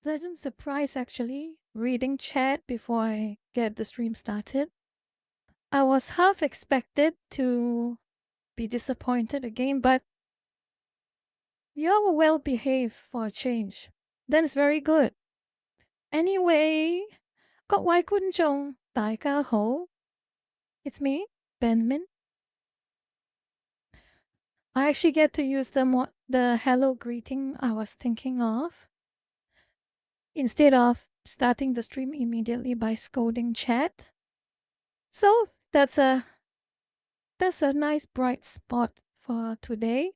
Pleasant surprise actually, reading chat before I get the stream started. I was half expected to be disappointed again, but you were well behaved for a change. That is very good. Anyway, 各位觀眾，大家好. It's me, Banmin. I actually get to use the hello greeting I was thinking of, instead of starting the stream immediately by scolding chat. So that's a nice bright spot for today.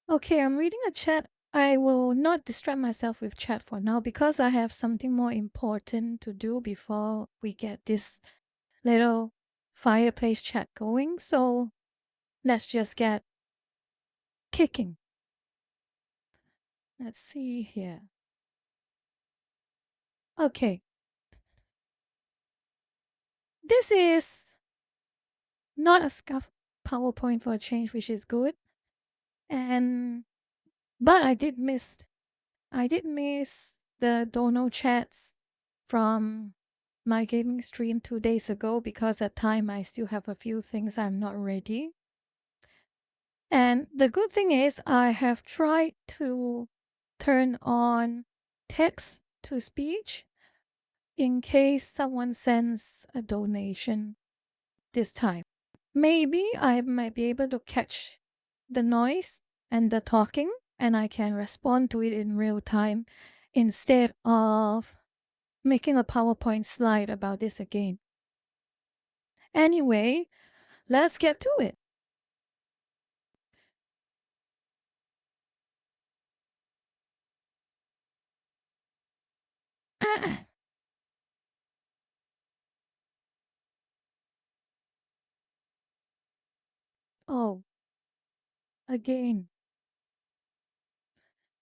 Okay, I'm reading a chat. I will not distract myself with chat for now because I have something more important to do before we get this little fireplace chat going. So let's just get kicking. Let's see here. Okay. This is not a scuff PowerPoint for a change, which is good. But I did miss the dono chats from my gaming stream 2 days ago because at time I still have a few things I'm not ready. And the good thing is I have tried to turn on text to speech, in case someone sends a donation this time. Maybe I might be able to catch the noise and the talking, and I can respond to it in real time instead of making a PowerPoint slide about this again. Anyway, let's get to it. Oh, again.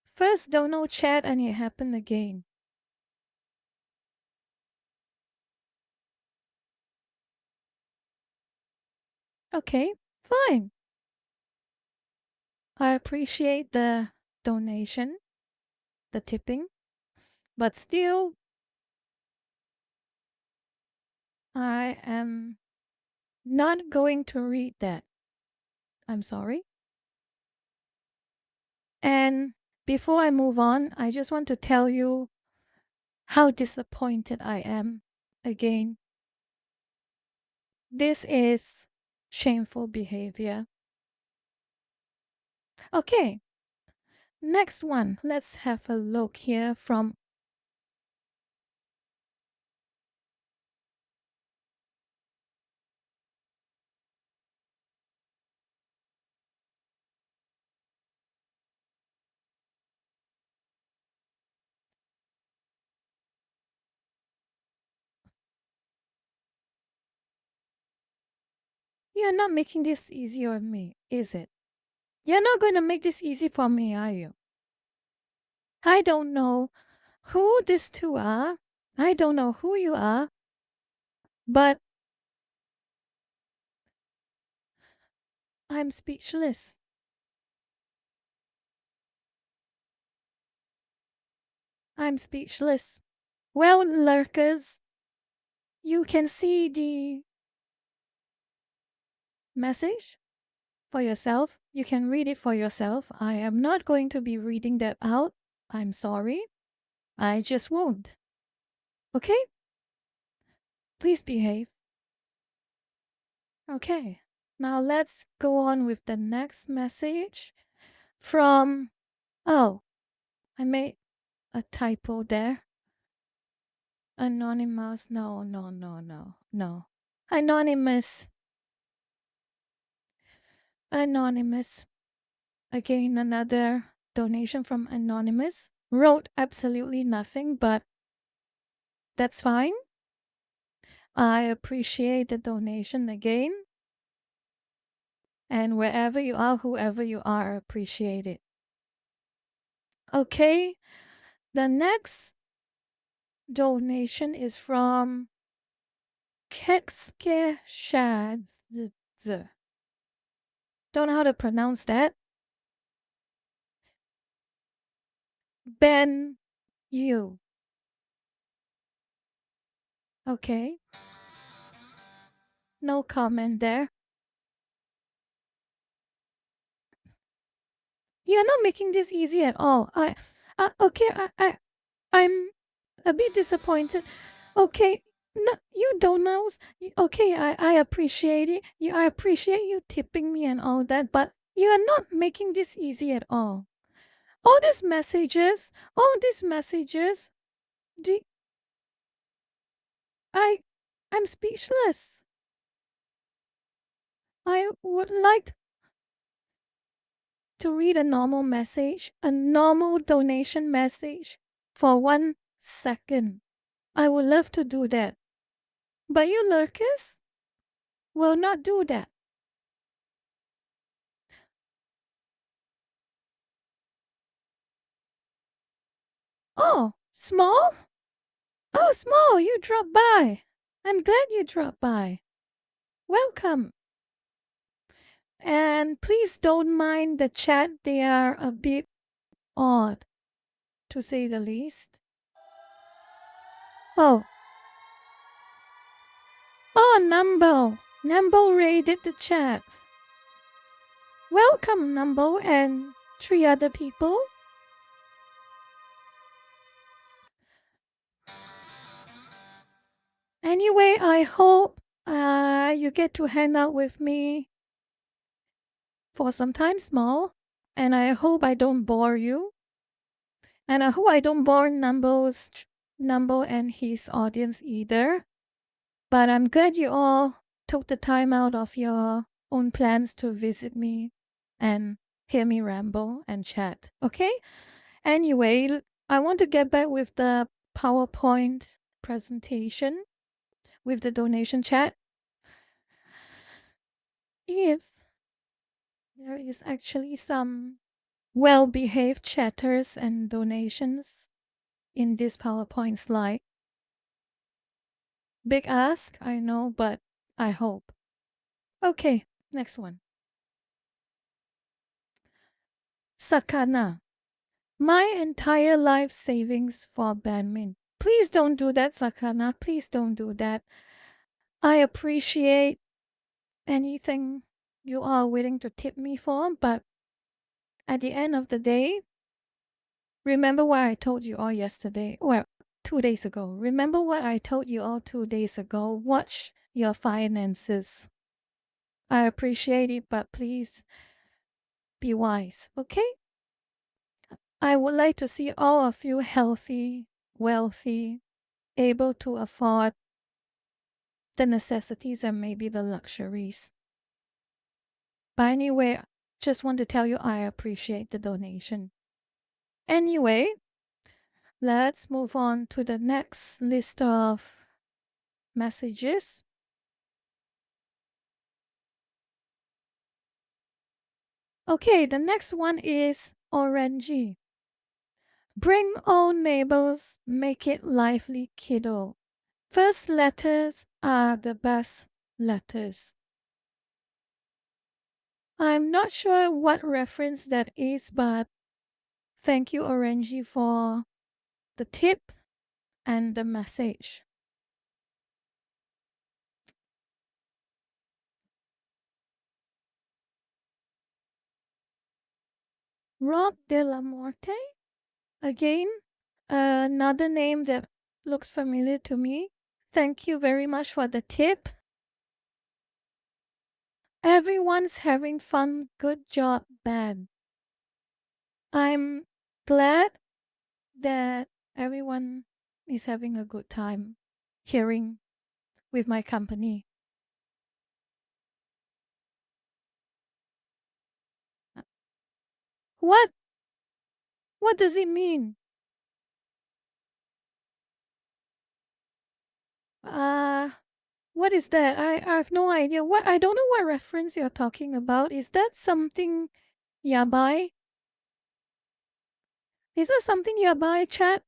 First dono chat and it happened again. Okay, fine. I appreciate the donation, the tipping, but still, I am not going to read that. I'm sorry. And before I move on, I just want to tell you how disappointed I am again. This is shameful behavior. Okay, next one. Let's have a look here from You're not making this easy on me, is it? You're not going to make this easy for me, are you? I don't know who these two are. I don't know who you are. But I'm speechless. I'm speechless. Well, lurkers, you can see the message for yourself. You can read it for yourself. I am not going to be reading that out. I'm sorry. I just won't. Okay? Please behave. Okay. Now let's go on with the next message from. Oh, I made a typo there. Anonymous. No. Anonymous. Again, another donation from Anonymous. Wrote absolutely nothing, but that's fine. I appreciate the donation again. And wherever you are, whoever you are, appreciate it. Okay, the next donation is from Kekske Shad. Don't know how to pronounce that. Ben Yu. Okay. No comment there. You're not making this easy at all. I'm a bit disappointed. Okay, no, you don't know. Okay, I appreciate it. I appreciate you tipping me and all that, but you are not making this easy at all. All these messages, the, I'm speechless. I would like to read a normal message, a normal donation message for 1 second. I would love to do that. But you lurkers will not do that. Oh, Small? Oh, Small, you dropped by. I'm glad you dropped by. Welcome. And please don't mind the chat. They are a bit odd, to say the least. Oh, Numbo. Numbo raided the chat. Welcome, Numbo, and 3 other people. Anyway, I hope you get to hang out with me for some time small. And I hope I don't bore you. And I hope I don't bore Numble and his audience either. But I'm glad you all took the time out of your own plans to visit me and hear me ramble and chat. Okay? Anyway, I want to get back with the PowerPoint presentation with the donation chat. If there is actually some well-behaved chatters and donations in this PowerPoint slide. Big ask, I know, but I hope. Okay, next one. Sakana. My entire life savings for Banmin. Please don't do that, Sakana. Please don't do that. I appreciate anything you are willing to tip me for, but at the end of the day, remember what I told you all yesterday. Well, 2 days ago. Remember what I told you all 2 days ago. Watch your finances. I appreciate it, but please be wise, okay? I would like to see all of you healthy, wealthy, able to afford the necessities and maybe the luxuries. But anyway, just want to tell you I appreciate the donation. Anyway, let's move on to the next list of messages. Okay, the next one is orangey. Bring all neighbors, make it lively, kiddo. First letters are the best letters. I'm not sure what reference that is, but thank you, Orangey, for the tip and the message. Rob de la Morte? Again, another name that looks familiar to me. Thank you very much for the tip. Everyone's having fun. Good job, Bad. I'm glad that everyone is having a good time hearing with my company. What? What does it mean? What is that? I have no idea. What? I don't know what reference you're talking about. Is that something yabai? Is that something yabai, chat?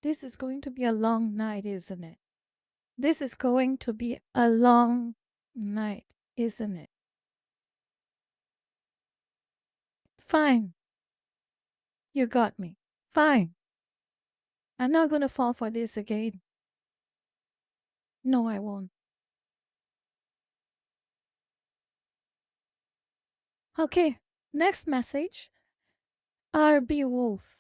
This is going to be a long night, isn't it? This is going to be a long night, isn't it? Fine. You got me. Fine. I'm not going to fall for this again. No, I won't. Okay, next message. RB Wolf.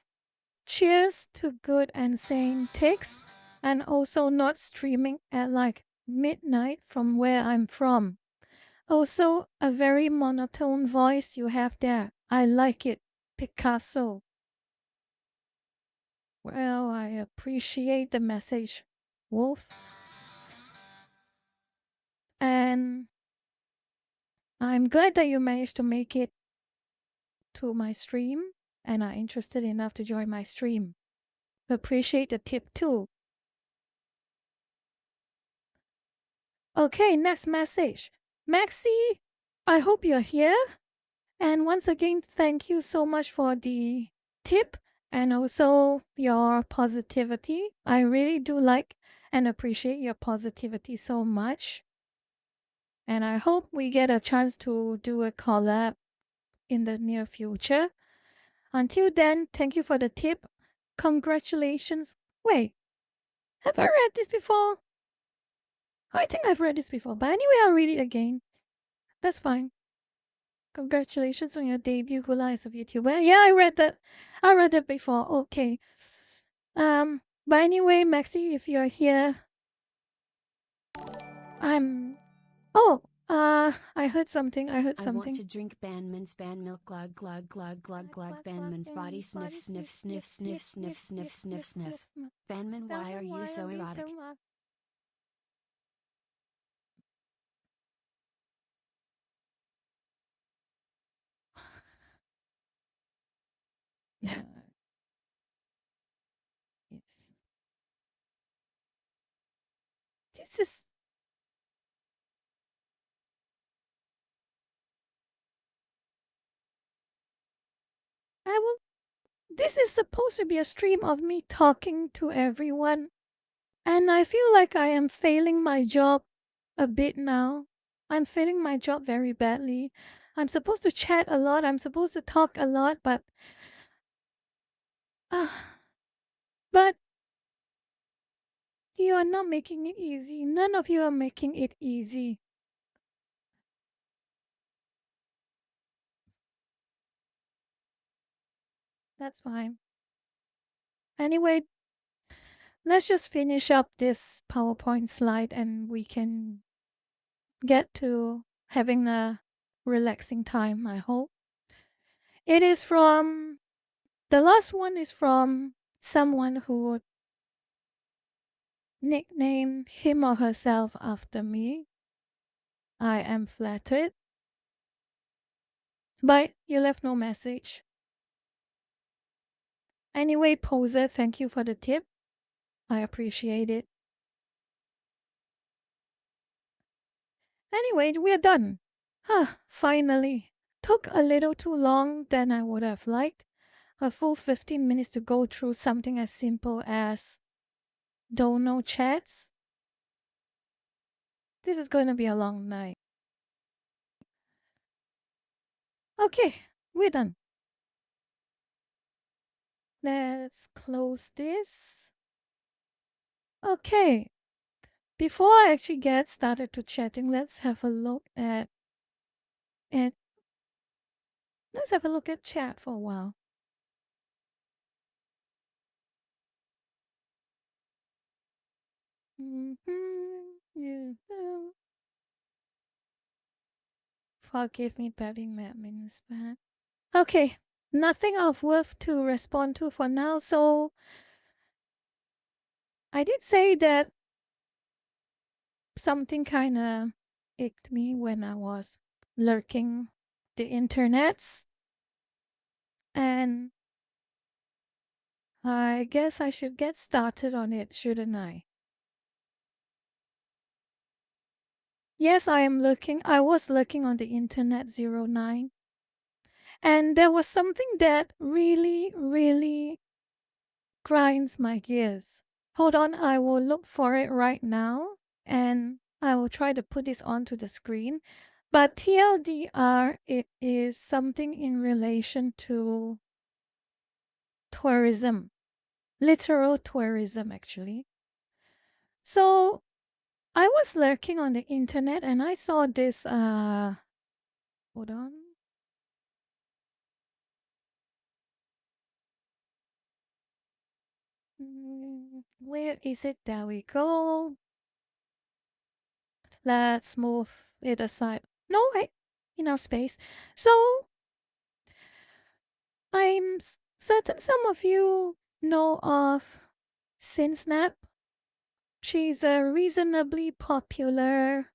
Cheers to good and sane takes, and also not streaming at like midnight from where I'm from. Also, a very monotone voice you have there. I like it. Picasso. Well, I appreciate the message, Wolf. And I'm glad that you managed to make it to my stream and are interested enough to join my stream. Appreciate the tip too. Okay, next message. Maxi, I hope you're here. And once again, thank you so much for the tip and also your positivity. I really do like and appreciate your positivity so much. And I hope we get a chance to do a collab in the near future. Until then, thank you for the tip. Congratulations. Wait, have I read this before? I think I've read this before, but anyway, I'll read it again. That's fine. Congratulations on your debut, Gula as a YouTuber. Yeah, I read that. I read it before. Okay. But anyway, Maxi, if you're here, I'm. Oh, I heard something. I heard I want something. to drink Banmin's ban milk glug glug glug glug glug Banmin's body sniff sniff sniff sniff sniff sniff sniff sniff. Banmin, why are you so erotic? Yeah. This is. I will. This is supposed to be a stream of me talking to everyone, and I feel like I am failing my job a bit now. I'm failing my job very badly. I'm supposed to chat a lot. I'm supposed to talk a lot, but uh, but you are not making it easy. None of you are making it easy. That's fine. Anyway, let's just finish up this PowerPoint slide and we can get to having a relaxing time, I hope. It is from the last one is from someone who nicknamed him or herself after me. I am flattered. But you left no message. Anyway, Poser, thank you for the tip. I appreciate it. Anyway, we're done. Finally. Took a little too long than I would have liked. A full 15 minutes to go through something as simple as dono chats. This is going to be a long night. Okay, we're done. Let's close this. Okay, before I actually get started to chatting, let's have a look at chat for a while. Forgive me, Banmin is bad. Okay, nothing of worth to respond to for now. So I did say that something kind of icked me when I was lurking the internets, and I guess I should get started on it, shouldn't I? Yes, I was looking on the internet 09, and there was something that really, really grinds my gears. Hold on, I will look for it right now and I will try to put this onto the screen. But TLDR, it is something in relation to tourism, literal tourism, actually. So I was lurking on the internet and I saw this, hold on. Where is it? There we go. Let's move it aside. No, in our space. So I'm certain some of you know of Sinsnap. She's a reasonably popular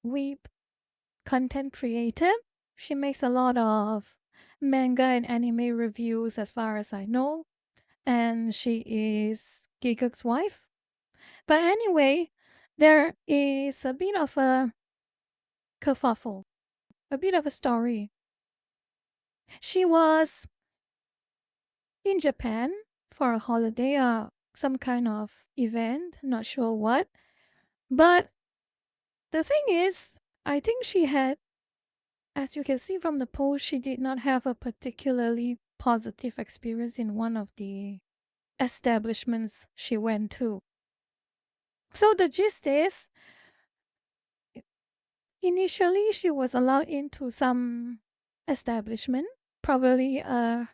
weeb content creator. She makes a lot of manga and anime reviews as far as I know. And she is Giguk's wife. But anyway, there is a bit of a kerfuffle, a bit of a story. She was in Japan for a holiday or some kind of event, not sure what. But the thing is, I think she had, as you can see from the post, she did not have a particularly positive experience in one of the establishments she went to. So the gist is, initially she was allowed into some establishment, probably a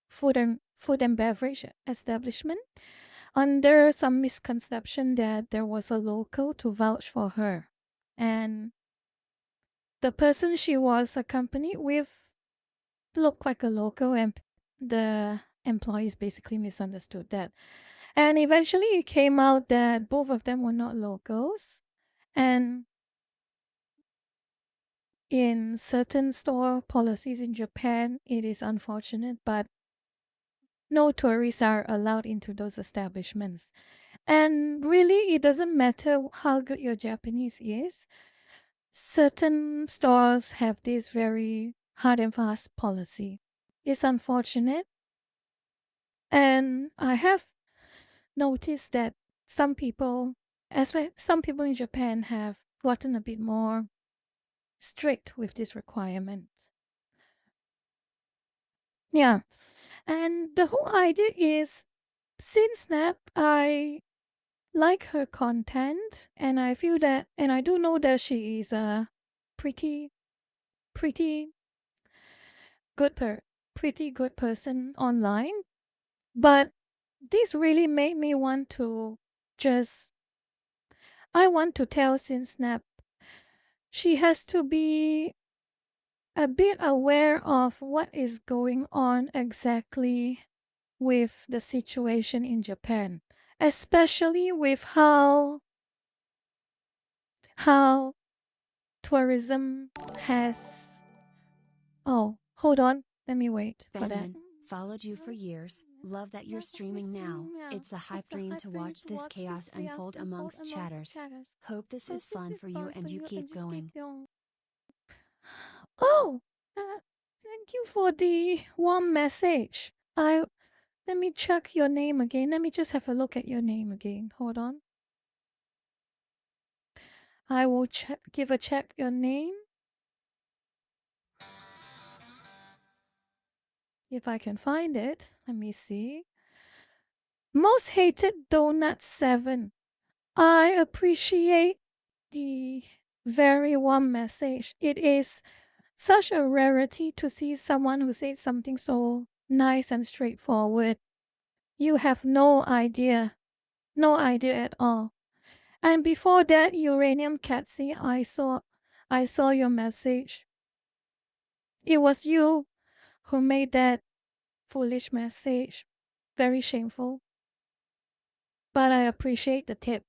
food and beverage establishment, under some misconception that there was a local to vouch for her. And the person she was accompanied with looked like a local, and the employees basically misunderstood that. And eventually it came out that both of them were not locals. And in certain store policies in Japan, it is unfortunate, but no tourists are allowed into those establishments. And really, it doesn't matter how good your Japanese is. Certain stores have this very hard and fast policy. It's unfortunate. And I have noticed that some people, some people in Japan, have gotten a bit more strict with this requirement. Yeah. And the whole idea is, since Snap, I like her content, and I feel that, and I do know that she is a pretty, pretty pretty good person online. But this really made me want to just, I want to tell Sin Snap, she has to be a bit aware of what is going on exactly with the situation in Japan, especially with how tourism has. Oh, hold on. Let me wait for that. Banmin, followed you for years, love that you're streaming now. It's a hype dream to watch this chaos unfold amongst chatters. Hope this is fun for you and you keep going. Oh, thank you for the warm message. Let me check your name again. Let me just have a look at your name again. Hold on. I will give a check your name. If I can find it. Let me see. Most hated donut 7. I appreciate the very warm message. It is such a rarity to see someone who says something so nice and straightforward. You have no idea at all. And before that, Uranium Catsy, I saw your message. It was you who made that foolish message. Very shameful. But I appreciate the tip.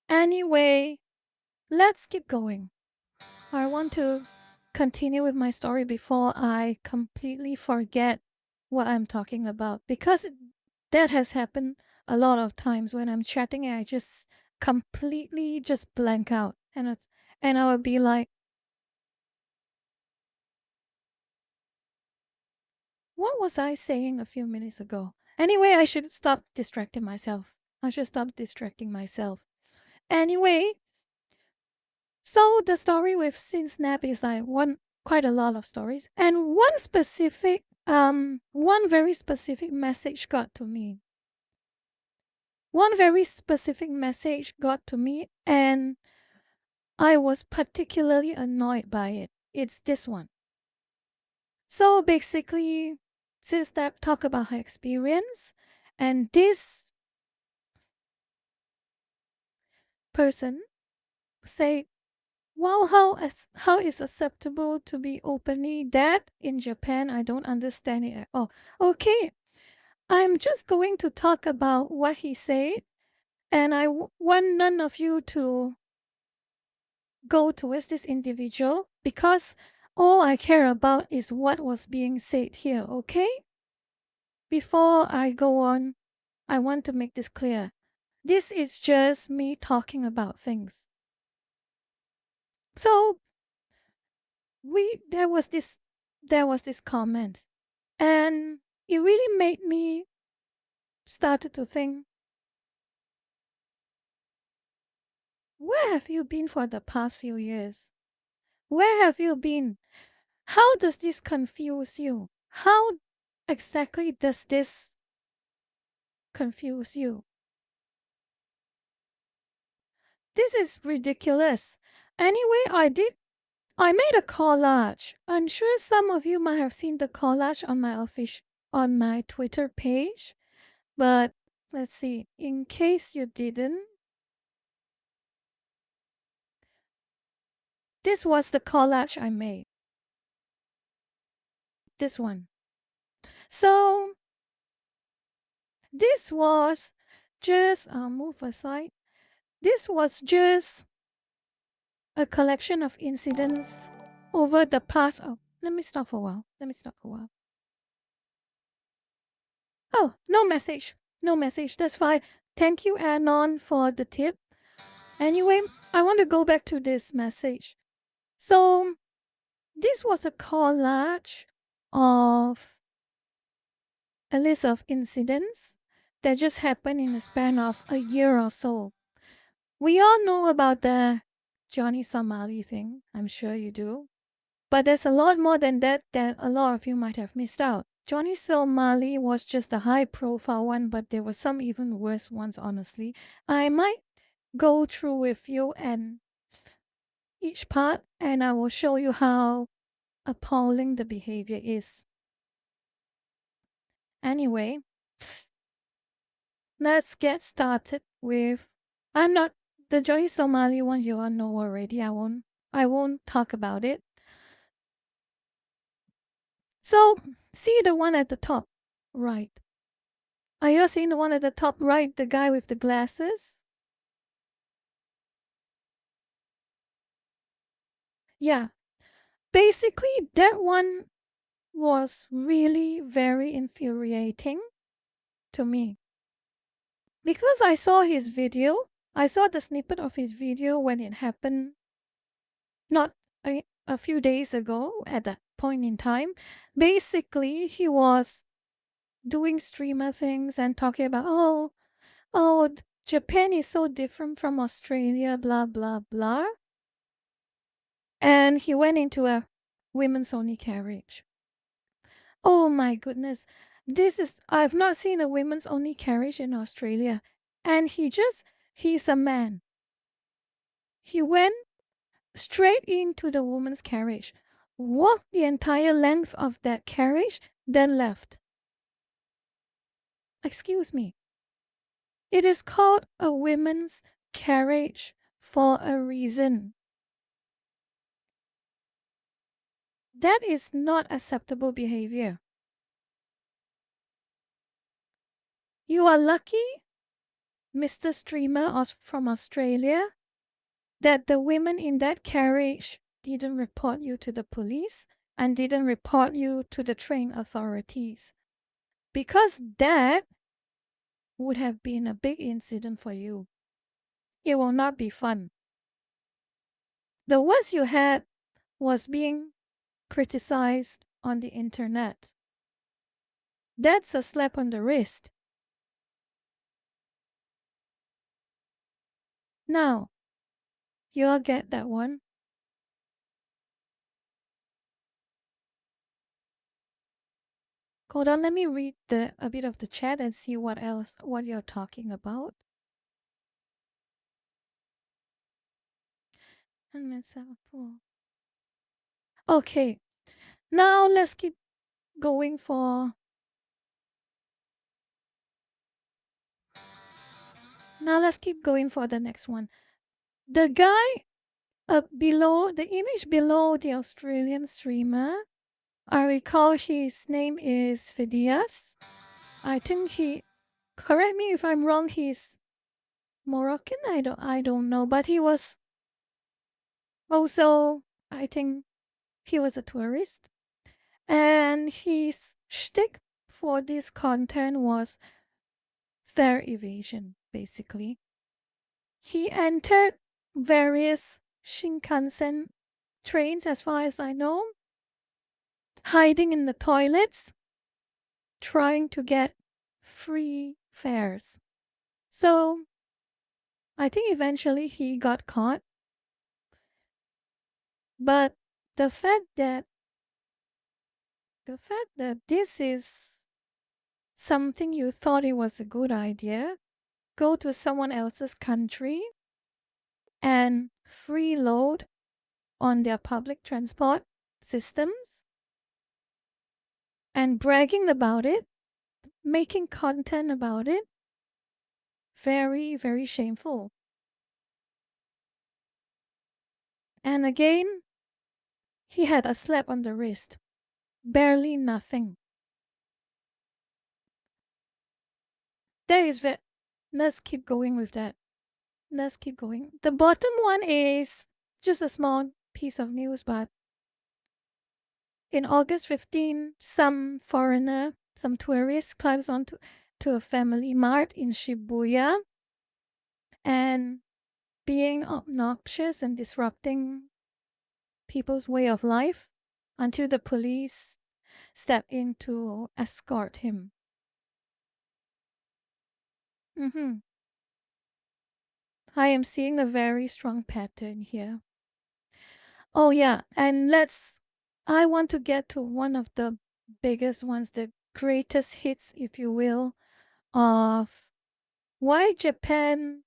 Anyway, let's keep going. I want to continue with my story before I completely forget what I'm talking about, because that has happened a lot of times when I'm chatting and I just completely just blank out, and I would be like, what was I saying a few minutes ago? Anyway, I should stop distracting myself. Anyway, so the story with Sin Snap is quite a lot of stories, and one very specific message got to me. One very specific message got to me, and I was particularly annoyed by it. It's this one. So basically, Sin Snap talked about her experience, and this person say, wow, how is acceptable to be openly that in Japan? I don't understand it at all. Okay, I'm just going to talk about what he said, and I want none of you to go towards this individual, because all I care about is what was being said here, okay? Before I go on, I want to make this clear. This is just me talking about things. So there was this comment. And it really made me started to think, where have you been for the past few years? Where have you been? How does this confuse you? How exactly does this confuse you? This is ridiculous. Anyway, I made a collage. I'm sure some of you might have seen the collage on my Twitter page, but let's see. In case you didn't, this was the collage I made. This one. So this was just I'll move aside. This was just a collection of incidents over the past. Oh, let me stop for a while. Oh, no message. No message. That's fine. Thank you, Anon, for the tip. Anyway, I want to go back to this message. So, this was a collage of a list of incidents that just happened in the span of a year or so. We all know about the Johnny Somali thing. I'm sure you do. But there's a lot more than that a lot of you might have missed out. Johnny Somali was just a high profile one, but there were some even worse ones, honestly. I might go through with you and each part, and I will show you how appalling the behavior is. Anyway, let's get started with the Johnny Somali one you all know already. I won't talk about it. So, see the one at the top right. Are you seeing the one at the top right, the guy with the glasses? Yeah. Basically, that one was really very infuriating to me. Because I saw his video, I saw the snippet of his video when it happened not a few days ago at that point in time. Basically, he was doing streamer things and talking about, oh, Japan is so different from Australia, blah, blah, blah. And he went into a women's only carriage. Oh my goodness. I've not seen a women's only carriage in Australia. And he's a man. He went straight into the woman's carriage, walked the entire length of that carriage, then left. Excuse me. It is called a women's carriage for a reason. That is not acceptable behavior. You are lucky, Mr. Streamer from Australia, that the women in that carriage didn't report you to the police and didn't report you to the train authorities. Because that would have been a big incident for you. It will not be fun. The worst you had was being criticized on the internet. That's a slap on the wrist. Now, you'll get that one. Hold on, let me read a bit of the chat and see what you're talking about. Okay, now let's keep going for the next one. The guy below, the image below the Australian streamer, I recall his name is Fidias. I think correct me if I'm wrong, he's Moroccan. I don't know, but he was also, I think he was a tourist. And his shtick for this content was fare evasion, basically. He entered various Shinkansen trains, as far as I know, hiding in the toilets trying to get free fares. So I think eventually he got caught. But the fact that this is something you thought it was a good idea, go to someone else's country and freeload on their public transport systems and bragging about it, making content about it, very, very shameful. And again, he had a slap on the wrist. Barely nothing. Let's keep going with that. Let's keep going. The bottom one is just a small piece of news, but in August 15, some tourist climbs onto a family mart in Shibuya and being obnoxious and disrupting people's way of life until the police step in to escort him. I am seeing a very strong pattern here. Oh yeah, and I want to get to one of the biggest ones, the greatest hits, if you will, of why Japan,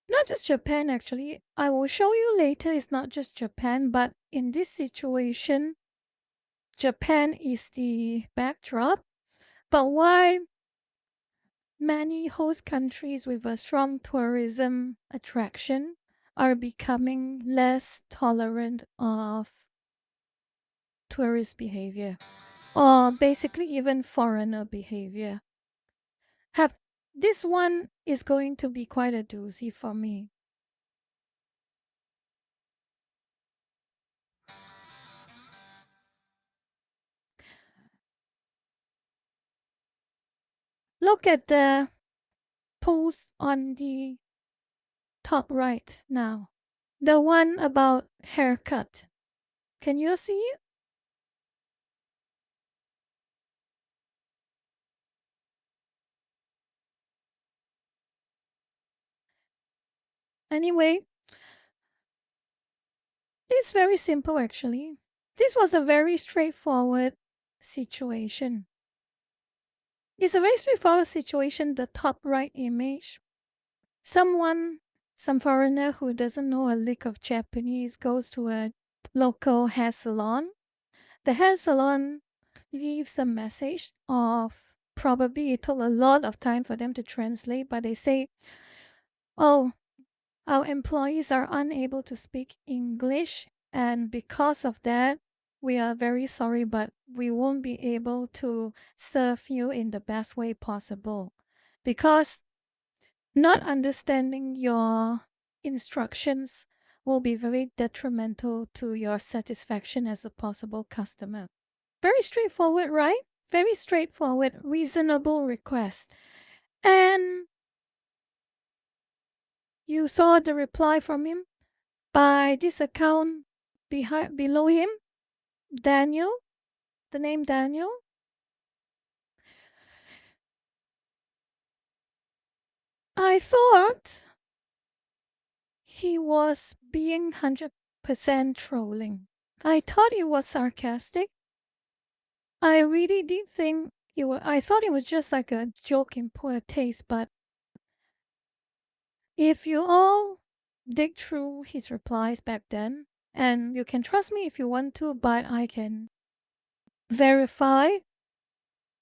not just Japan actually, I will show you later, it's not just Japan, but in this situation, Japan is the backdrop, but why many host countries with a strong tourism attraction are becoming less tolerant of tourist behavior, or basically even foreigner behavior. This one is going to be quite a doozy for me. Look at the post on the top right now. The one about haircut. Can you see it? Anyway, it's very simple actually. This was a very straightforward situation. It's a very straightforward situation, the top right image. Some foreigner who doesn't know a lick of Japanese goes to a local hair salon. The hair salon leaves a message of, probably it took a lot of time for them to translate, but they say, oh, our employees are unable to speak English, and because of that, we are very sorry, but we won't be able to serve you in the best way possible. Because not understanding your instructions will be very detrimental to your satisfaction as a possible customer. Very straightforward, right? Very straightforward, reasonable request. And you saw the reply from him by this account below him, Daniel, the name Daniel. I thought he was being 100% trolling. I thought it was sarcastic. I really did think I thought it was just like a joke in poor taste, but if you all dig through his replies back then, and you can trust me if you want to, but I can verify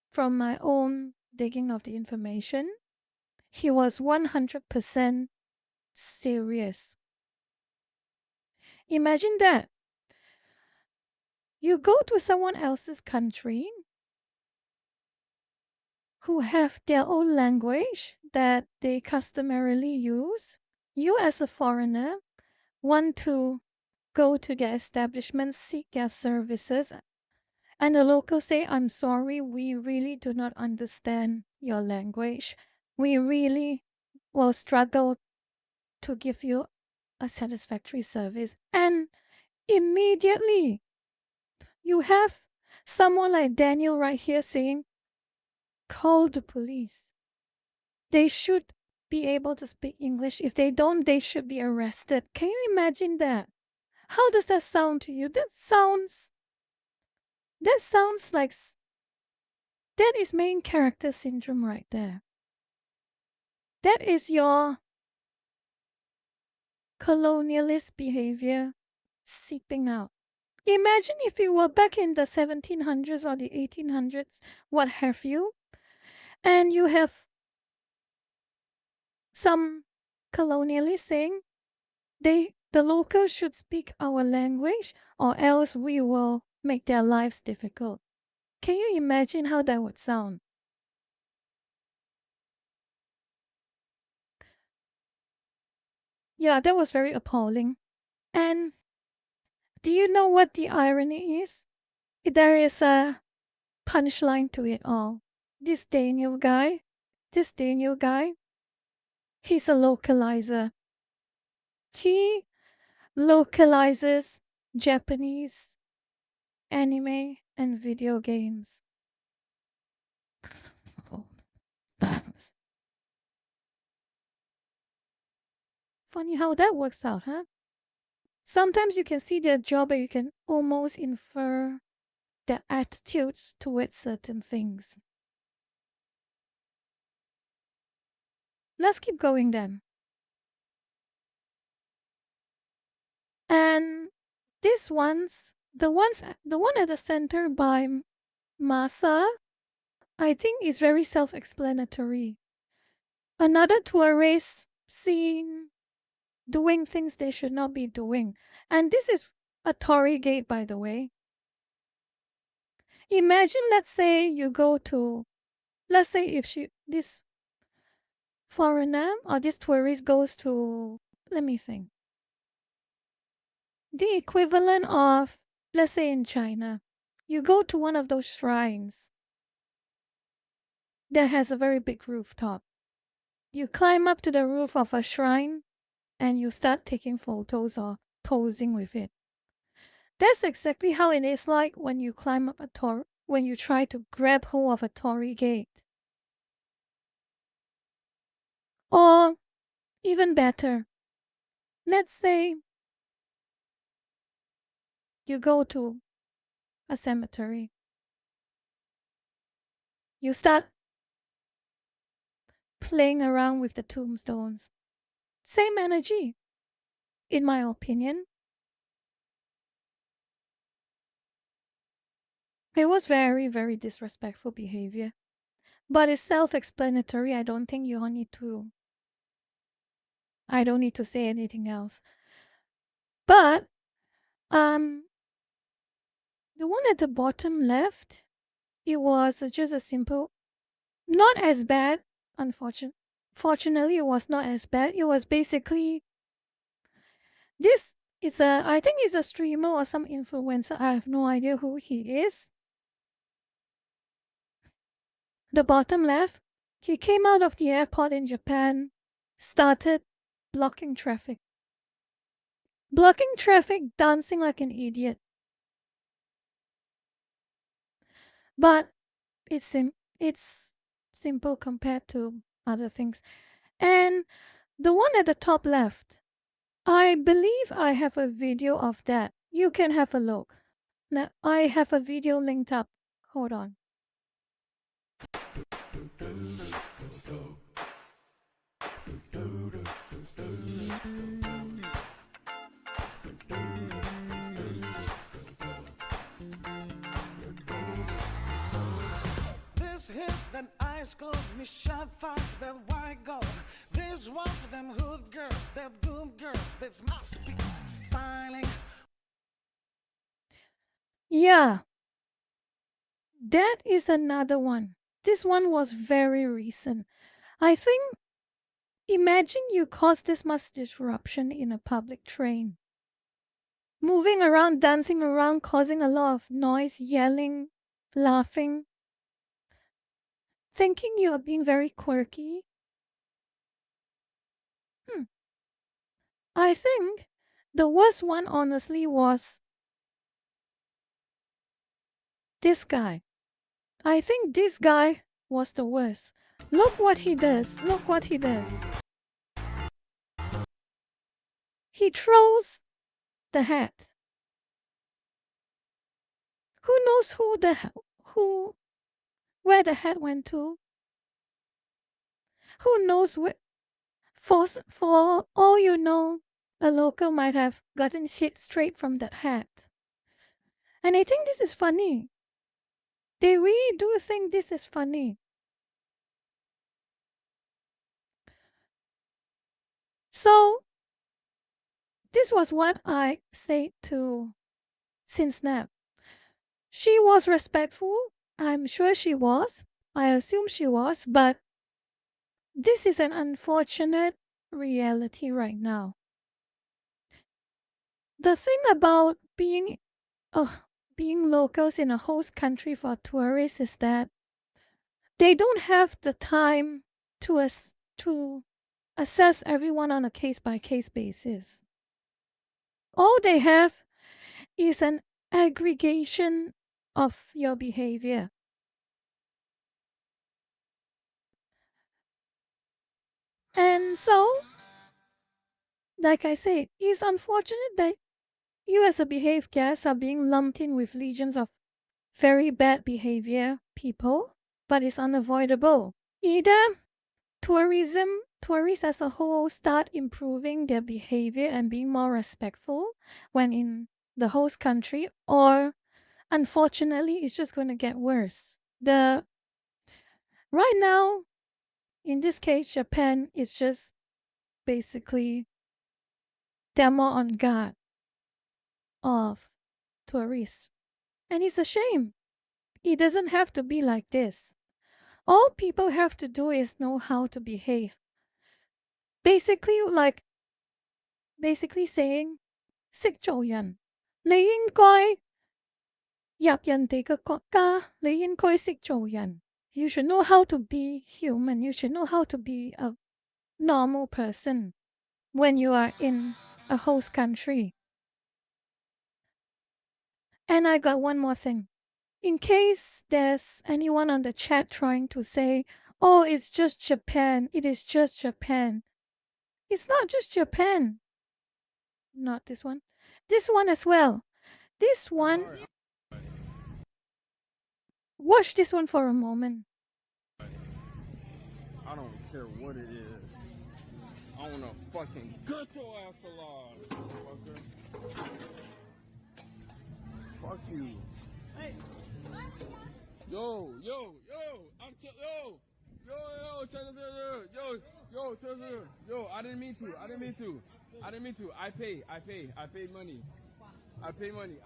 from my own digging of the information, he was 100% serious. Imagine that. You go to someone else's country who have their own language that they customarily use. You as a foreigner want to go to their establishment, seek their services, and the locals say, I'm sorry, we really do not understand your language. We really will struggle to give you a satisfactory service. And immediately, you have someone like Daniel right here saying, call the police. They should be able to speak English. If they don't, they should be arrested. Can you imagine that? How does that sound to you? That sounds like that is main character syndrome right there. That is your colonialist behavior seeping out. Imagine if you were back in the 1700s or the 1800s, what have you, and you have some colonialists saying the locals should speak our language or else we will make their lives difficult. Can you imagine how that would sound? Yeah, that was very appalling. And do you know what the irony is? There is a punchline to it all. This Daniel guy, he's a localizer. He localizes Japanese anime and video games. Funny how that works out, huh? Sometimes you can see their job, but you can almost infer their attitudes towards certain things. Let's keep going then. And the one at the center by Masa, I think is very self-explanatory. Another tourist seen doing things they should not be doing. And this is a Tory gate, by the way. Imagine, let's say if this foreigner or this tourist goes to, let me think, the equivalent of, let's say in China, you go to one of those shrines that has a very big rooftop. You climb up to the roof of a shrine and you start taking photos or posing with it. That's exactly how it is like when you climb up when you try to grab hold of a Tory gate. Or even better, let's say you go to a cemetery. You start playing around with the tombstones. Same energy, in my opinion. It was very, very disrespectful behavior. But it's self-explanatory. I don't need to say anything else. But the one at the bottom left, it was just a simple, not as bad, fortunately it was not as bad. It was basically, I think he's a streamer or some influencer. I have no idea who he is. The bottom left, he came out of the airport in Japan, started blocking traffic. Blocking traffic, dancing like an idiot. But it's simple compared to other things. And the one at the top left, I believe I have a video of that. You can have a look. Now, I have a video linked up. Hold on. This hit that ice cold, me shot fire, that white gold. This one for them hood girls, that good girls, that's masterpiece styling. Yeah, that is another one. This one was very recent. I think, imagine you cause this much disruption in a public train. Moving around, dancing around, causing a lot of noise, yelling, laughing, thinking you are being very quirky. I think the worst one, honestly, was this guy. I think this guy was the worst. Look what he does. Look what he does. He throws the hat. Who knows where the hat went to? Who knows where? For all you know, a local might have gotten shit straight from that hat. And I think this is funny. They really do think this is funny. So, this was what I said to Sin Snap. She was respectful. I'm sure she was. I assume she was. But this is an unfortunate reality right now. The thing about being locals in a host country for tourists is that they don't have the time to assess everyone on a case-by-case basis. All they have is an aggregation of your behavior. And so, like I said, it's unfortunate that you as a behaved guest are being lumped in with legions of very bad behavior people, but it's unavoidable. Either tourists as a whole start improving their behavior and being more respectful when in the host country, or unfortunately, it's just going to get worse. Right now, in this case, Japan is just basically they're more on guard of tourists. And it's a shame. It doesn't have to be like this. All people have to do is know how to behave. Basically saying, 識做人，你應該入人哋嘅國家，你應該識做人。You should know how to be human. You should know how to be a normal person when you are in a host country. And I got one more thing. In case there's anyone on the chat trying to say, oh, it's just Japan. It is just Japan. It's not just Japan. Not this one. This one as well. This one. Watch this one for a moment. I don't care what it is. I wanna fucking gut your ass alive, motherfucker. Fuck you. Hey. Yo, I didn't mean to. I pay money. I pay money.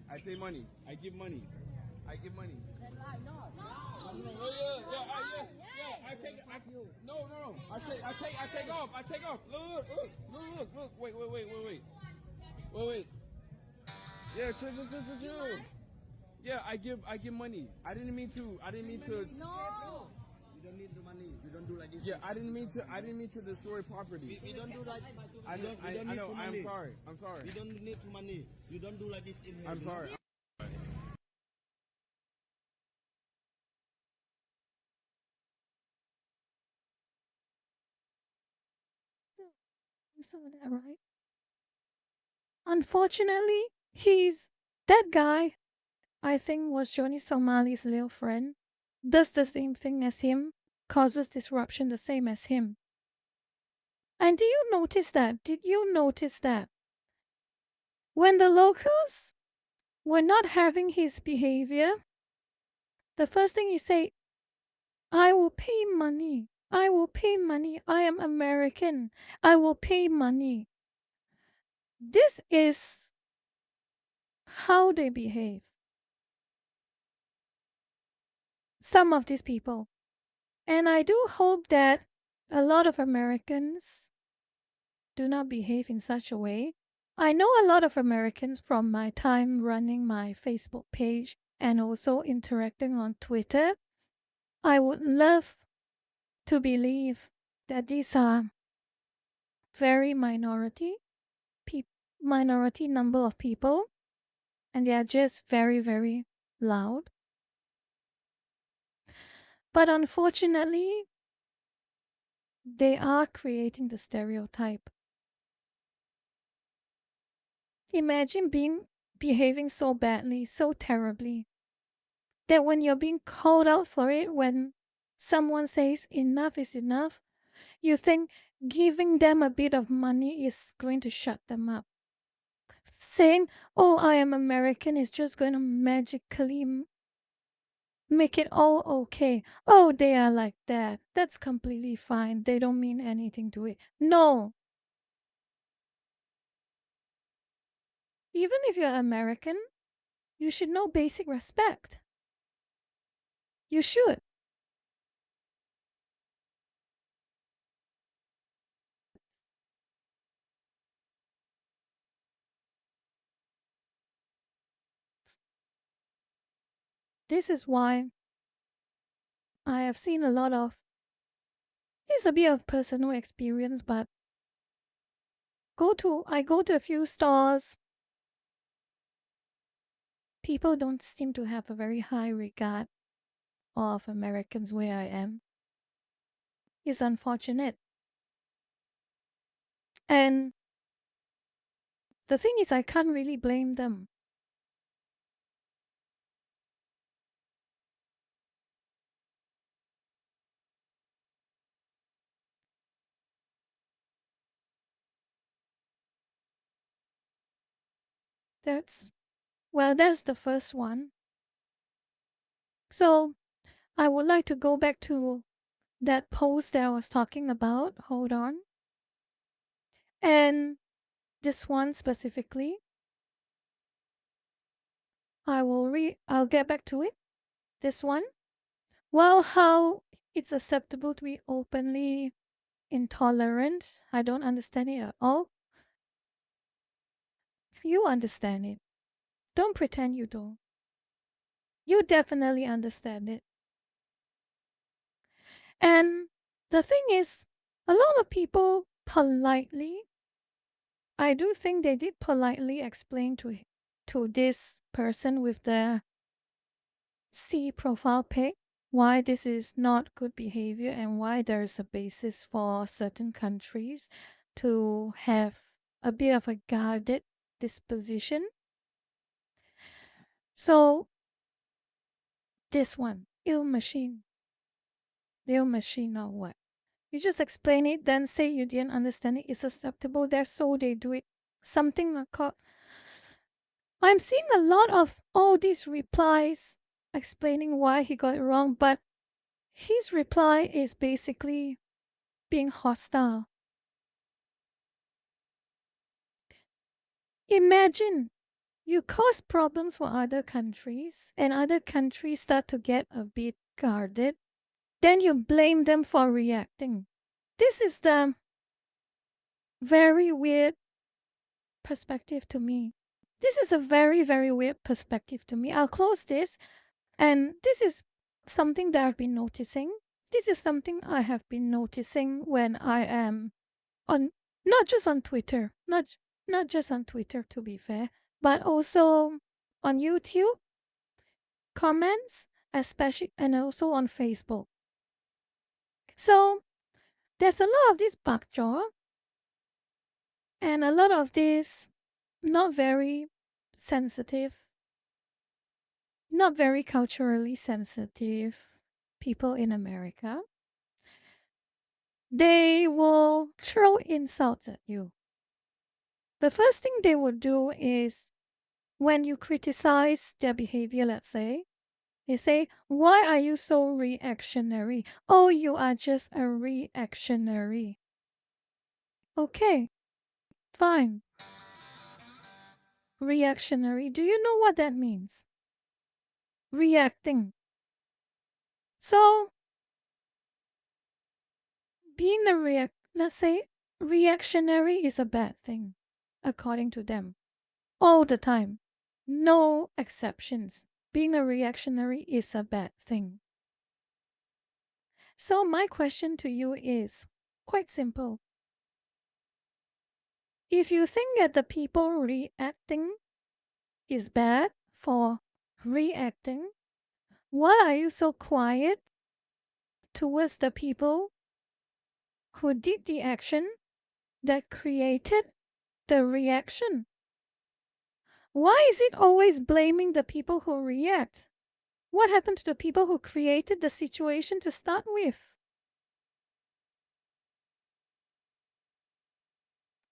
I pay money. I give money. I take off. Look. Wait. Yeah, chill. Yeah, I give money. I didn't mean to. No. You don't need the money. You don't do like this. Yeah, I didn't mean to destroy property. We don't do like. I know. I'm sorry. We don't need money. You don't do like this in here. I'm sorry. You saw that, right? Unfortunately, that guy, I think was Johnny Somali's little friend, does the same thing as him, causes disruption the same as him. And did you notice that? When the locals were not having his behavior, the first thing he said, I will pay money. I am American. I will pay money. This is how they behave. Some of these people. And I do hope that a lot of Americans do not behave in such a way. I know a lot of Americans from my time running my Facebook page and also interacting on Twitter. I would love to believe that these are very minority number of people and they are just very, very loud. But unfortunately, they are creating the stereotype. Imagine behaving so badly, so terribly, that when you're being called out for it, when someone says enough is enough, you think giving them a bit of money is going to shut them up. Saying, oh, I am American is just going to magically make it all okay. Oh, they are like that. That's completely fine. They don't mean anything to it. No. Even if you're American, you should know basic respect. You should. This is why I have seen a lot of. This is a bit of personal experience, but I go to a few stores. People don't seem to have a very high regard of Americans where I am. It's unfortunate. And the thing is, I can't really blame them. That's the first one. So I would like to go back to that post that I was talking about. Hold on. And this one specifically, I'll get back to it. This one. Well, how it's acceptable to be openly intolerant, I don't understand it at all. You understand it. Don't pretend you don't. You definitely understand it. And the thing is, a lot of people politely, I do think they did politely explain to this person with the C profile pic why this is not good behavior and why there is a basis for certain countries to have a bit of a guarded disposition. So this one, ill machine or what? You just explain it, then say you didn't understand it. It's acceptable there, so they do it. Something like I'm seeing a lot of all these replies explaining why he got it wrong, but his reply is basically being hostile. Imagine you cause problems for other countries and other countries start to get a bit guarded. Then you blame them for reacting. This is the very weird perspective to me. This is a very, very weird perspective to me. I'll close this. And this is something that I've been noticing. This is something I have been noticing when I am on, not just on Twitter, not just on Twitter to be fair, but also on YouTube, comments, especially, and also on Facebook. So there's a lot of this bakjaw and a lot of this not very sensitive, not very culturally sensitive people in America. They will throw insults at you. The first thing they will do is when you criticize their behavior, let's say, they say, why are you so reactionary? Oh, you are just a reactionary. Okay, fine. Reactionary. Do you know what that means? Reacting. So, being let's say, reactionary is a bad thing, according to them. All the time. No exceptions. Being a reactionary is a bad thing. So my question to you is quite simple. If you think that the people reacting is bad for reacting? Why are you so quiet towards the people who did the action that created the reaction? Why is it always blaming the people who react? What happened to the people who created the situation to start with?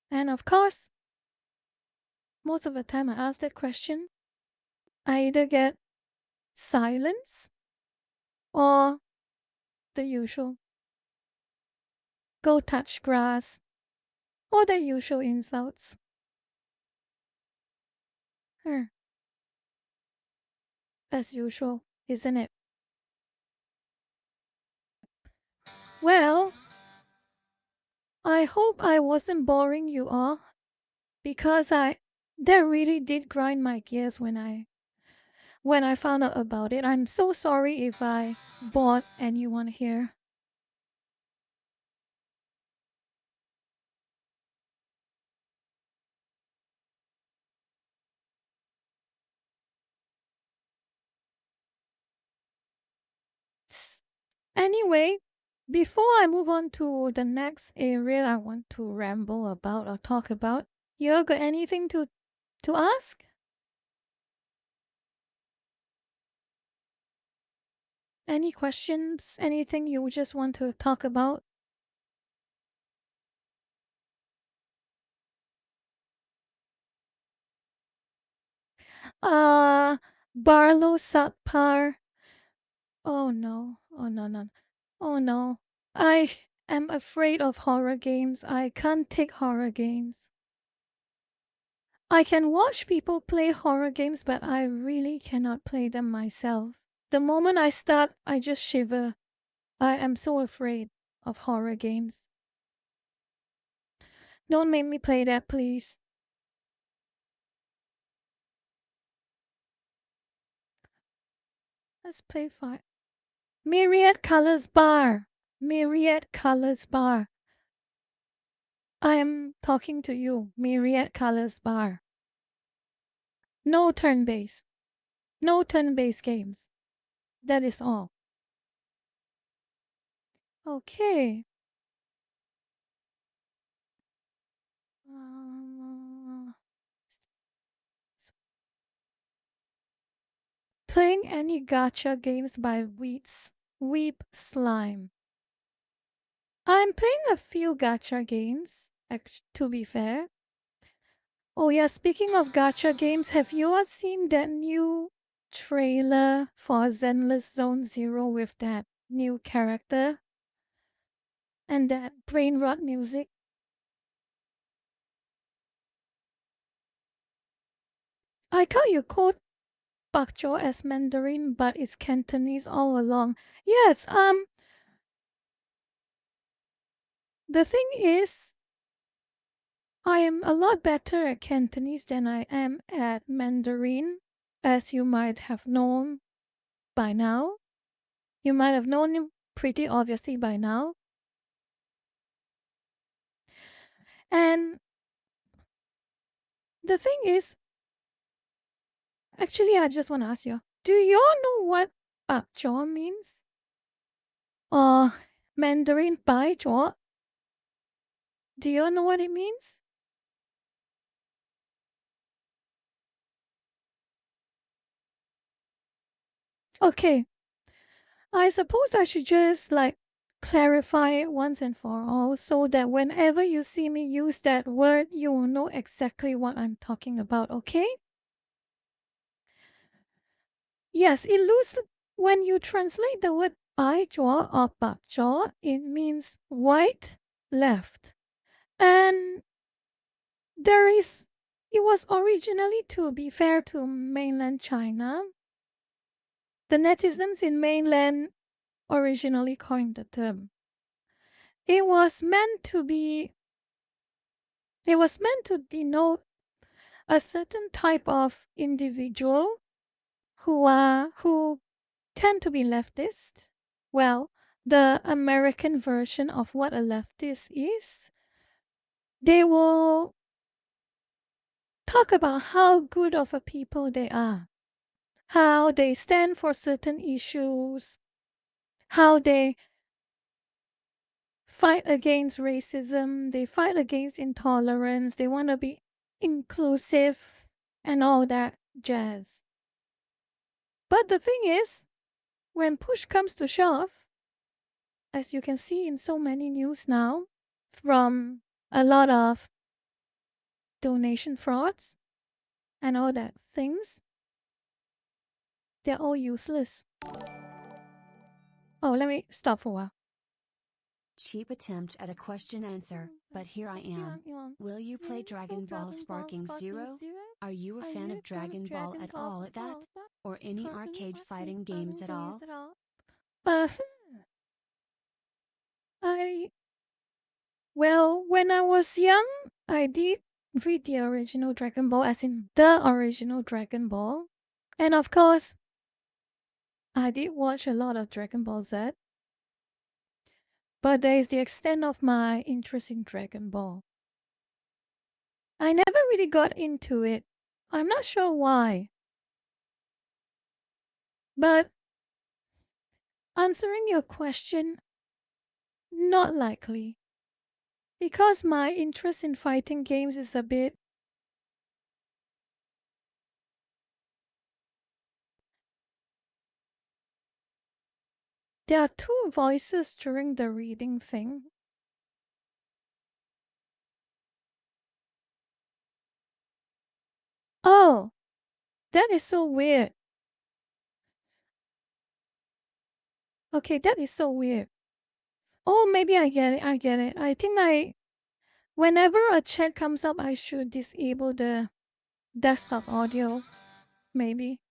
And of course, most of the time I ask that question, I either get silence or the usual go touch grass or the usual insults. As usual, isn't it? Well, I hope I wasn't boring you all, because that really did grind my gears when I found out about it. I'm so sorry if I bored anyone here. Anyway, before I move on to the next area I want to ramble about or talk about, you got anything to ask? Any questions? Anything you just want to talk about? Barlow Satpar. Oh no. Oh no, no. Oh no. I am afraid of horror games. I can't take horror games. I can watch people play horror games, but I really cannot play them myself. The moment I start, I just shiver. I am so afraid of horror games. Don't make me play that, please. Let's play fire. Myriad Colors Bar. Myriad Colors Bar. I am talking to you. Myriad Colors Bar. No turn-based. No turn-based games. That is all. Okay. Playing any gacha games by Weep Slime. I'm playing a few gacha games, to be fair. Oh yeah, speaking of gacha games, have you all seen that new trailer for Zenless Zone Zero with that new character and that brain rot music? I thought you called Bak Chor as Mandarin, but it's Cantonese all along. Yes, the thing is, I am a lot better at Cantonese than I am at Mandarin, as you might have known by now. You might have known him pretty obviously by now. And the thing is, actually, I just want to ask you, do you all know what Bak Chor means? Or Mandarin Bai Chor? Do you all know what it means? Okay, I suppose I should just clarify it once and for all, so that whenever you see me use that word, you will know exactly what I'm talking about, okay? Yes, when you translate the word bai jaw or bak jaw, it means white left. And it was originally, to be fair to mainland China, the netizens in mainland originally coined the term. It was meant to denote a certain type of individual who tend to be leftist. Well, the American version of what a leftist is, they will talk about how good of a people they are, how they stand for certain issues, how they fight against racism, they fight against intolerance, they want to be inclusive and all that jazz. But the thing is, when push comes to shove, as you can see in so many news now, from a lot of donation frauds and all that things, they're all useless. Oh, let me stop for a while. Cheap attempt at a question answer, but here I am. Will you play Dragon Ball Sparking Zero? Are you a fan of Dragon Ball at all at that? Or any arcade fighting games at all? Well, when I was young, I did read the original Dragon Ball, as in the original Dragon Ball. And of course, I did watch a lot of Dragon Ball Z. But there is the extent of my interest in Dragon Ball. I never really got into it. I'm not sure why. But answering your question, not likely. Because my interest in fighting games is a bit... There are two voices during the reading thing. Oh, that is so weird. Okay, that is so weird. Oh, maybe I get it, I think whenever a chat comes up, I should disable the desktop audio, maybe.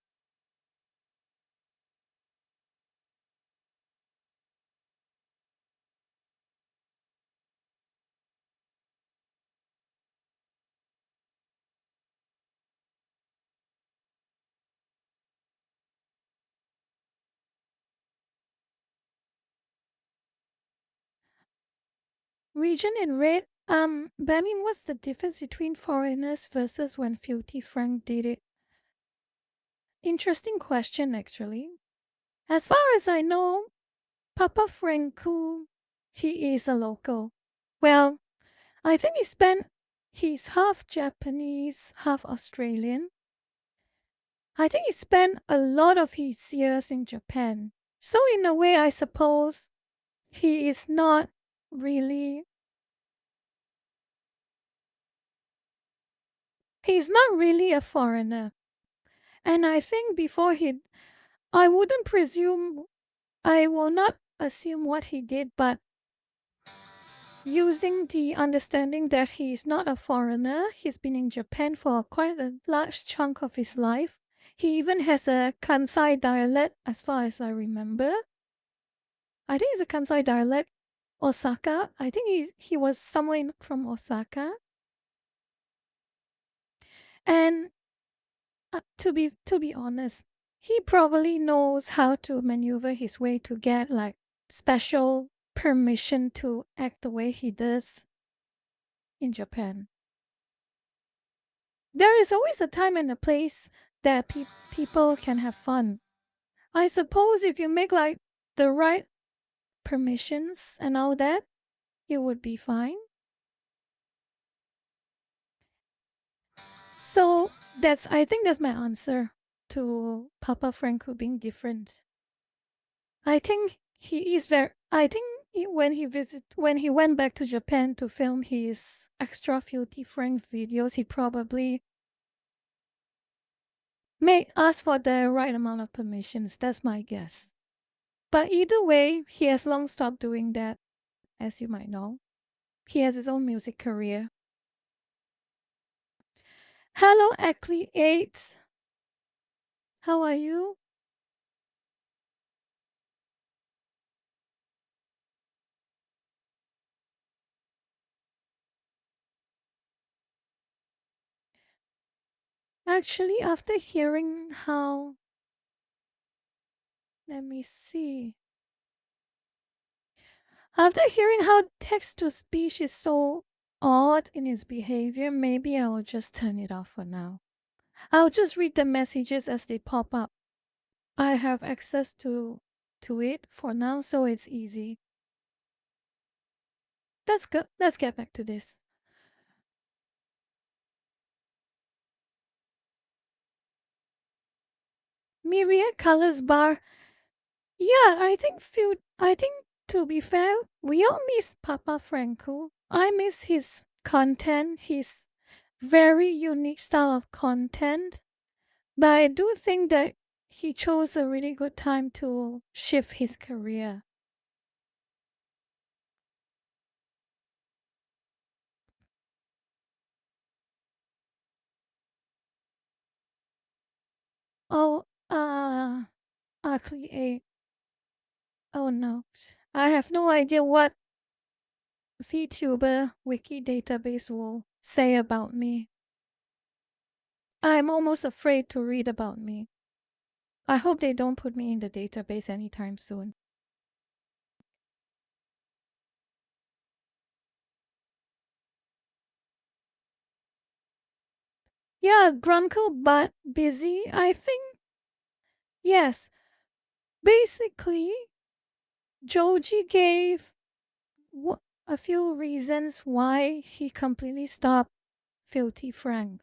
Region in red. Banmin, what's the difference between foreigners versus when Filthy Frank did it? Interesting question, actually. As far as I know, Papa Franco, he is a local. Well, I think he's half Japanese, half Australian. I think he spent a lot of his years in Japan. So in a way, I suppose he is not really... He's not really a foreigner. And I think I wouldn't presume, I will not assume what he did, but using the understanding that he is not a foreigner, he's been in Japan for quite a large chunk of his life. He even has a Kansai dialect, as far as I remember. I think it's a Kansai dialect. Osaka. I think he was somewhere from Osaka. And to be honest, he probably knows how to maneuver his way to get like special permission to act the way he does in Japan. There is always a time and a place that people can have fun. I suppose if you make like the right permissions and all that, it would be fine. So I think that's my answer to Papa Franco being different. I think when he went back to Japan to film his extra Filthy Frank videos, he probably may ask for the right amount of permissions. That's my guess. But either way, he has long stopped doing that, as you might know. He has his own music career. Hello, Ackley8. How are you? Actually, after hearing how... Let me see. After hearing how text-to-speech is so odd in his behavior, maybe I will just turn it off for now. I'll just read the messages as they pop up. I have access to it for now, so it's easy. Let's go. Let's get back to this. Myriad colors bar. Yeah, I think to be fair, we all miss Papa Franco. I miss his content, his very unique style of content. But I do think that he chose a really good time to shift his career. Oh, create. Oh no. I have no idea what VTuber wiki database will say about me. I'm almost afraid to read about me. I hope they don't put me in the database anytime soon. Yeah, grunkle but busy, I think. Yes. Basically, Joji gave a few reasons why he completely stopped Filthy Frank.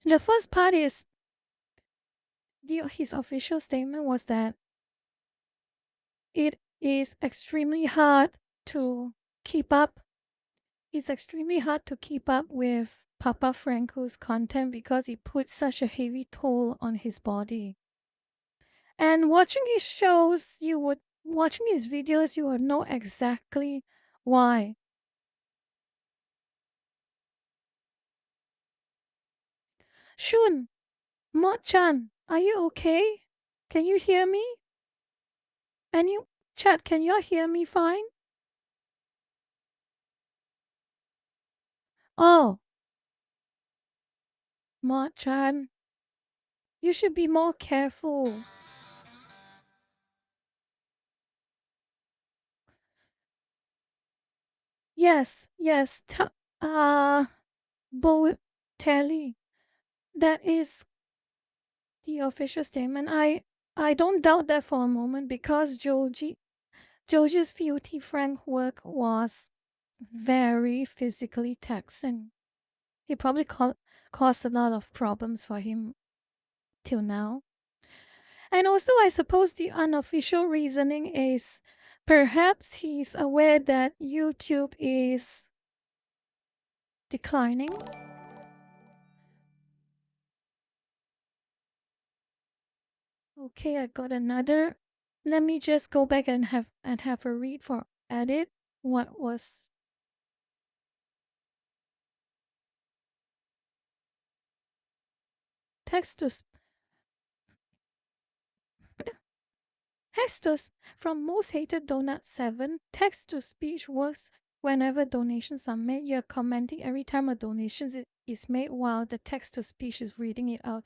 The first part is his official statement was that it is extremely hard to keep up. It's extremely hard to keep up with Papa Franco's content because he puts such a heavy toll on his body. And watching his shows, watching his videos, you would know exactly why. Shun, Mo-chan, are you okay? Can you hear me? And you, chat, can you hear me fine? Oh, Mo-chan, you should be more careful. Yes, Telly. That is the official statement. I don't doubt that for a moment because Joji's Filthy Frank work was very physically taxing. He probably caused a lot of problems for him till now. And also, I suppose the unofficial reasoning is perhaps he's aware that YouTube is declining. Okay, I got another. Let me just go back and have a read for edit what was text to Hestos from Most Hated Donut 7. Text to speech works whenever donations are made. You're commenting every time a donation is made while the text to speech is reading it out.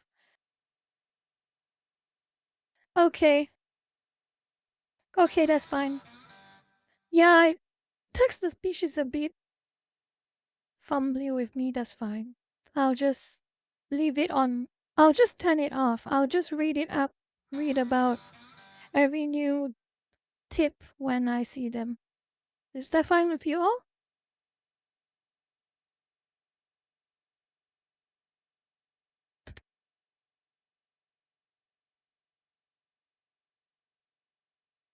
Okay. Okay, that's fine. Yeah, text to speech is a bit fumbly with me. That's fine. I'll just leave it on. I'll just turn it off. I'll just read about every new tip when I see them. Is that fine with you all?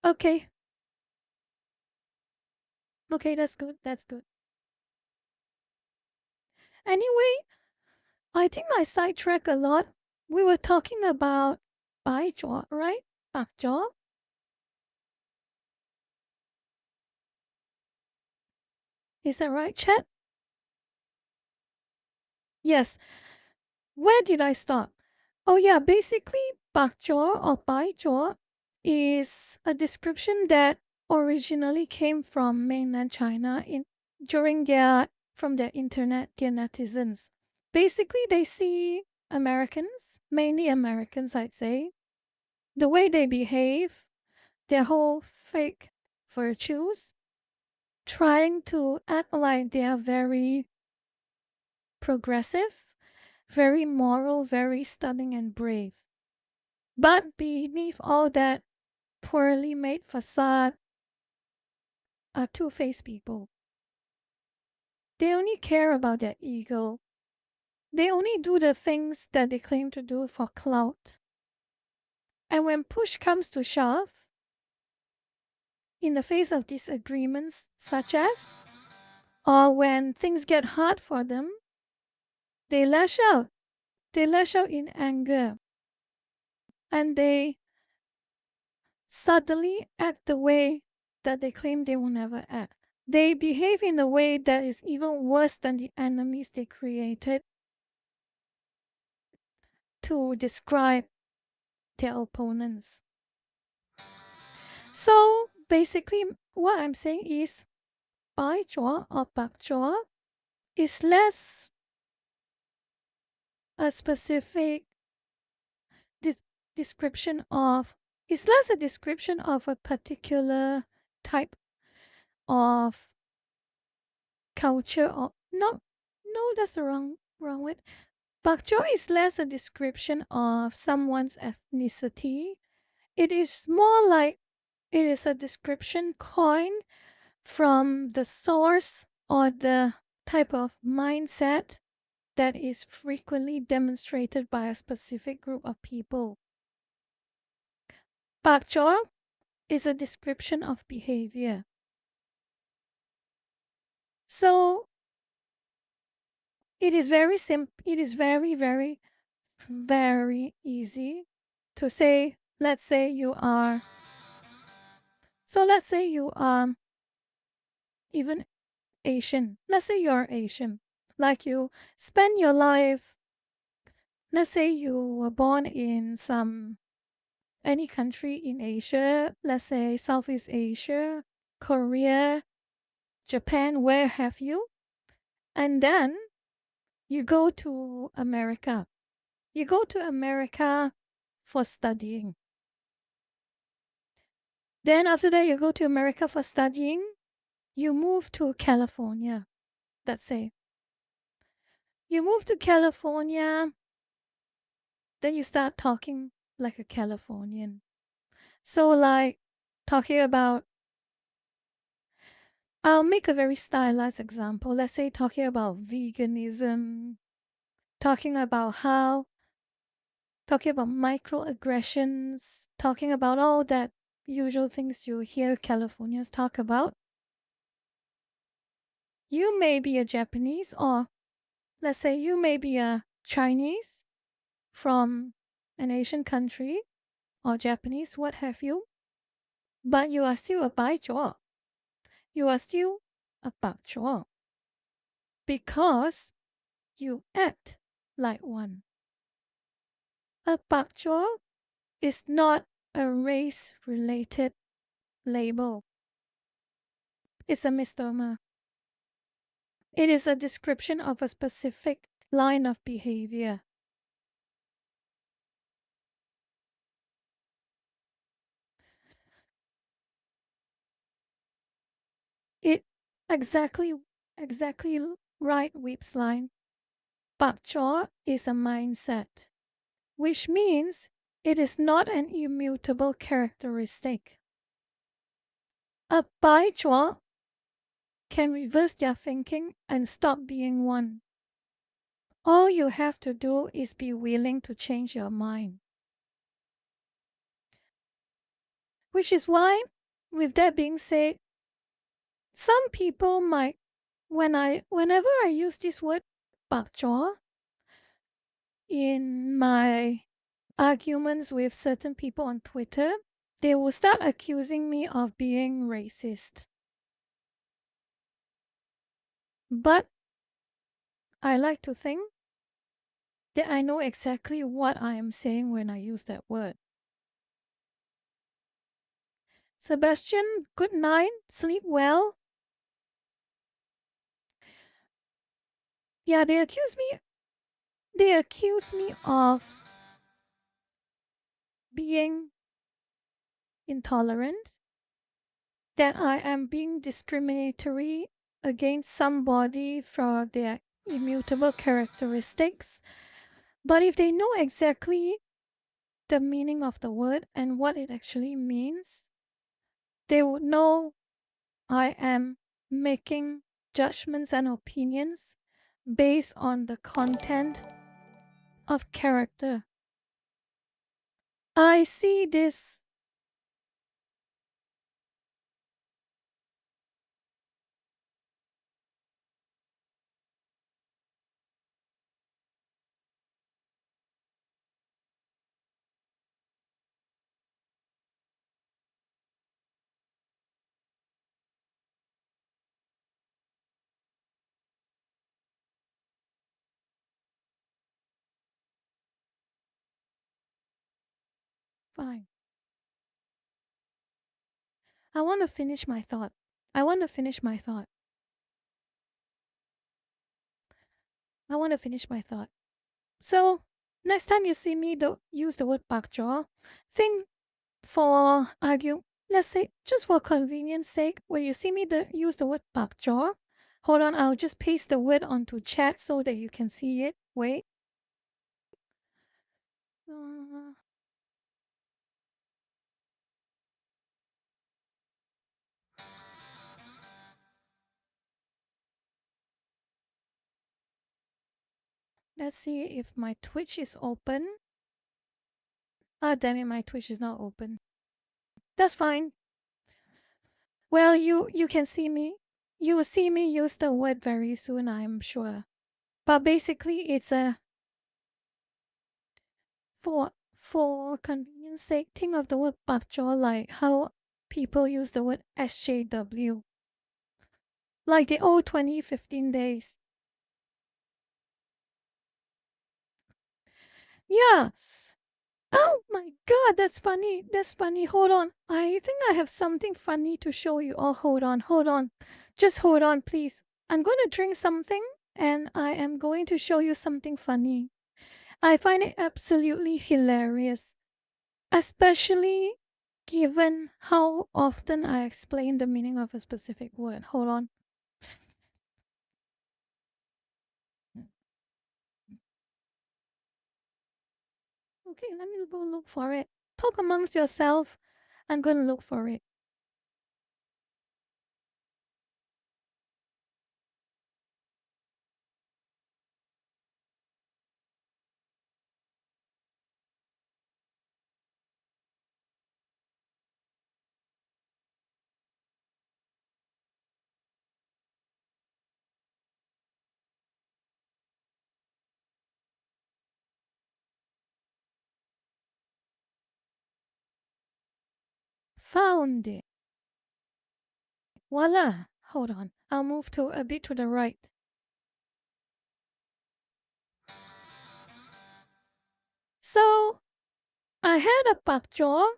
Okay. Okay, that's good. That's good. Anyway, I think I sidetracked a lot. We were talking about Bai Jaw, right? Bak Jaw? Is that right, chat? Yes. Where did I stop? Oh yeah, basically Bak Jaw or Bai Jaw is a description that originally came from mainland China during their netizens. Basically, they see Americans, mainly Americans, I'd say, the way they behave, their whole fake virtues, trying to act like they are very progressive, very moral, very stunning and brave. But beneath all that poorly made facade are two-faced people. They only care about their ego. They only do the things that they claim to do for clout. And when push comes to shove, in the face of disagreements such as, or when things get hard for them, they lash out. They lash out in anger. And they subtly act the way that they claim they will never act. They behave in a way that is even worse than the enemies they created to describe their opponents. So basically, what I'm saying is, bai chua or bak chua is less a specific description of, it's less a description of a particular type of culture or no, that's the wrong word. Bak chua is less a description of someone's ethnicity. It is more like it is a description coined from the source or the type of mindset that is frequently demonstrated by a specific group of people. Bak chua is a description of behavior. So it is very simple. It is very, very, very easy to say, let's say you are even Asian. Let's say you're Asian. Like you spend your life, let's say you were born in any country in Asia, let's say Southeast Asia, Korea, Japan, where have you? And then you go to America. You go to America for studying. Then after that, you go to America for studying. You move to California, let's say. You move to California, then you start talking like a Californian. So like talking about, I'll make a very stylized example. Let's say talking about veganism, talking about microaggressions, talking about all that usual things you hear Californians talk about. You may be a Japanese, or let's say you may be a Chinese from an Asian country, or Japanese, what have you, but you are still a bai chua. You are still a bak chua because you act like one. A bak chua is not a race-related label. It's a misnomer. It is a description of a specific line of behavior. It exactly right, Weep's line. Bak chua is a mindset, which means it is not an immutable characteristic. A bai chua can reverse their thinking and stop being one. All you have to do is be willing to change your mind. Which is why, with that being said, some people might, whenever I use this word bak chua in my arguments with certain people on Twitter, they will start accusing me of being racist. But I like to think that I know exactly what I am saying when I use that word. Sebastian, good night. Sleep well. Yeah, they accuse me of being intolerant. that I am being discriminatory against somebody for their immutable characteristics. But if they know exactly the meaning of the word and what it actually means, they would know I am making judgments and opinions based on the content of character. I see this fine. I want to finish my thought. I want to finish my thought. I want to finish my thought. So, next time you see me use the word pak jaw, think let's say, just for convenience sake, when you see me use the word pak jaw, hold on, I'll just paste the word onto chat so that you can see it. Wait. Let's see if my Twitch is open. Ah, damn it, my Twitch is not open. That's fine. Well, you can see me. You will see me use the word very soon, I'm sure. But basically, it's a for convenience sake, think of the word pak jaw like how people use the word SJW. Like the old 2015 days. Yeah. Oh my god, that's funny. That's funny. Hold on. I think I have something funny to show you. Oh, hold on. Just hold on, please. I'm going to drink something and I am going to show you something funny. I find it absolutely hilarious, especially given how often I explain the meaning of a specific word. Hold on. Okay, let me go look for it. Talk amongst yourself. I'm going to look for it. Found it. Voila. Hold on. I'll move to a bit to the right. So, I had a pak jaw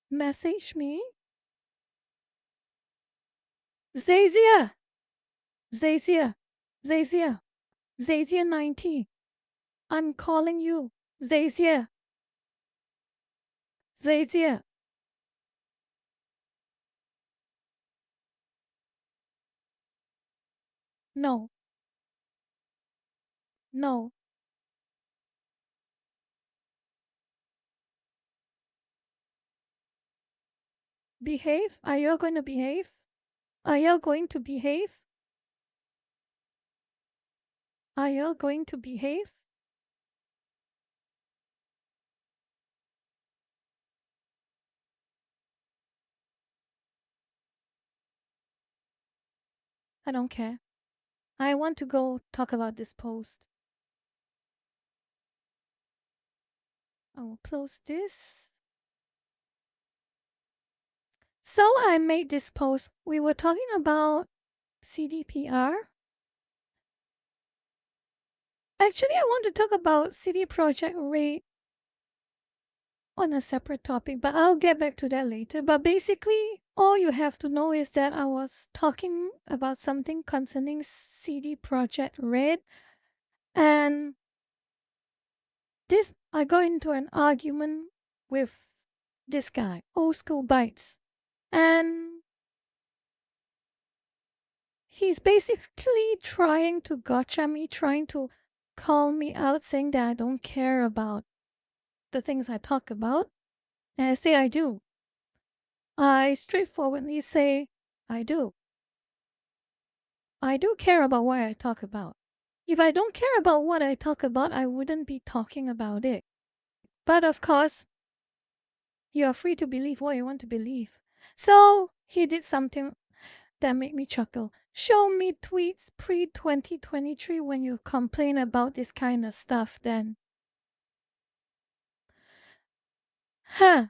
message me. Zazia. 90. I'm calling you. Zazia. No. Behave? Are you going to behave? Are you going to behave? Are you going to behave? I don't care. I want to go talk about this post. I will close this. So I made this post. We were talking about CDPR. Actually, I want to talk about CD Projekt Red on a separate topic, but I'll get back to that later. But basically, all you have to know is that I was talking about something concerning CD Projekt Red, and I got into an argument with this guy, Old School Bites, and he's basically trying to gotcha me, trying to call me out, saying that I don't care about the things I talk about. And I say I do. I straightforwardly say I do. I do care about what I talk about. If I don't care about what I talk about, I wouldn't be talking about it. But of course, you are free to believe what you want to believe. So he did something that made me chuckle. Show me tweets pre-2023 when you complain about this kind of stuff then. Huh.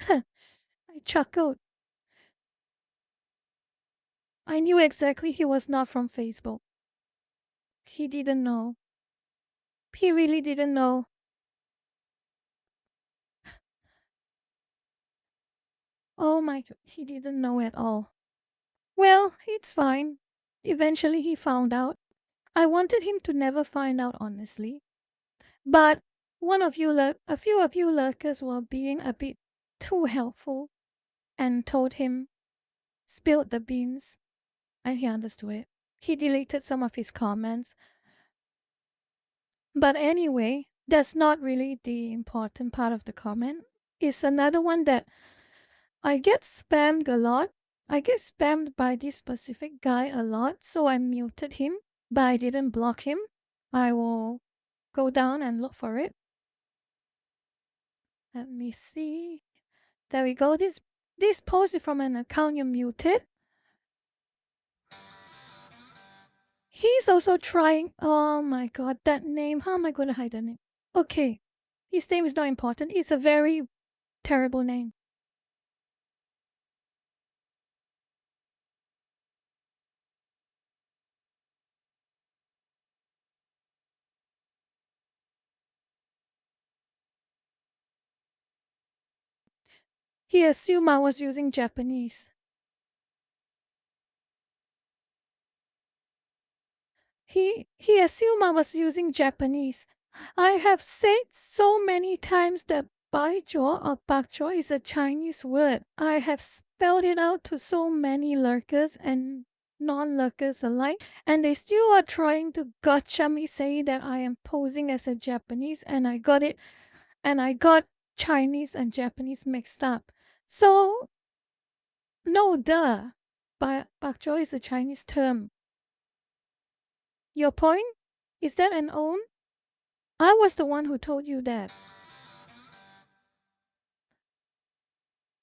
I chuckled. I knew exactly he was not from Facebook. He didn't know. He really didn't know. Oh my God, he didn't know at all. Well, it's fine. Eventually he found out. I wanted him to never find out, honestly. But a few of you lurkers were being a bit too helpful and told him, spilled the beans, and he understood it. He deleted some of his comments. But anyway, that's not really the important part of the comment. It's another one that I get spammed a lot. I get spammed by this specific guy a lot, so I muted him, but I didn't block him. I will go down and look for it. Let me see. There we go. This post is from an account you muted. He's also trying. Oh my god, that name. How am I going to hide the name? Okay. His name is not important. It's a very terrible name. He assumed I was using Japanese. He assumed I was using Japanese. I have said so many times that baijiu or bakjiu is a Chinese word. I have spelled it out to so many lurkers and non-lurkers alike, and they still are trying to gotcha me, saying that I am posing as a Japanese, and I got Chinese and Japanese mixed up. So, no duh. Bakjiu is a Chinese term. Your point? Is that an own? I was the one who told you that.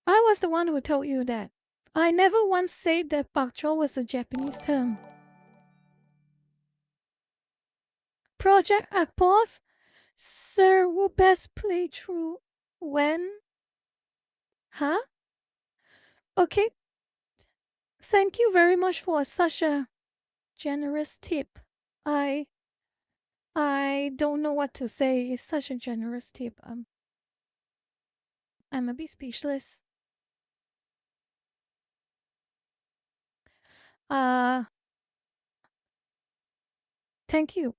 I was the one who told you that. I never once said that bakjiu was a Japanese term. Project Apoth? Sir, will best play through when? Huh? Okay. Thank you very much for such a generous tip. I don't know what to say. It's such a generous tip. I'm a bit speechless. Thank you.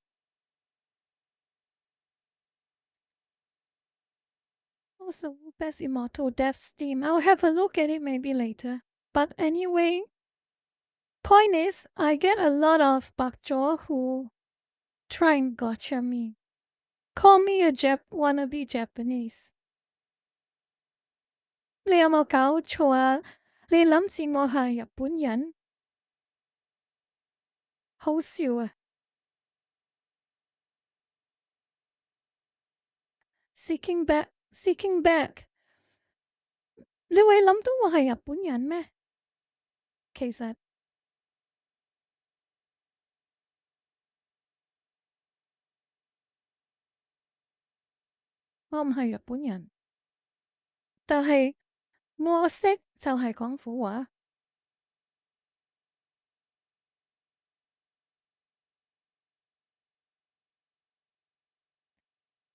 Also, best immortal death Steam. I'll have a look at it maybe later. But anyway, point is, I get a lot of bakjiu who try and gotcha me. Call me a wannabe Japanese. 你有冇搞錯啊？你諗住我係日本人？好笑啊！ Seeking back. 你會諗到我係日本人咩？其實我唔係日本人，但係我識就係廣府話。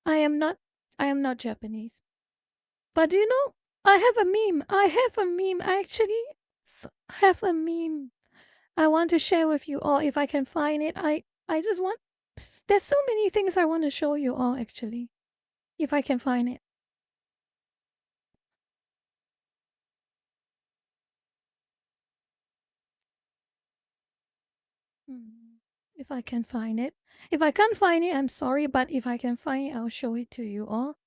I am not Japanese. But do you know, I have a meme. I actually have a meme I want to share with you all if I can find it. I just want, there's so many things I want to show you all actually, if I can find it. If I can find it. If I can't find it, I'm sorry, but if I can find it, I'll show it to you all.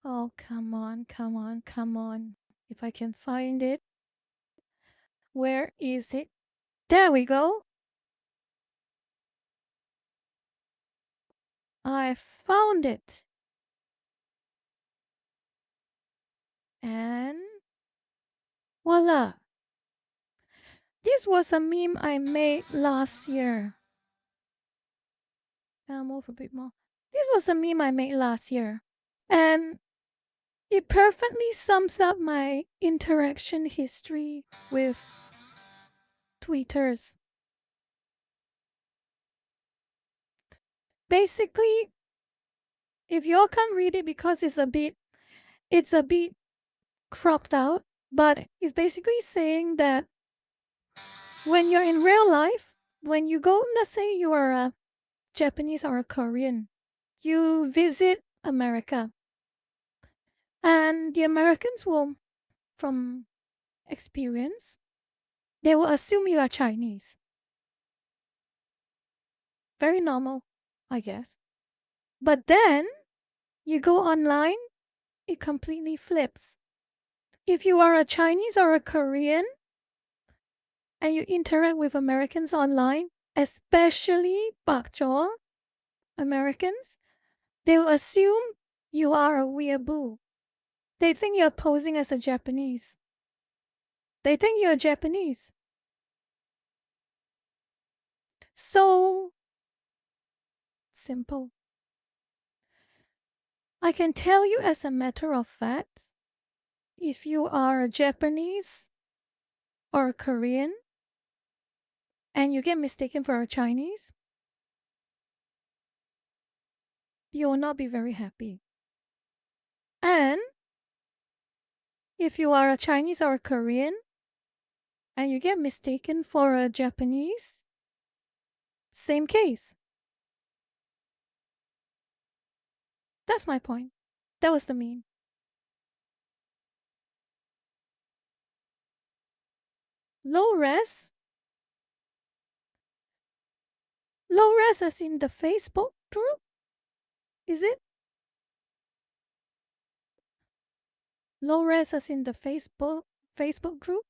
Oh, come on, come on, come on. If I can find it. Where is it? There we go. I found it. And voila. This was a meme I made last year. I'll move a bit more. This was a meme I made last year. And it perfectly sums up my interaction history with tweeters. Basically, if y'all can't read it because it's a bit cropped out, but it's basically saying that when you're in real life, when you go, let's say you are a Japanese or a Korean, you visit America, and the Americans will, from experience, they will assume you are Chinese. Very normal, I guess. But then you go online, it completely flips. If you are a Chinese or a Korean and you interact with Americans online, especially bakjo Americans, they will assume you are a weeaboo. They think you're posing as a Japanese. They think you're Japanese. So simple. I can tell you as a matter of fact, if you are a Japanese or a Korean and you get mistaken for a Chinese, you will not be very happy. And if you are a Chinese or a Korean and you get mistaken for a Japanese, same case. That's my point. That was the meme. Low res? Low res as in the Facebook group? Is it? Low res as in the Facebook group?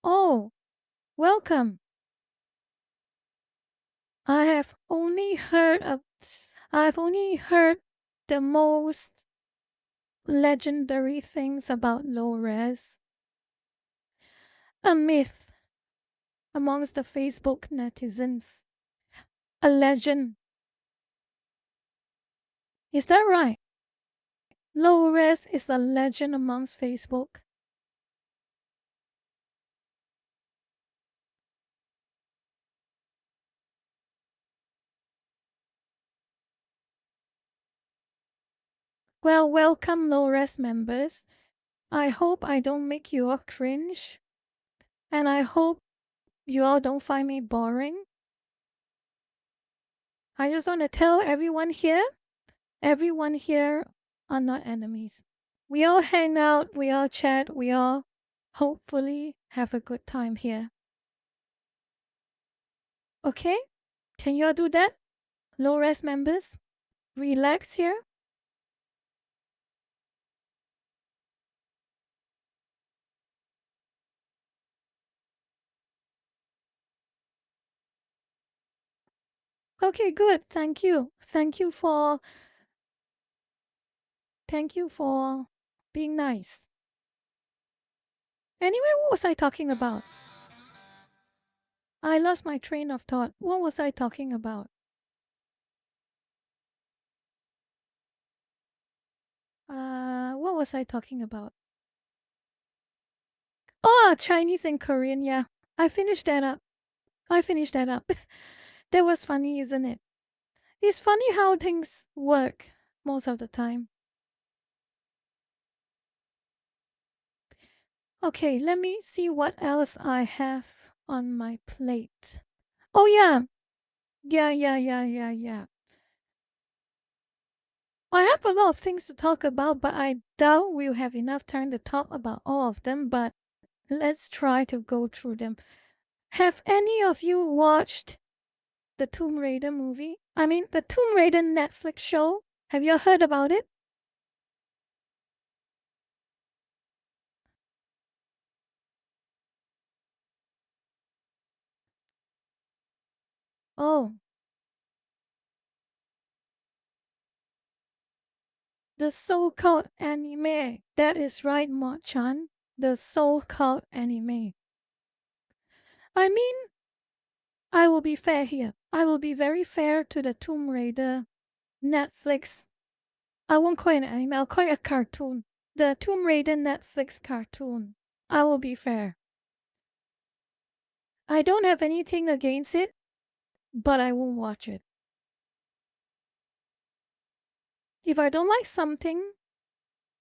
Oh, welcome. I've only heard the most legendary things about low res. A myth amongst the Facebook netizens. A legend. Is that right? Low res is a legend amongst Facebook. Well, welcome low res members. I hope I don't make you all cringe. And I hope you all don't find me boring. I just want to tell everyone here are not enemies. We all hang out, we all chat, we all hopefully have a good time here. Okay? Can you all do that? Low res members? Relax here. Okay, good. Thank you. Thank you for being nice. Anyway, what was I talking about? I lost my train of thought. What was I talking about? What was I talking about? Oh, Chinese and Korean, yeah. I finished that up. That was funny, isn't it? It's funny how things work most of the time. Okay, let me see what else I have on my plate. Oh, yeah. Yeah. I have a lot of things to talk about, but I doubt we'll have enough time to talk about all of them, but let's try to go through them. Have any of you watched the Tomb Raider movie? I mean, the Tomb Raider Netflix show? Have you heard about it? Oh, the so-called anime. That is right, Mo-chan. The so-called anime. I mean, I will be fair here. I will be very fair to the Tomb Raider Netflix. I won't call it an anime, I'll call it a cartoon. The Tomb Raider Netflix cartoon. I will be fair. I don't have anything against it, but I won't watch it. If I don't like something,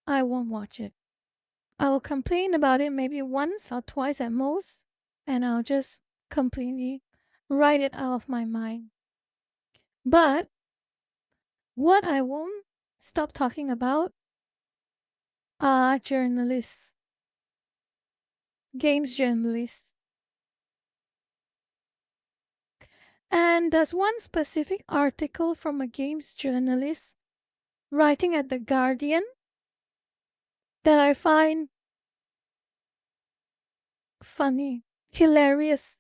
I won't watch it. I will complain about it maybe once or twice at most, and I'll just completely write it out of my mind. But what I won't stop talking about are journalists, games journalists. And there's one specific article from a games journalist writing at The Guardian that I find funny, hilarious.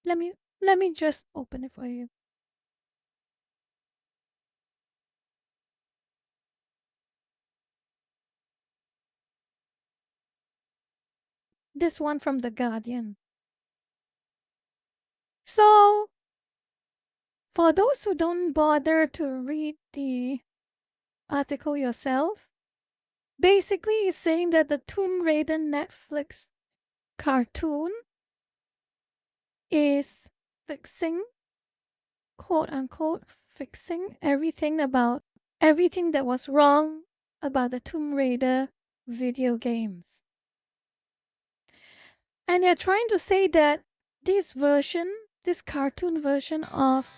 Let me just open it for you. This one from The Guardian. So, for those who don't bother to read the article yourself, basically it's saying that the Tomb Raider Netflix cartoon is fixing, quote unquote, fixing everything that was wrong about the Tomb Raider video games. And they're trying to say that this cartoon version of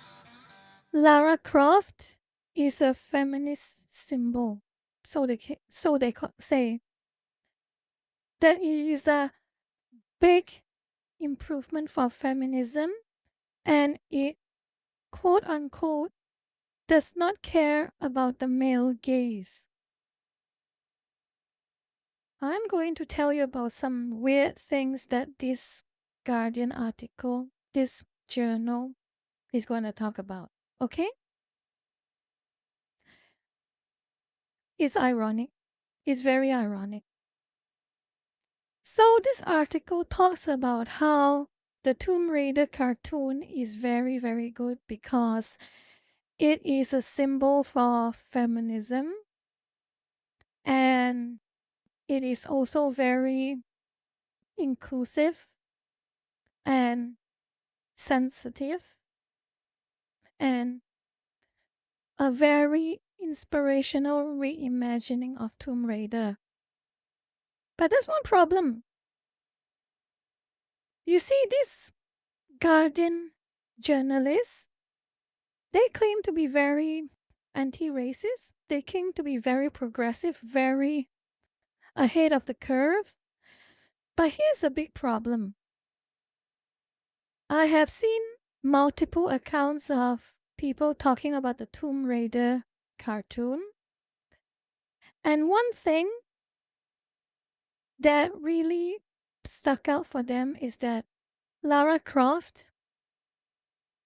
Lara Croft is a feminist symbol. So they say that it is a big improvement for feminism, and it, quote unquote, does not care about the male gaze. I'm going to tell you about some weird things that this Guardian article, this journal, is going to talk about. Okay? It's ironic. It's very ironic. So this article talks about how the Tomb Raider cartoon is very, very good because it is a symbol for feminism, and it is also very inclusive and sensitive and a very inspirational reimagining of Tomb Raider. But there's one problem. You see, these Guardian journalists, they claim to be very anti-racist. They claim to be very progressive, very ahead of the curve. But here's a big problem. I have seen multiple accounts of people talking about the Tomb Raider cartoon. And one thing that really stuck out for them is that Lara Croft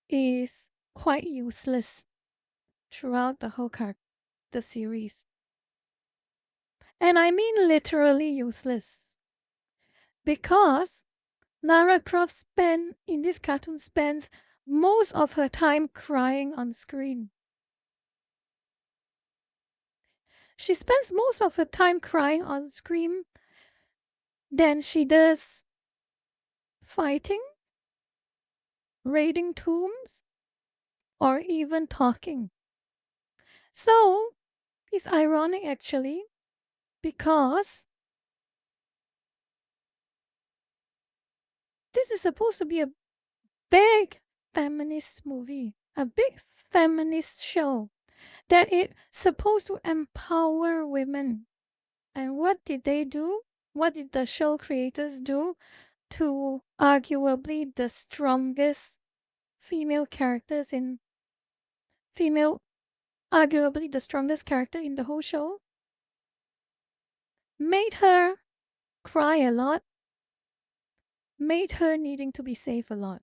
is quite useless throughout the series. And I mean literally useless. Because Lara Croft in this cartoon spends most of her time crying on screen. She spends most of her time crying on screen than she does fighting, raiding tombs, or even talking. So, it's ironic actually, because this is supposed to be a big feminist movie, a big feminist show, that it's supposed to empower women. And what did they do? What did the show creators do to arguably the strongest arguably the strongest character in the whole show? Made her cry a lot, made her needing to be saved a lot.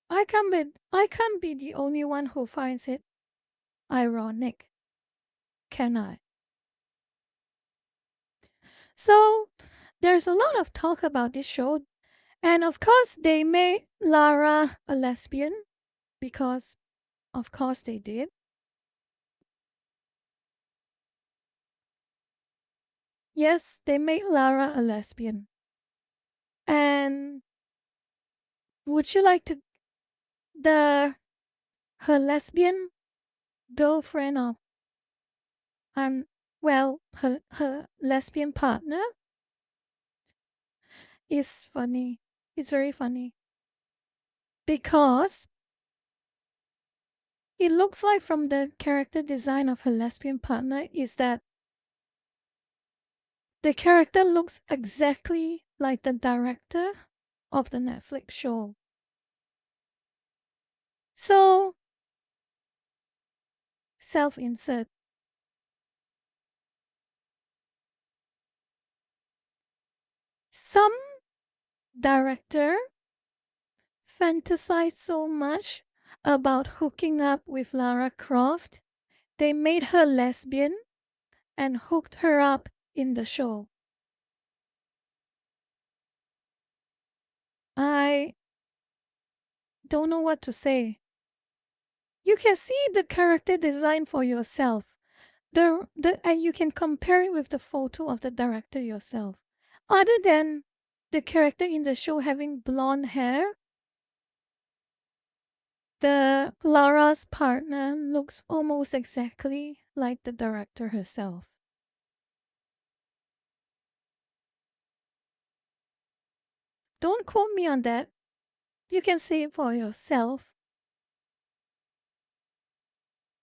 I can't be the only one who finds it ironic, can I? So there's a lot of talk about this show, and of course they made Lara a lesbian, because of course they did. Yes, they made Lara a lesbian. And would you like to her lesbian girlfriend, or her lesbian partner is funny. It's very funny, because it looks like from the character design of her lesbian partner is that the character looks exactly like the director of the Netflix show. So, self-insert. Some director fantasized so much about hooking up with Lara Croft, they made her lesbian and hooked her up in the show. I don't know what to say. You can see the character design for yourself. And you can compare it with the photo of the director yourself. Other than the character in the show having blonde hair, the Lara's partner looks almost exactly like the director herself. Don't quote me on that. You can see it for yourself.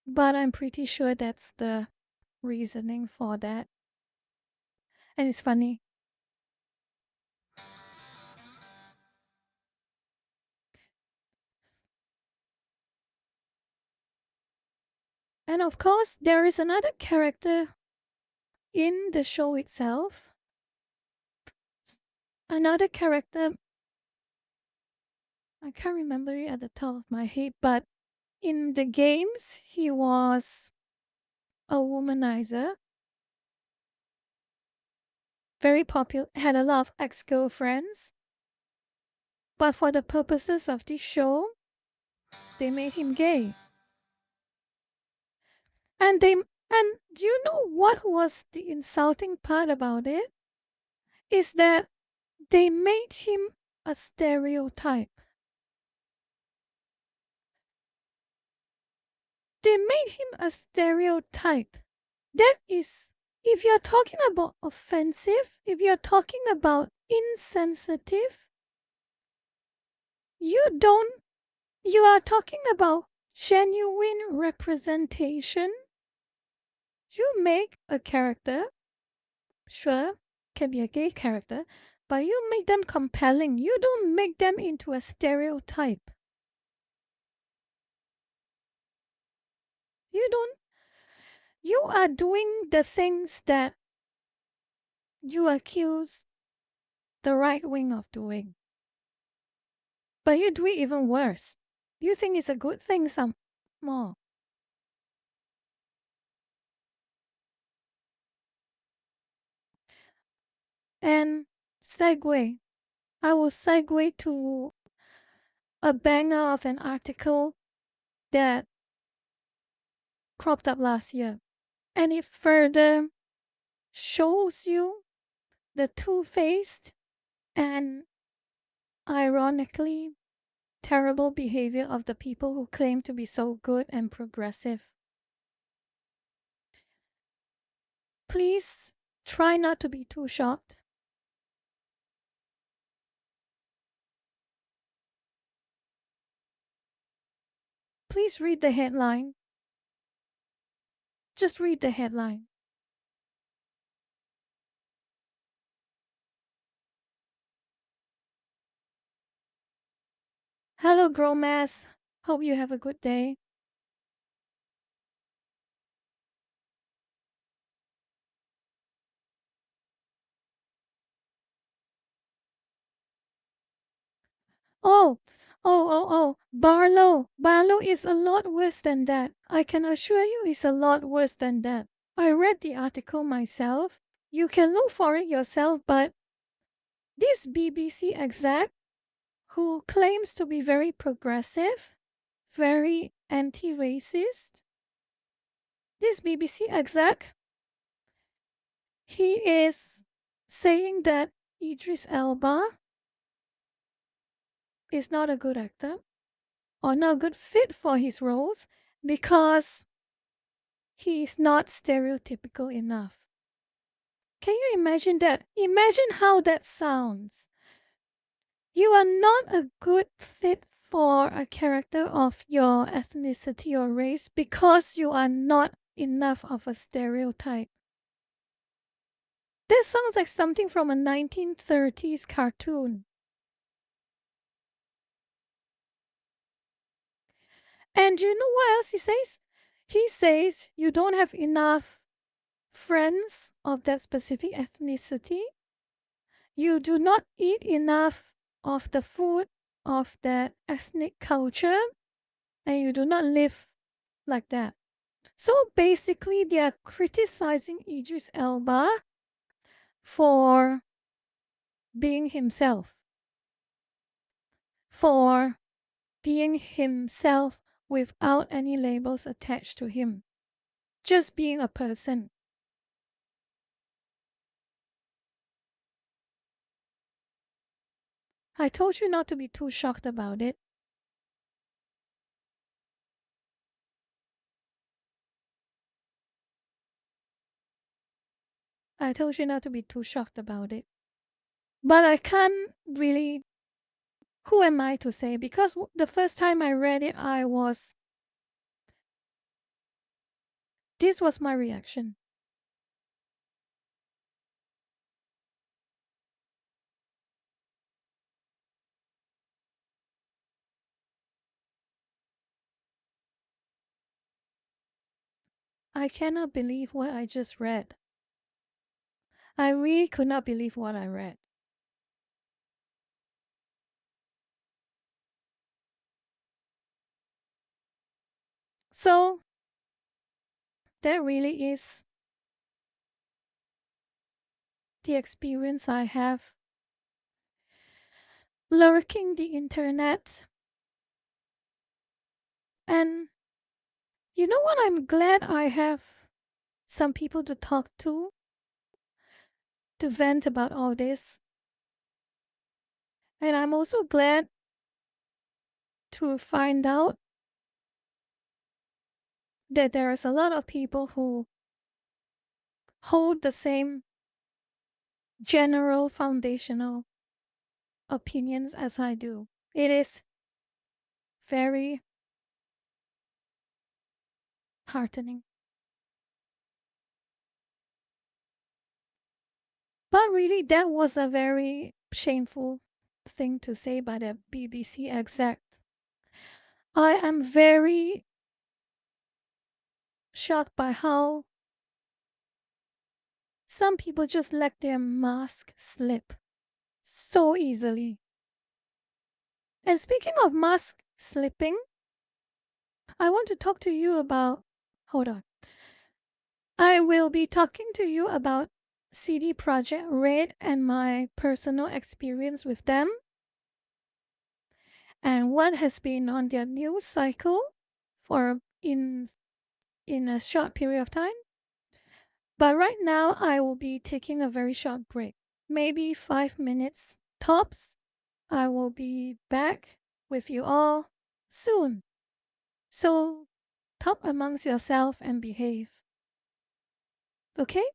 But I'm pretty sure that's the reasoning for that. And it's funny. And of course, there is another character in the show itself. Another character, I can't remember it at the top of my head, but in the games, he was a womanizer. Very popular, had a lot of ex-girlfriends. But for the purposes of this show, they made him gay. And do you know what was the insulting part about it? Is that they made him a stereotype. They made him a stereotype. That is, if you're talking about offensive, if you're talking about insensitive, you are talking about genuine representation. You make a character, sure, can be a gay character, but you make them compelling. You don't make them into a stereotype. You are doing the things that you accuse the right wing of doing. But you do it even worse. You think it's a good thing some more. And I will segue to a banger of an article that cropped up last year. And it further shows you the two-faced and ironically terrible behavior of the people who claim to be so good and progressive. Please Try not to be too shocked. Please read the headline. Just read the headline. Hello, Gromass. Hope you have a good day. Oh, Barlow. Barlow is a lot worse than that. I can assure you it's a lot worse than that. I read the article myself. You can look for it yourself, but this BBC exec who claims to be very progressive, very anti-racist, this BBC exec, he is saying that Idris Elba is not a good actor or not a good fit for his roles because he is not stereotypical enough. Can you imagine that? Imagine how that sounds. You are not a good fit for a character of your ethnicity or race because you are not enough of a stereotype. This sounds like something from a 1930s cartoon. And you know what else he says? He says you don't have enough friends of that specific ethnicity. You do not eat enough of the food of that ethnic culture, and you do not live like that. So basically, they are criticizing Idris Elba for being himself, for being himself without any labels attached to him, just being a person. I told you not to be too shocked about it. I told you not to be too shocked about it. But I can't really. Who am I to say? Because the first time I read it, this was my reaction. I cannot believe what I just read. I really could not believe what I read. So, that really is the experience I have lurking the internet. And you know what? I'm glad I have some people to talk to vent about all this. And I'm also glad to find out that there is a lot of people who hold the same general foundational opinions as I do. It is very heartening. But really, that was a very shameful thing to say by the BBC exec. I am very shocked by how some people just let their mask slip so easily. And speaking of mask slipping, I want to talk to you about. Hold on. I will be talking to you about CD Projekt Red and my personal experience with them and what has been on their news cycle for in a short period of time. But right now, I will be taking a very short break, maybe 5 minutes tops. I will be back with you all soon. So talk amongst yourself and behave. Okay?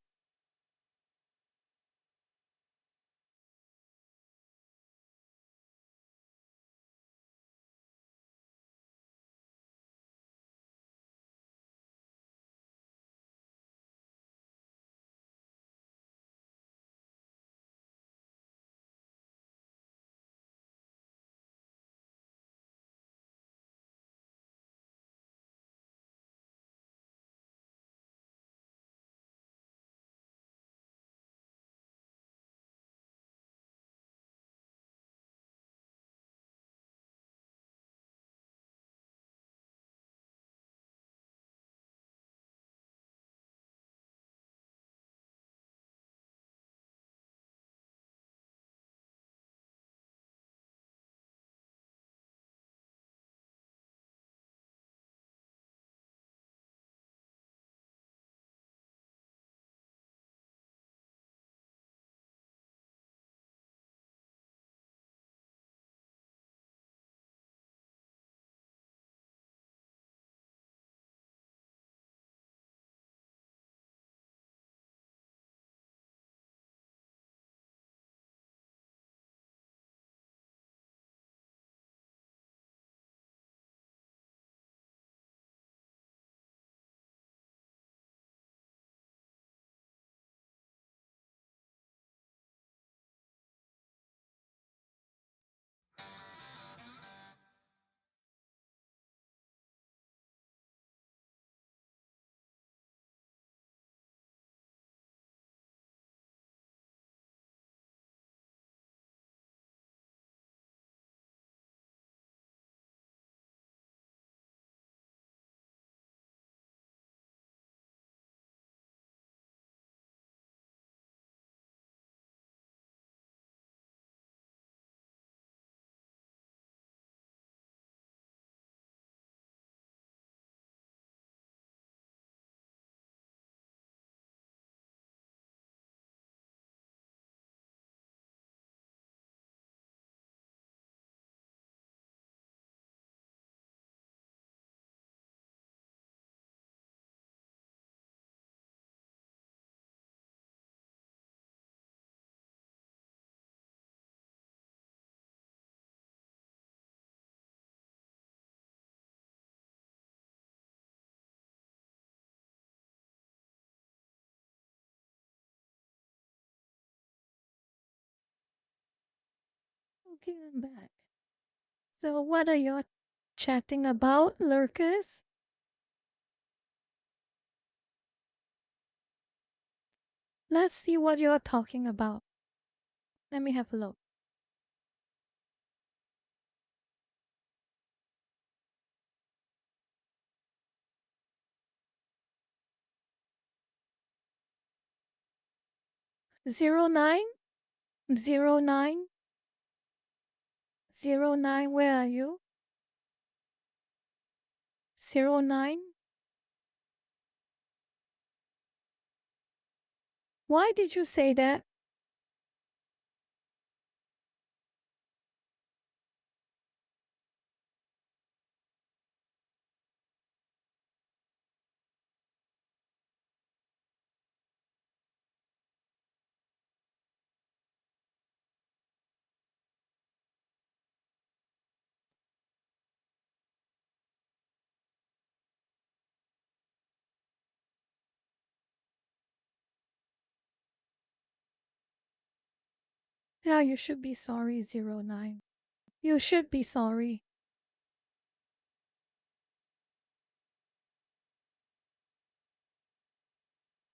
Okay, I'm back. So, what are you chatting about, lurkers? Let's see what you're talking about. Let me have a look. Zero 09? 09? 09, where are you? 09? Why did you say that? Yeah, you should be sorry, 09. You should be sorry.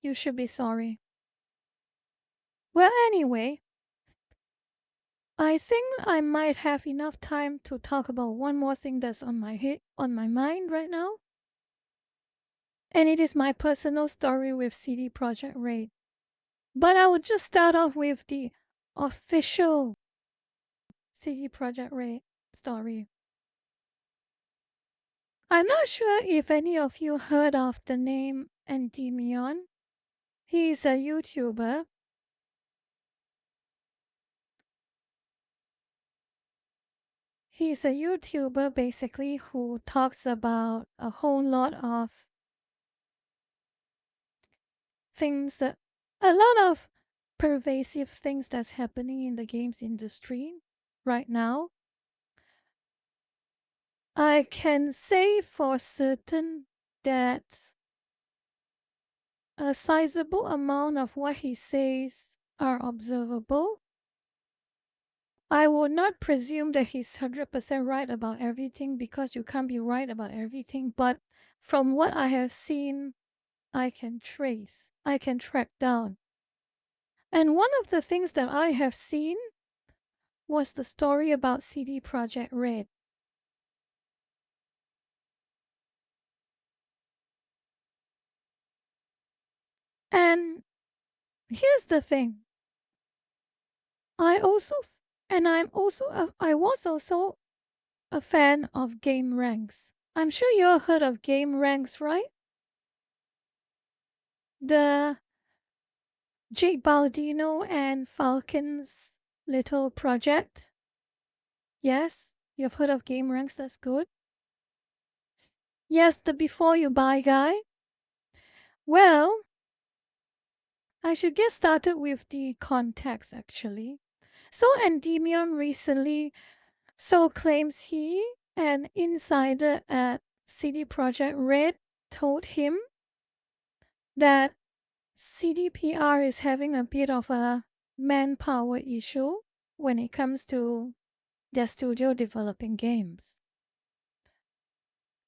You should be sorry. Well, anyway, I think I might have enough time to talk about one more thing that's on my mind right now. And it is my personal story with CD Projekt Red. But I would just start off with the official CD Projekt Red story. I'm not sure if any of you heard of the name Endymion. He's a YouTuber. He's a YouTuber basically who talks about a whole lot of things that a lot of pervasive things that's happening in the games industry right now. I can say for certain that a sizable amount of what he says are observable. I would not presume that he's 100% right about everything because you can't be right about everything, but from what I have seen, I can trace, I can track down. And one of the things that I have seen was the story about CD Projekt Red. And here's the thing. I was also a fan of Game Ranks. I'm sure you all heard of Game Ranks, right? The Jake Baldino and Falcon's little project. Yes, you've heard of Game Ranks, that's good. Yes, the before you buy guy. Well, I should get started with the context actually. So Endymion recently claims he, an insider at CD Projekt Red, told him that CDPR is having a bit of a manpower issue when it comes to their studio developing games.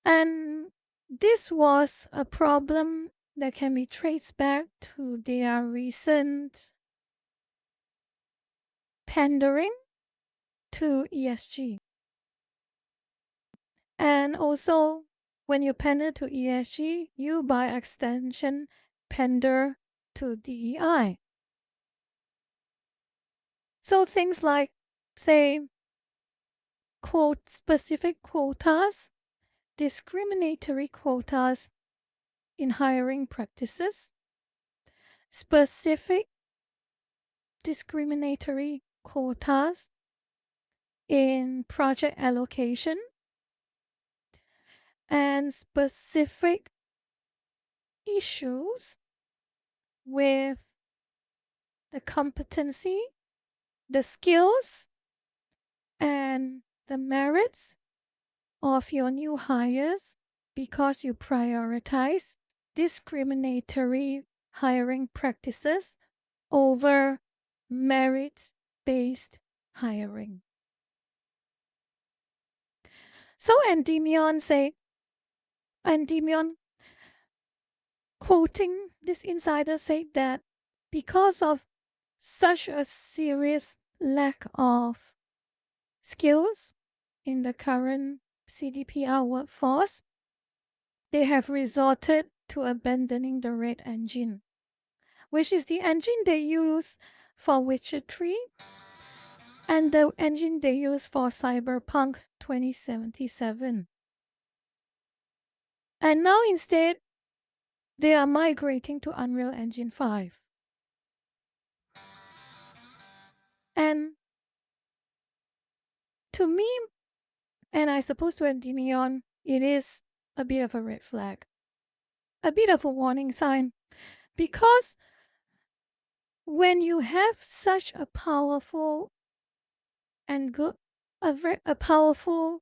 And this was a problem that can be traced back to their recent pandering to ESG. And also, when you pander to ESG, you by extension pander to DEI. So things like, say, specific quotas, discriminatory quotas in hiring practices, specific discriminatory quotas in project allocation, and specific issues with the competency, the skills, and the merits of your new hires because you prioritize discriminatory hiring practices over merit-based hiring. So Endymion quoting this insider said that because of such a serious lack of skills in the current CDPR workforce, they have resorted to abandoning the Red Engine, which is the engine they use for Witcher 3 and the engine they use for Cyberpunk 2077. And now instead, they are migrating to Unreal Engine 5. And to me, and I suppose to Endymion, it is a bit of a red flag, a bit of a warning sign, because when you have such a powerful and good, a powerful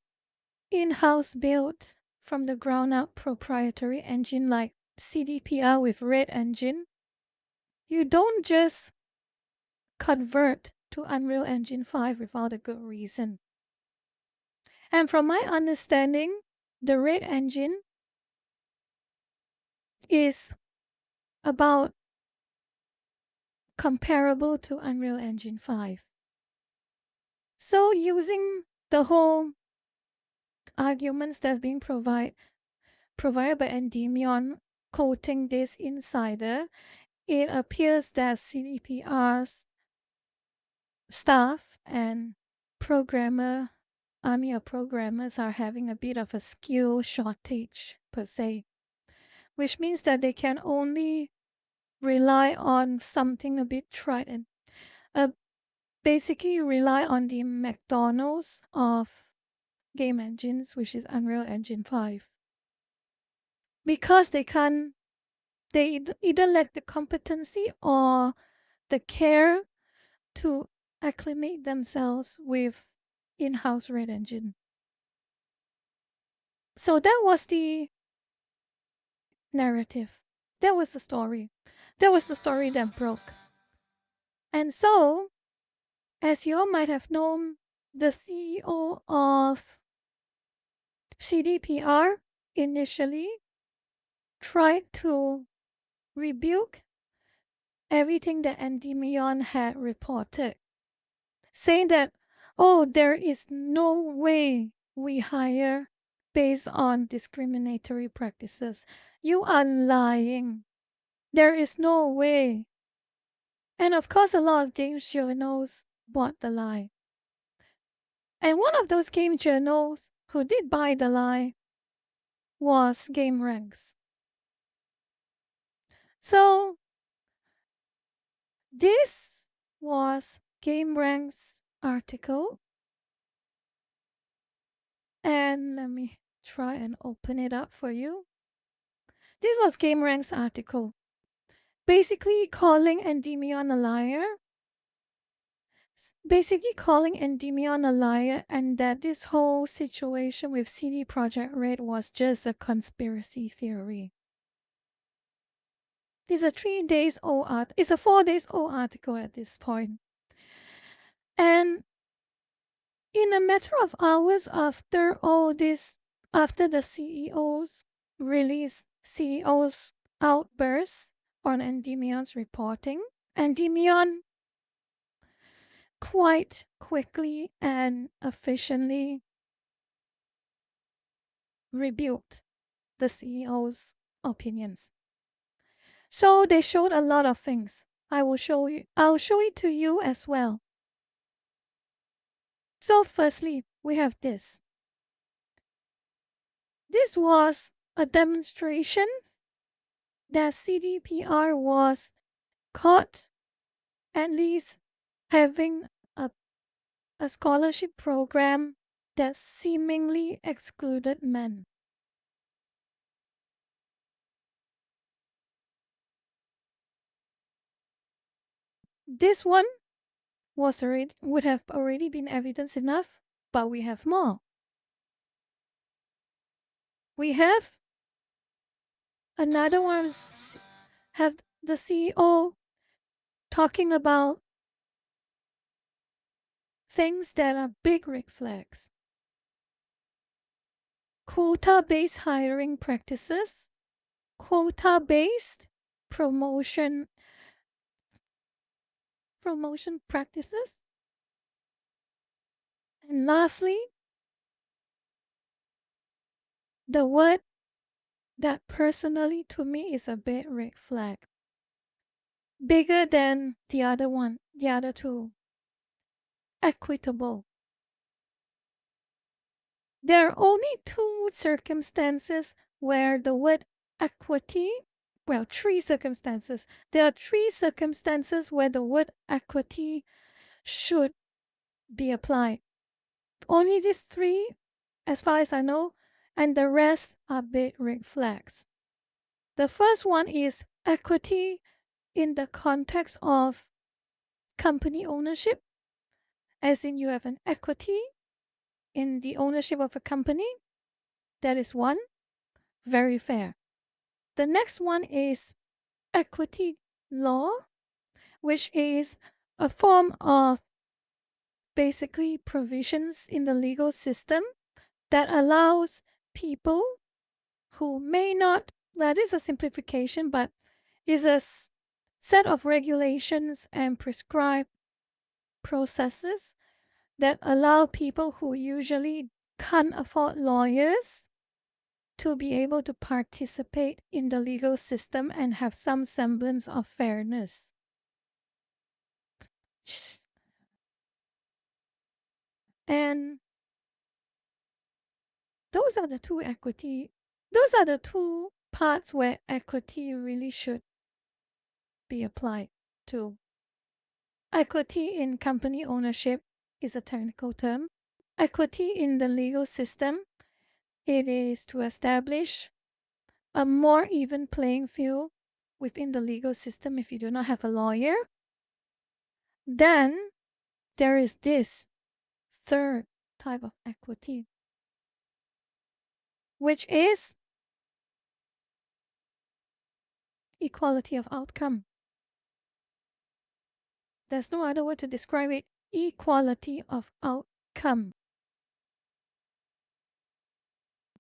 in-house built from the ground up proprietary engine like CDPR with Red Engine, you don't just convert to Unreal Engine 5 without a good reason. And from my understanding, the Red Engine is about comparable to Unreal Engine 5. So using the whole arguments that's being provided by Endymion quoting this insider, it appears that CDPR's staff and army of programmers are having a bit of a skill shortage per se, which means that they can only rely on something a bit tried and basically rely on the McDonald's of game engines, which is Unreal Engine 5. Because they either lack the competency or the care to acclimate themselves with in-house Red Engine. So that was the narrative. That was the story. That was the story that broke. And so, as you all might have known, the CEO of CDPR initially tried to rebuke everything that Endymion had reported, saying that, oh, there is no way we hire based on discriminatory practices. You are lying. There is no way. And of course, a lot of game journals bought the lie. And one of those game journals who did buy the lie was GameRanks. So this was GameRanks' article. And let me try and open it up for you. This was GameRanks' article, basically calling Endymion a liar. And that this whole situation with CD Projekt Red was just a conspiracy theory. This is a 3 days old it's a 4 days old article at this point. And in a matter of hours after all this, after the CEO's outburst on Endymion's reporting, Endymion quite quickly and efficiently rebuked the CEO's opinions. So they showed a lot of things. I'll show it to you as well. So firstly, we have this. This was a demonstration that CDPR was caught at least having a scholarship program that seemingly excluded men. This one would have already been evidence enough, but we have more. We have another one, have the CEO talking about things that are big red flags. quota-based hiring practices, quota-based promotion practices, and lastly, the word that personally to me is a big red flag, bigger than the other two, equitable. There are only two circumstances where the word equity, well, three circumstances. There are three circumstances where the word equity should be applied. Only these three, as far as I know, and the rest are big red flags. The first one is equity in the context of company ownership, as in you have an equity in the ownership of a company. That is one, very fair. The next one is equity law, which is a form of basically provisions in the legal system that allows people who may not, that is a simplification, but is a set of regulations and prescribed processes that allow people who usually can't afford lawyers to be able to participate in the legal system and have some semblance of fairness. And those are the two parts where equity really should be applied to. Equity in company ownership is a technical term. Equity in the legal system, it is to establish a more even playing field within the legal system if you do not have a lawyer. Then there is this third type of equity, which is equality of outcome. There's no other word to describe it. Equality of outcome.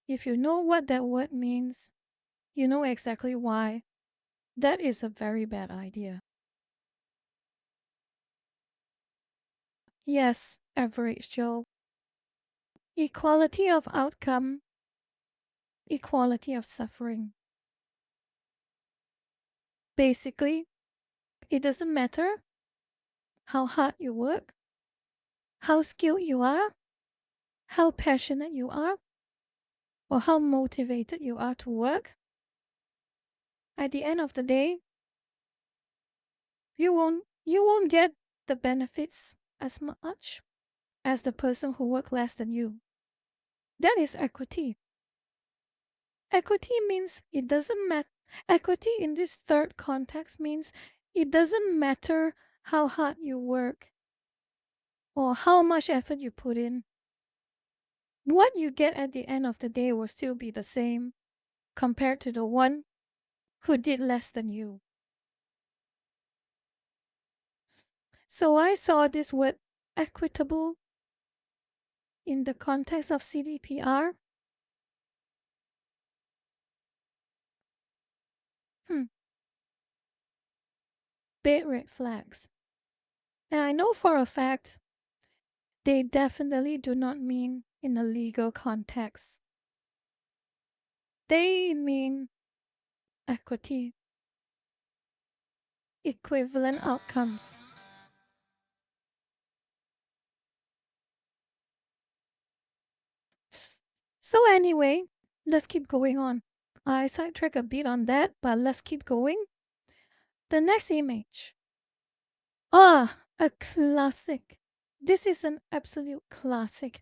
If you know what that word means, you know exactly why that is a very bad idea. Yes, average Joe. Equality of outcome, equality of suffering. Basically, it doesn't matter how hard you work, how skilled you are, how passionate you are, or how motivated you are to work. At the end of the day, you won't get the benefits as much as the person who worked less than you. That is equity. Equity means it doesn't matter. Equity in this third context means it doesn't matter how hard you work or how much effort you put in. What you get at the end of the day will still be the same compared to the one who did less than you. So I saw this word equitable in the context of CDPR. Big red flags. And I know for a fact they definitely do not mean in a legal context. They mean equity, equivalent outcomes. So anyway, let's keep going on. I sidetrack a bit on that, but let's keep going. The next image. A classic. This is an absolute classic.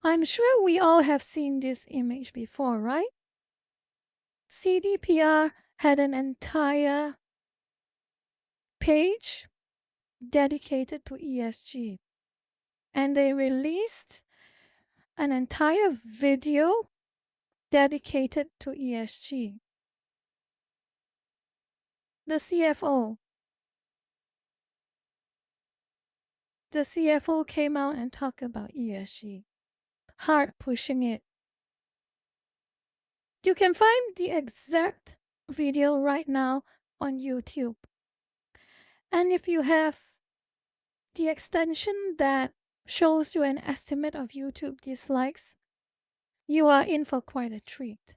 I'm sure we all have seen this image before, right? CDPR had an entire page dedicated to ESG, and they released an entire video dedicated to ESG. The CFO came out and talked about ESG, hard pushing it. You can find the exact video right now on YouTube. And if you have the extension that shows you an estimate of YouTube dislikes, you are in for quite a treat.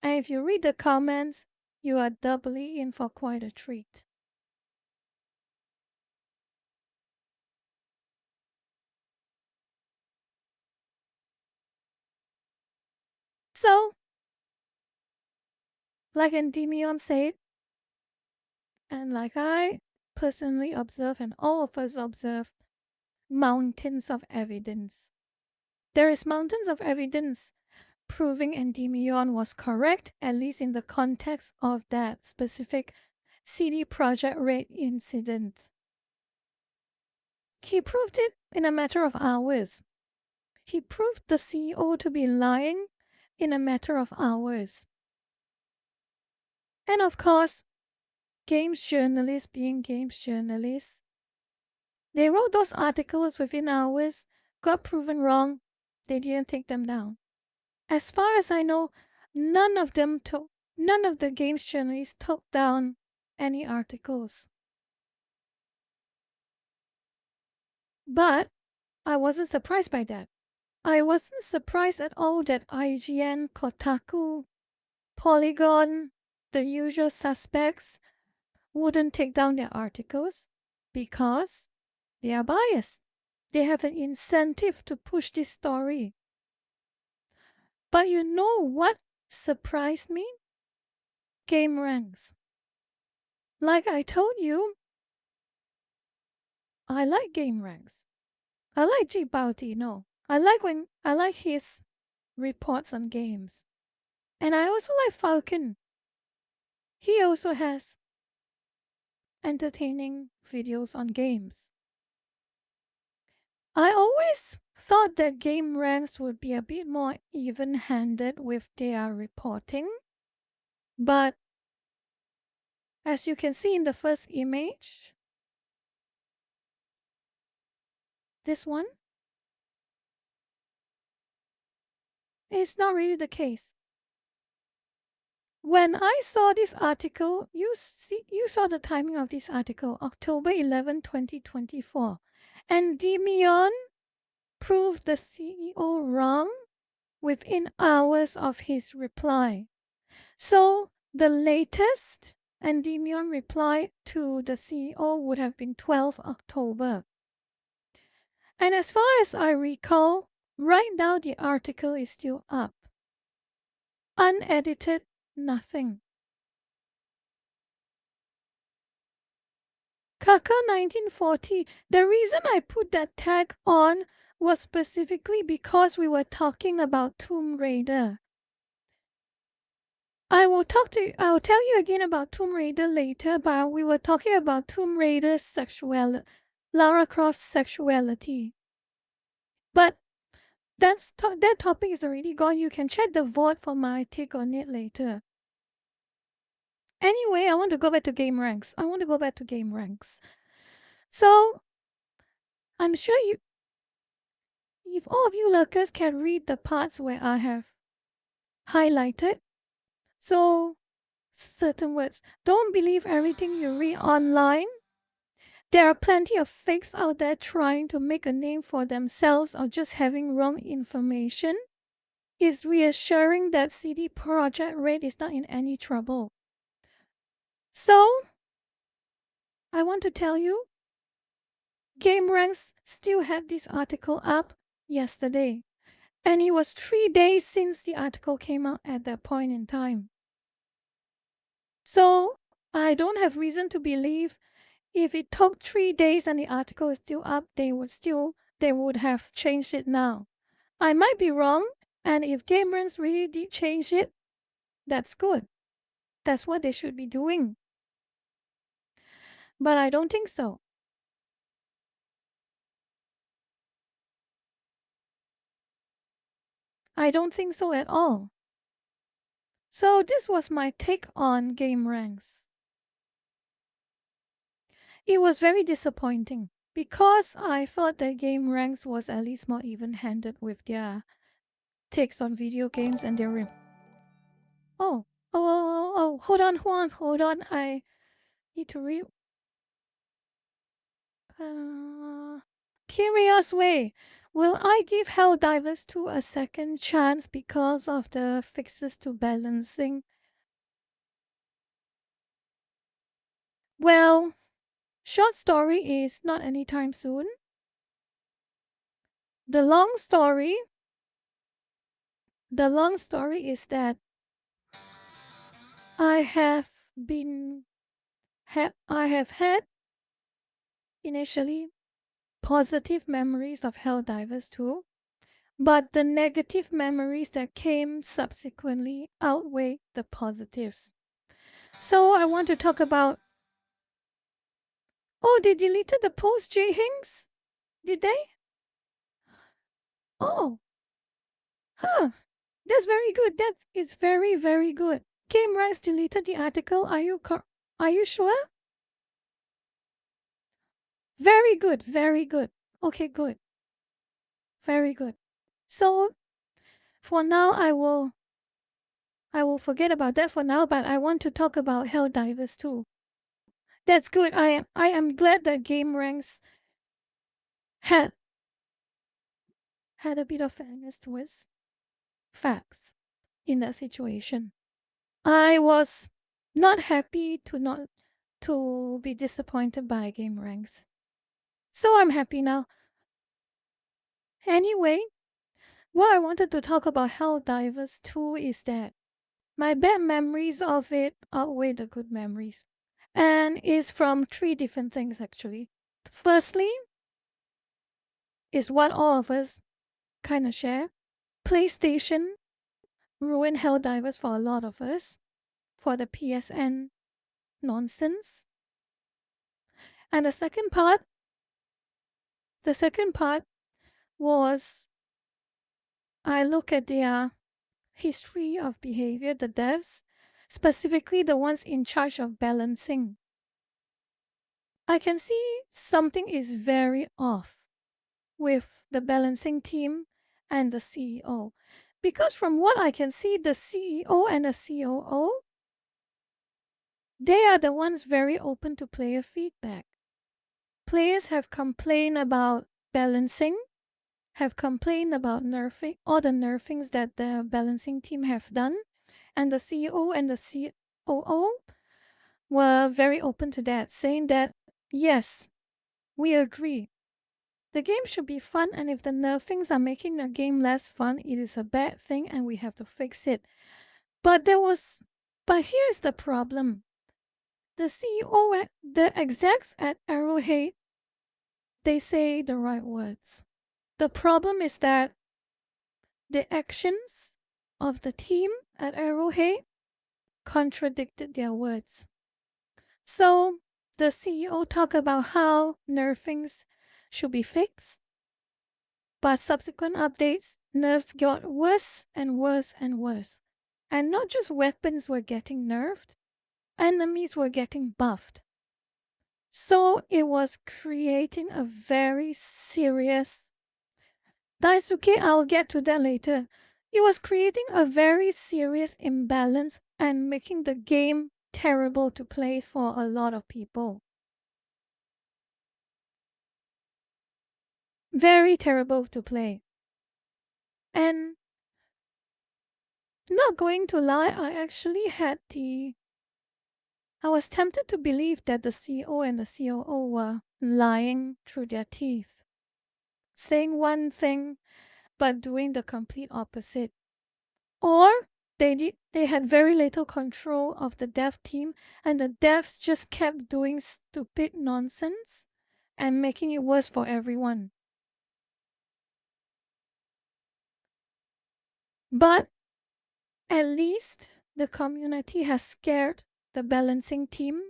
And if you read the comments, you are doubly in for quite a treat. So, like Endymion said, and like I personally observe and all of us observe, mountains of evidence. There is mountains of evidence proving Endymion was correct, at least in the context of that specific CD Projekt Red incident. He proved it in a matter of hours. He proved the CEO to be lying in a matter of hours. And of course, games journalists being games journalists, they wrote those articles within hours, got proven wrong, they didn't take them down. As far as I know, none of the games journalists took down any articles. But I wasn't surprised by that. I wasn't surprised at all that IGN, Kotaku, Polygon, the usual suspects wouldn't take down their articles because they are biased. They have an incentive to push this story. But you know what surprised me? Game ranks. Like I told you, I like game ranks. I like G Bautino. I like his reports on games. And I also like Falcon. He also has entertaining videos on games. I always thought that game ranks would be a bit more even-handed with their reporting. But as you can see in the first image, this one, it's not really the case. When I saw this article, you saw the timing of this article, October 11, 2024. And Endymion proved the CEO wrong within hours of his reply. So the latest Endymion reply to the CEO would have been 12 October. And as far as I recall, right now the article is still up. Unedited, nothing. Kaka 1940, the reason I put that tag on was specifically because we were talking about Tomb Raider. I'll tell you again about Tomb Raider later, but we were talking about Tomb Raider's Lara Croft's sexuality. But that topic is already gone. You can check the vote for my take on it later. Anyway, I want to go back to game ranks. So, I'm sure if all of you lurkers can read the parts where I have highlighted, so certain words. Don't believe everything you read online. There are plenty of fakes out there trying to make a name for themselves or just having wrong information. It's reassuring that CD Projekt Red is not in any trouble. So, I want to tell you, GameRanks still had this article up yesterday. And it was 3 days since the article came out at that point in time. So, I don't have reason to believe if it took 3 days and the article is still up, they would have changed it now. I might be wrong, and if GameRanks really did change it, that's good. That's what they should be doing. But I don't think so. I don't think so at all. So this was my take on GameRanks. It was very disappointing because I thought that GameRanks was at least more even-handed with their takes on video games and their Hold on. I need to read. Curious Way. Will I give Helldivers 2 a second chance because of the fixes to balancing? Well, short story is not anytime soon. The long story is that I have had initially positive memories of Helldivers 2, but the negative memories that came subsequently outweigh the positives. So I want to talk about. Oh, they deleted the post, J. Hinks? Did they? Oh, huh. That's very good. That is very, very good. Game Rights deleted the article. Are you sure? Very good, very good. Okay, good. Very good. So for now I will forget about that for now, but I want to talk about Helldivers too. That's good. I am glad that Game Ranks had a bit of fairness towards facts in that situation. I was not happy to be disappointed by Game Ranks. So I'm happy now. Anyway, what I wanted to talk about Helldivers 2 is that my bad memories of it outweigh the good memories. And is from 3 different things actually. Firstly, is what all of us kind of share. PlayStation ruined Helldivers for a lot of us for the PSN nonsense. And the second part was I look at their history of behavior, the devs, specifically the ones in charge of balancing. I can see something is very off with the balancing team and the CEO. Because from what I can see, the CEO and the COO, they are the ones very open to player feedback. Players have complained about balancing, have complained about nerfing, all the nerfings that the balancing team have done, and the CEO and the COO were very open to that, saying that, yes, we agree. The game should be fun, and if the nerfings are making the game less fun, it is a bad thing and we have to fix it. But here's the problem. The CEO, the execs at Arrowhead, they say the right words. The problem is that the actions of the team at Arrowhead contradicted their words. So the CEO talked about how nerfings should be fixed, but subsequent updates, nerfs got worse and worse and worse. And not just weapons were getting nerfed, enemies were getting buffed. So it was creating a very serious... Daisuke, I'll get to that later. It was creating a very serious imbalance and making the game terrible to play for a lot of people. Very terrible to play. And not going to lie, I was tempted to believe that the CEO and the COO were lying through their teeth, saying one thing but doing the complete opposite. Or they had very little control of the dev team, and the devs just kept doing stupid nonsense and making it worse for everyone. But at least the community has scared the balancing team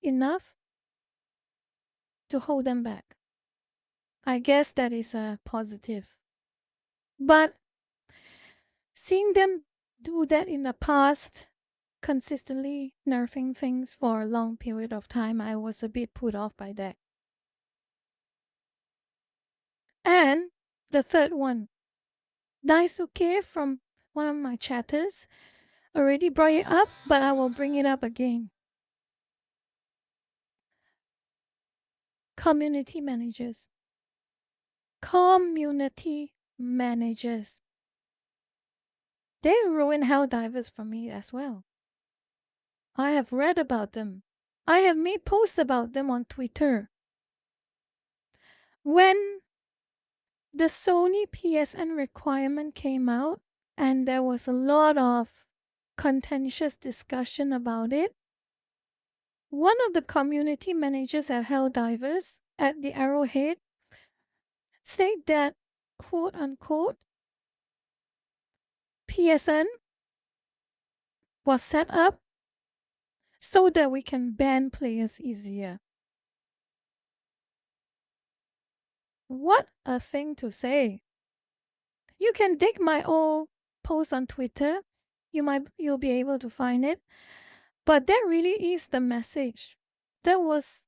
enough to hold them back. I guess that is a positive. But seeing them do that in the past, consistently nerfing things for a long period of time, I was a bit put off by that. And the third one, Daisuke from one of my chatters already brought it up, but I will bring it up again. Community managers. Community managers. They ruin Helldivers for me as well. I have read about them. I have made posts about them on Twitter. When the Sony PSN requirement came out, and there was a lot of contentious discussion about it, one of the community managers at Helldivers at the Arrowhead said that, quote unquote, PSN was set up so that we can ban players easier. What a thing to say. You can dig my old post on Twitter. You'll be able to find it. But that really is the message. That was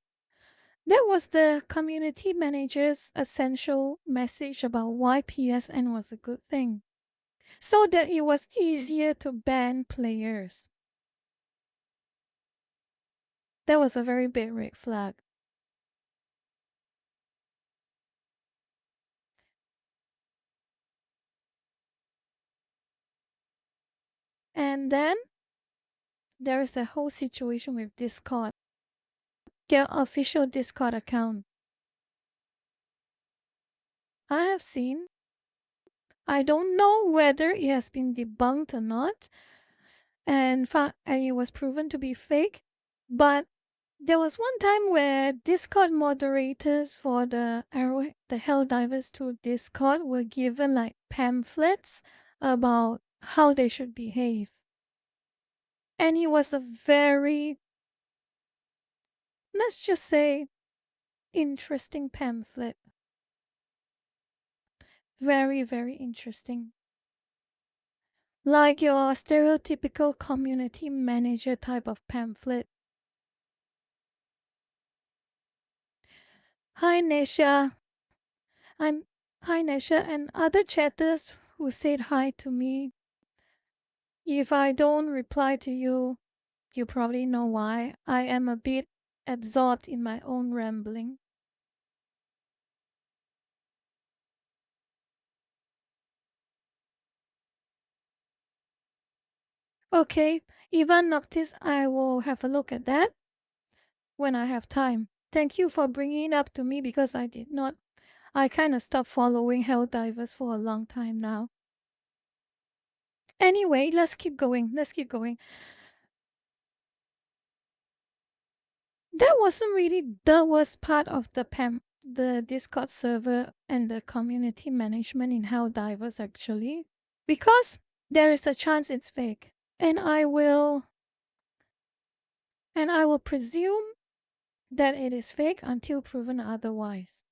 the community manager's essential message about why PSN was a good thing. So that it was easier to ban players. That was a very big red flag. And then there is a whole situation with Discord. Their official Discord account. I have seen. I don't know whether it has been debunked or not, and it was proven to be fake. But there was one time where Discord moderators for the Helldivers 2 Discord were given like pamphlets about how they should behave. And it was a very, let's just say, interesting pamphlet. Very, very interesting. Like your stereotypical community manager type of pamphlet. Hi Nesha. Hi Nesha and other chatters who said hi to me. If I don't reply to you, you probably know why. I am a bit absorbed in my own rambling. Okay, Ivan Noctis, I will have a look at that when I have time. Thank you for bringing it up to me because I kind of stopped following Helldivers for a long time now. Anyway, let's keep going. That wasn't really the worst part of the Discord server and the community management in Helldivers actually. Because there is a chance it's fake. And I will presume that it is fake until proven otherwise.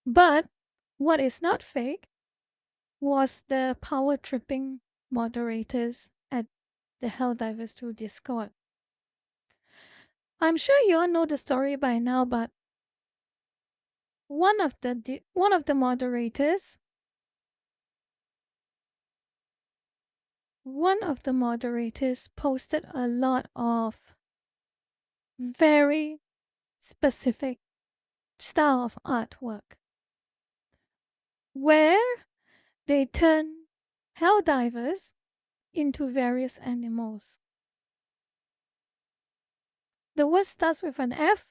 But what is not fake was the power tripping moderators at the Helldivers 2 Discord. I'm sure you all know the story by now, but one of the moderators posted a lot of very specific style of artwork where they turn Helldivers into various animals. The word starts with an F,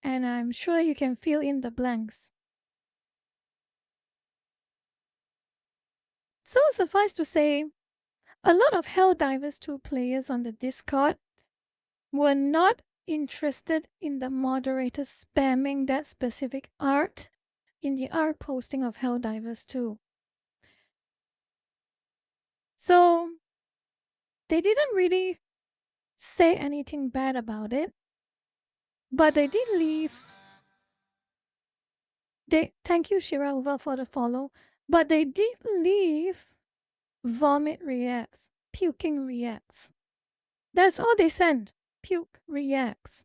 and I'm sure you can fill in the blanks. So suffice to say, a lot of Helldivers 2 players on the Discord were not interested in the moderators spamming that specific art in the art posting of Helldivers 2. So they didn't really say anything bad about it, but they did leave. Thank you, Shirauva, for the follow. But they did leave vomit reacts, puking reacts. That's all they sent. Puke reacts.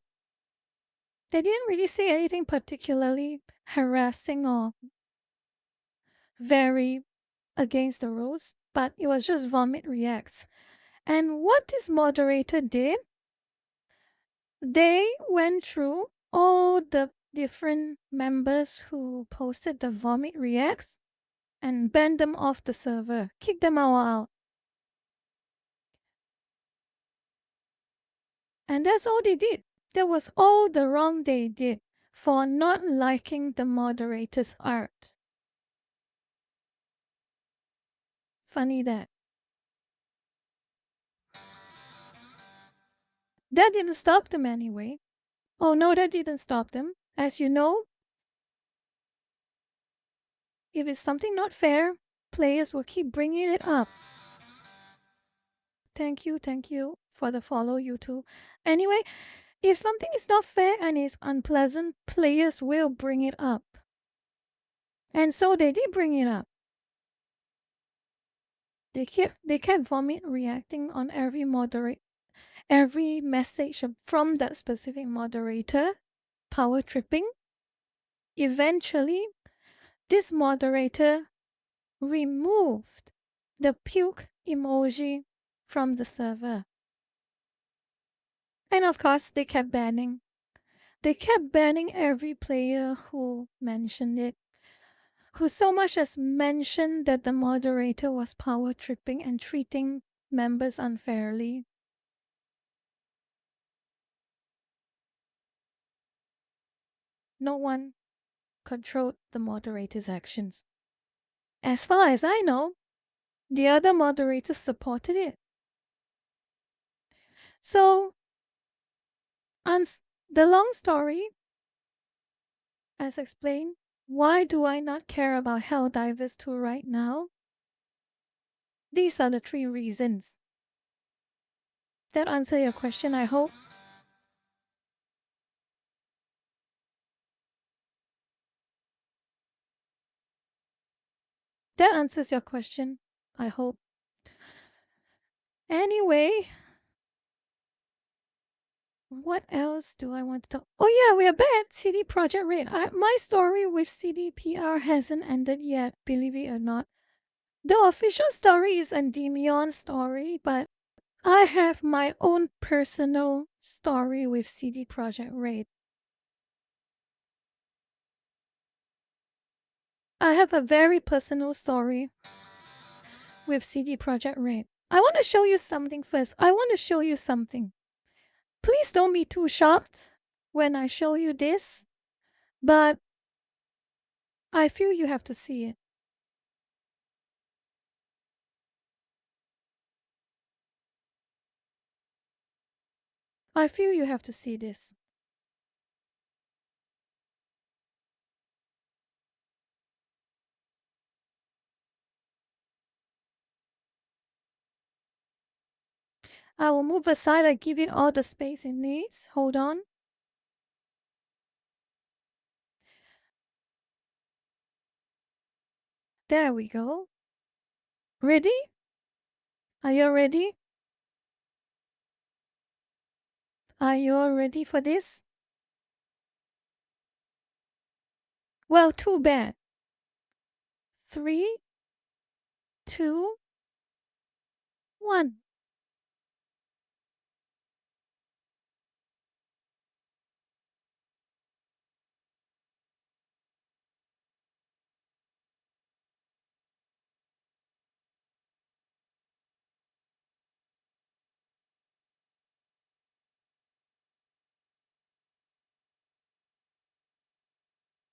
They didn't really say anything particularly harassing or very against the rules. but it was just Vomit Reacts. And what this moderator did, they went through all the different members who posted the Vomit Reacts and banned them off the server, kicked them all out. And that's all they did. That was all the wrong they did for not liking the moderator's art. Funny that. That didn't stop them anyway. Oh no, that didn't stop them. As you know, if it's something not fair, players will keep bringing it up. Thank you for the follow, you too. Anyway, if something is not fair and is unpleasant, players will bring it up. And so they did bring it up. They kept vomit reacting on every message from that specific moderator, power tripping. Eventually, this moderator removed the puke emoji from the server. And of course, they kept banning. They kept banning every player who mentioned it, who so much as mentioned that the moderator was power tripping and treating members unfairly. No one controlled the moderator's actions. As far as I know, the other moderators supported it. So, the long story, as explained, why do I not care about Helldivers 2 right now? These are the 3 reasons. That answer your question, I hope. That answers your question, I hope. Anyway, what else do I want to talk? Oh yeah, we are back. CD Projekt Red. My story with CDPR hasn't ended yet, believe it or not. The official story is Endymion's story, but I have my own personal story with CD Projekt Red. I have a very personal story with CD Projekt Red. I want to show you something first. I want to show you something. Please don't be too shocked when I show you this, but I feel you have to see it. I feel you have to see this. I will move aside. I give it all the space it needs. Hold on. There we go. Ready? Are you ready? Are you all ready for this? Well, too bad. 3, 2, 1.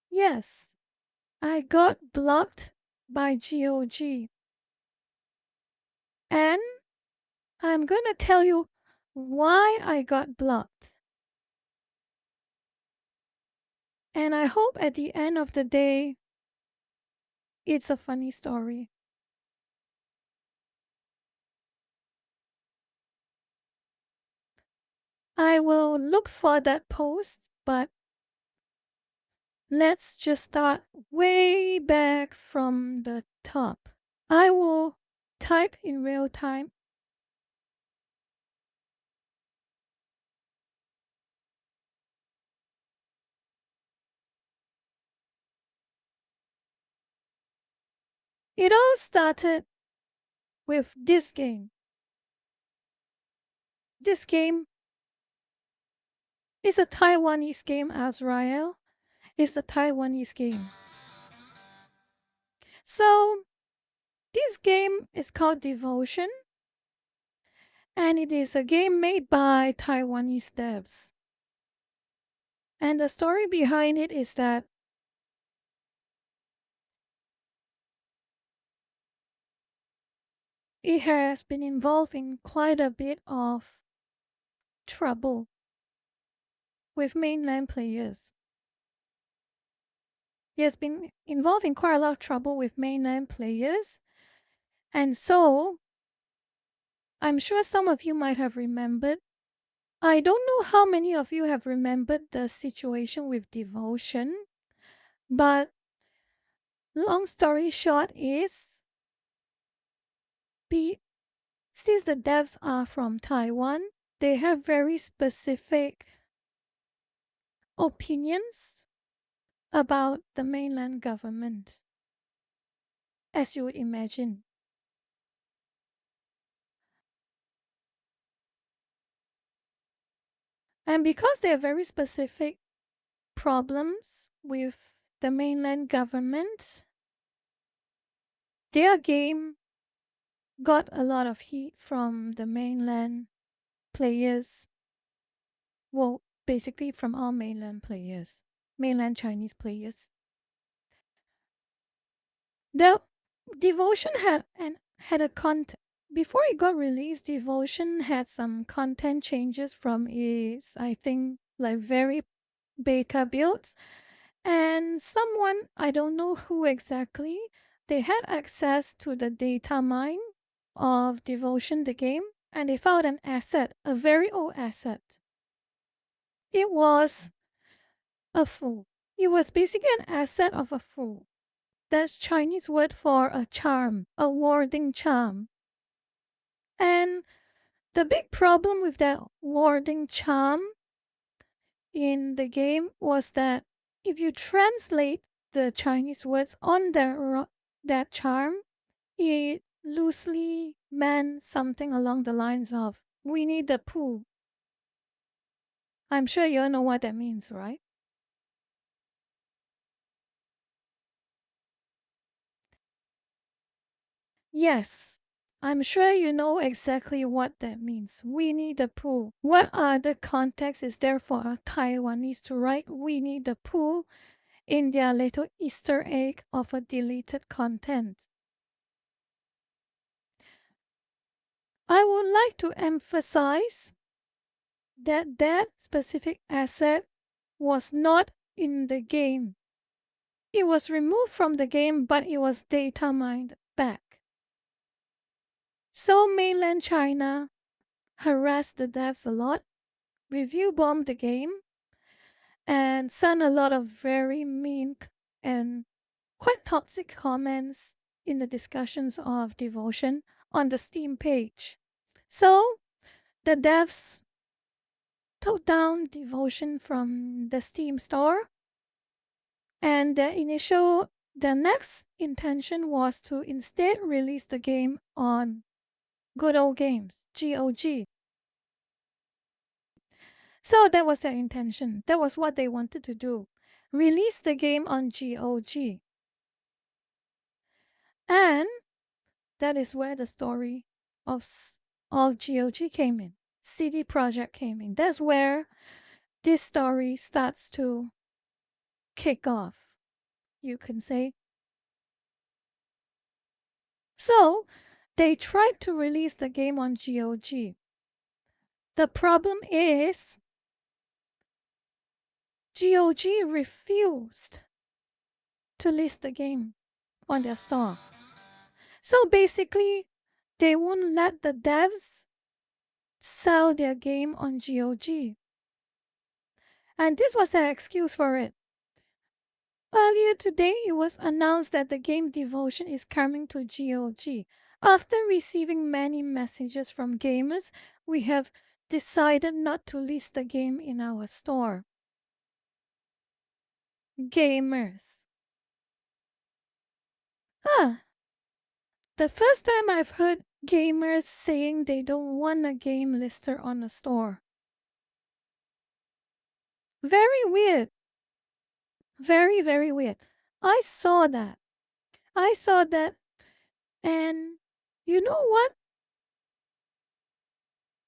Yes, I got blocked by GOG. And I'm gonna tell you why I got blocked. And I hope at the end of the day, it's a funny story. I will look for that post, but let's just start way back from the top. I will type in real time. It all started with this game. This game is a Taiwanese game, Azrael. It's a Taiwanese game. So, this game is called Devotion, and it is a game made by Taiwanese devs. And the story behind it is that it has been involved in quite a bit of trouble with mainland players. It has been involved in quite a lot of trouble with mainland players. And so, I'm sure some of you might have remembered. I don't know how many of you have remembered the situation with Devotion, but long story short is, since the devs are from Taiwan, they have very specific opinions about the mainland government, as you would imagine. And because they have very specific problems with the mainland government, their game got a lot of heat from the mainland players. Well, basically from all mainland players, mainland Chinese players. The Devotion had a content. Before it got released, Devotion had some content changes from its, I think, like very beta builds. And someone, I don't know who exactly, they had access to the data mine of Devotion, the game, and they found an asset, a very old asset. It was a fool. It was basically an asset of a fool. That's Chinese word for a charm, a warding charm. And the big problem with that warding charm in the game was that if you translate the Chinese words on that charm, it loosely meant something along the lines of Winnie the Pooh. I'm sure you all know what that means, right? Yes, I'm sure you know exactly what that means. Winnie the Pooh. What other context is there for a Taiwanese to write Winnie the Pooh in their little Easter egg of a deleted content? I would like to emphasize that that specific asset was not in the game. It was removed from the game, but it was data mined back. So mainland China harassed the devs a lot, review bombed the game, and sent a lot of very mean and quite toxic comments in the discussions of Devotion on the Steam page. So the devs took down Devotion from the Steam store, and the next intention was to instead release the game on Good Old Games, GOG. So that was their intention. That was what they wanted to do. Release the game on GOG. And that is where the story of GOG came in. CD Projekt came in. That's where this story starts to kick off, you can say. So they tried to release the game on GOG. The problem is GOG refused to list the game on their store. So basically, they won't let the devs sell their game on GOG. And this was their excuse for it. Earlier today, it was announced that the game Devotion is coming to GOG. After receiving many messages from gamers, we have decided not to list the game in our store. Gamers. The first time I've heard gamers saying they don't want a game listed on the store. Very weird. Very, very weird. I saw that. And you know what?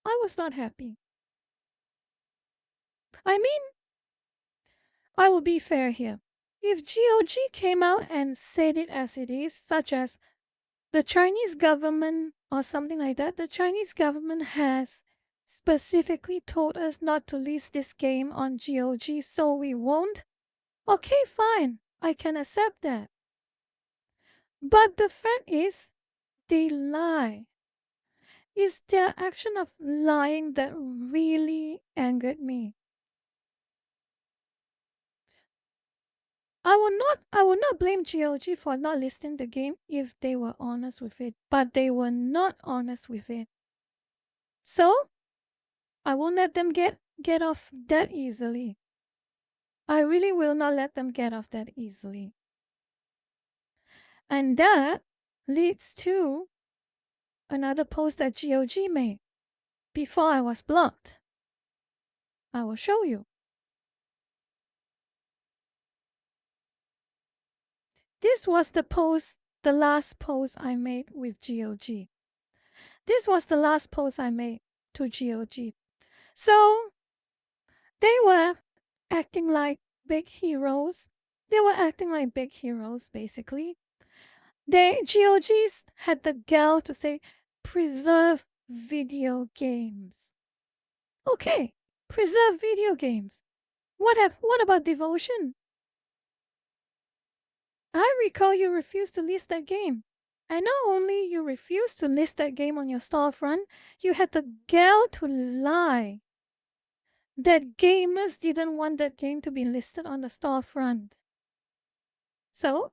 I was not happy. I mean, I will be fair here. If GOG came out and said it as it is, such as the Chinese government or something like that, the Chinese government has specifically told us not to list this game on GOG, so we won't. Okay, fine. I can accept that. But the fact is, they lie. It's their action of lying that really angered me. I will not blame GOG for not listing the game if they were honest with it, but they were not honest with it. So, I won't let them get off that easily. I really will not let them get off that easily. And that leads to another post that GOG made before I was blocked. I will show you. This was the last post I made with GOG. This was the last post I made to GOG. So, they were acting like big heroes. They were acting like big heroes, basically. GOGs had the gall to say, preserve video games. Okay, preserve video games. What about Devotion? I recall you refused to list that game. And not only you refused to list that game on your storefront, you had the gall to lie that gamers didn't want that game to be listed on the storefront. So,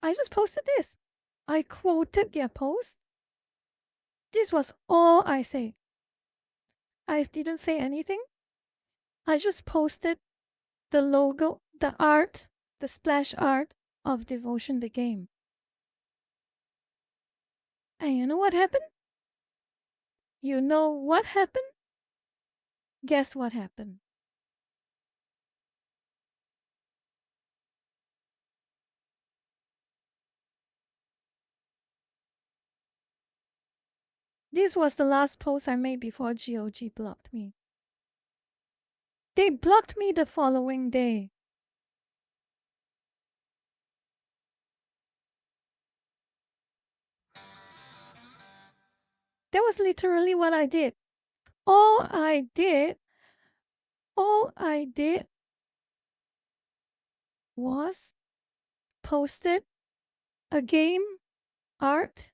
I just posted this. I quoted their post. This was all I said. I didn't say anything. I just posted the logo, the art, the splash art of Devotion the game. And you know what happened? You know what happened? Guess what happened? This was the last post I made before GOG blocked me. They blocked me the following day. That was literally what I did. All I did was posted a game art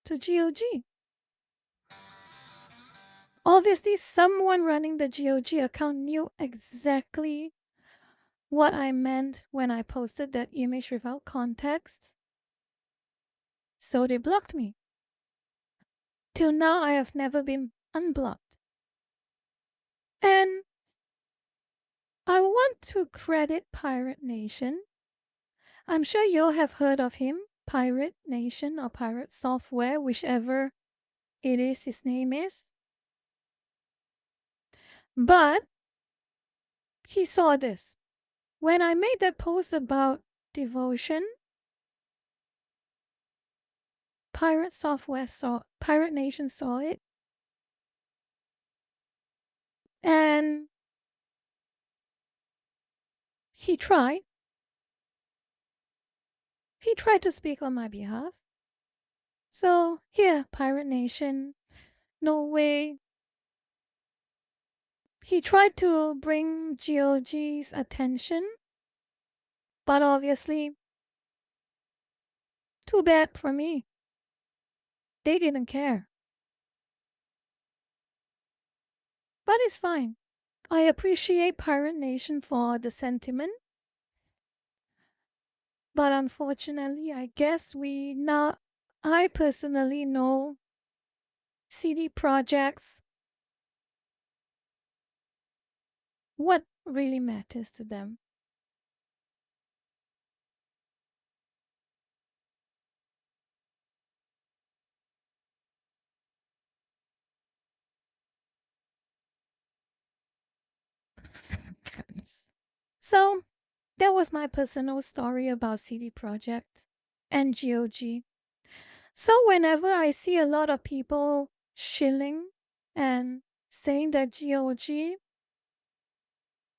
to GOG. Obviously, someone running the GOG account knew exactly what I meant when I posted that image without context. So they blocked me. Till now, I have never been unblocked. And I want to credit Pirate Nation. I'm sure you'll have heard of him, Pirate Nation or Pirate Software, whichever it is his name is. But he saw this. When I made that post about Devotion, Pirate Nation saw it. And he tried to speak on my behalf. So here, Pirate Nation, no way. He tried to bring GOG's attention, but obviously, too bad for me. They didn't care. But it's fine. I appreciate Pirate Nation for the sentiment. But unfortunately, I guess I personally know CD Projekts, what really matters to them. So that was my personal story about CD Projekt and GOG. So whenever I see a lot of people shilling and saying that GOG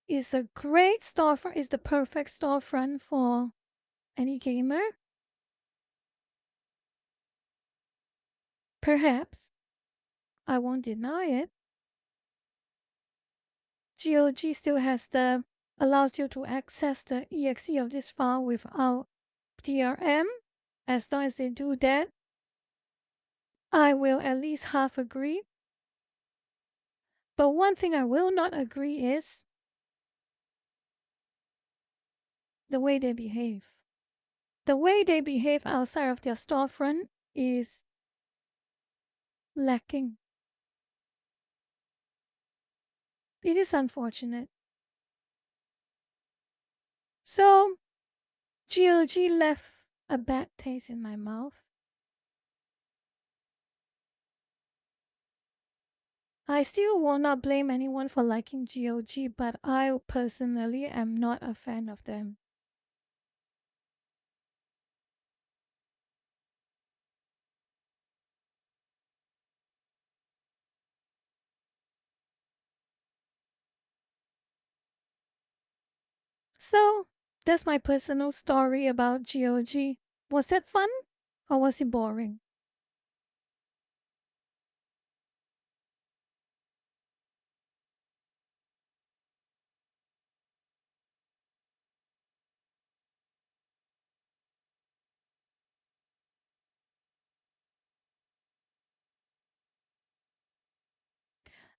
is a great storefront, is the perfect storefront for any gamer, perhaps, I won't deny it. GOG still allows you to access the exe of this file without DRM. As long as they do that, I will at least half agree. But one thing I will not agree is the way they behave. The way they behave outside of their storefront is lacking. It is unfortunate. So, GOG left a bad taste in my mouth. I still will not blame anyone for liking GOG, but I personally am not a fan of them. So, that's my personal story about GOG. Was it fun or was it boring?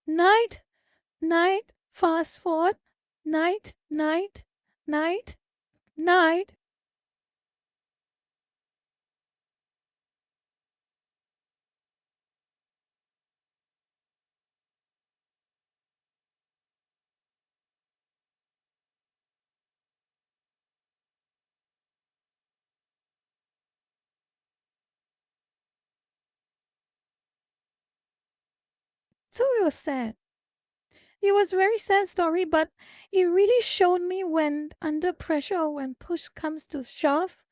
Night, night, fast forward, night, night, night, night. So it was sad. It was a very sad story, but it really showed me when under pressure or when push comes to shove,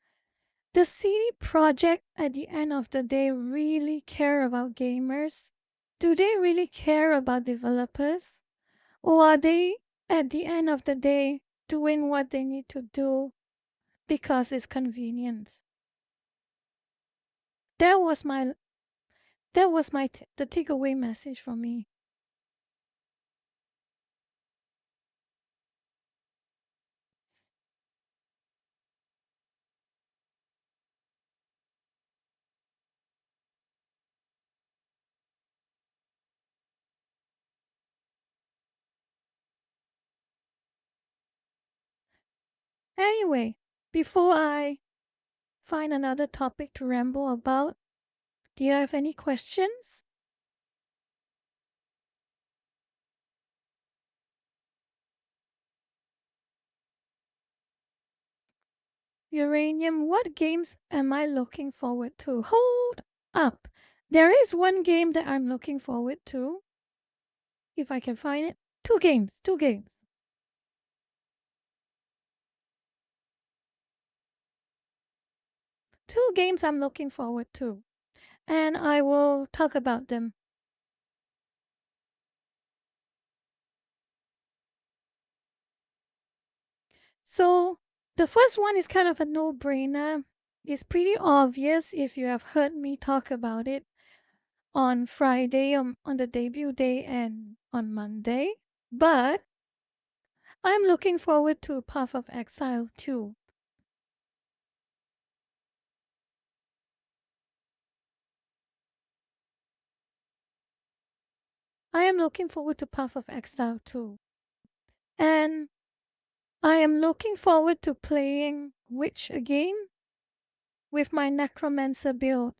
the CD Projekt at the end of the day really care about gamers? Do they really care about developers? Or are they at the end of the day doing what they need to do because it's convenient? That was the takeaway message for me. Anyway, before I find another topic to ramble about, do you have any questions? Uranium, what games am I looking forward to? Hold up. There is one game that I'm looking forward to. If I can find it. Two games. Two games I'm looking forward to. And I will talk about them. So, the first one is kind of a no-brainer. It's pretty obvious if you have heard me talk about it on Friday, on the debut day, and on Monday. But I'm looking forward to Path of Exile 2. I am looking forward to Path of Exile 2. And I am looking forward to playing Witch again with my Necromancer build.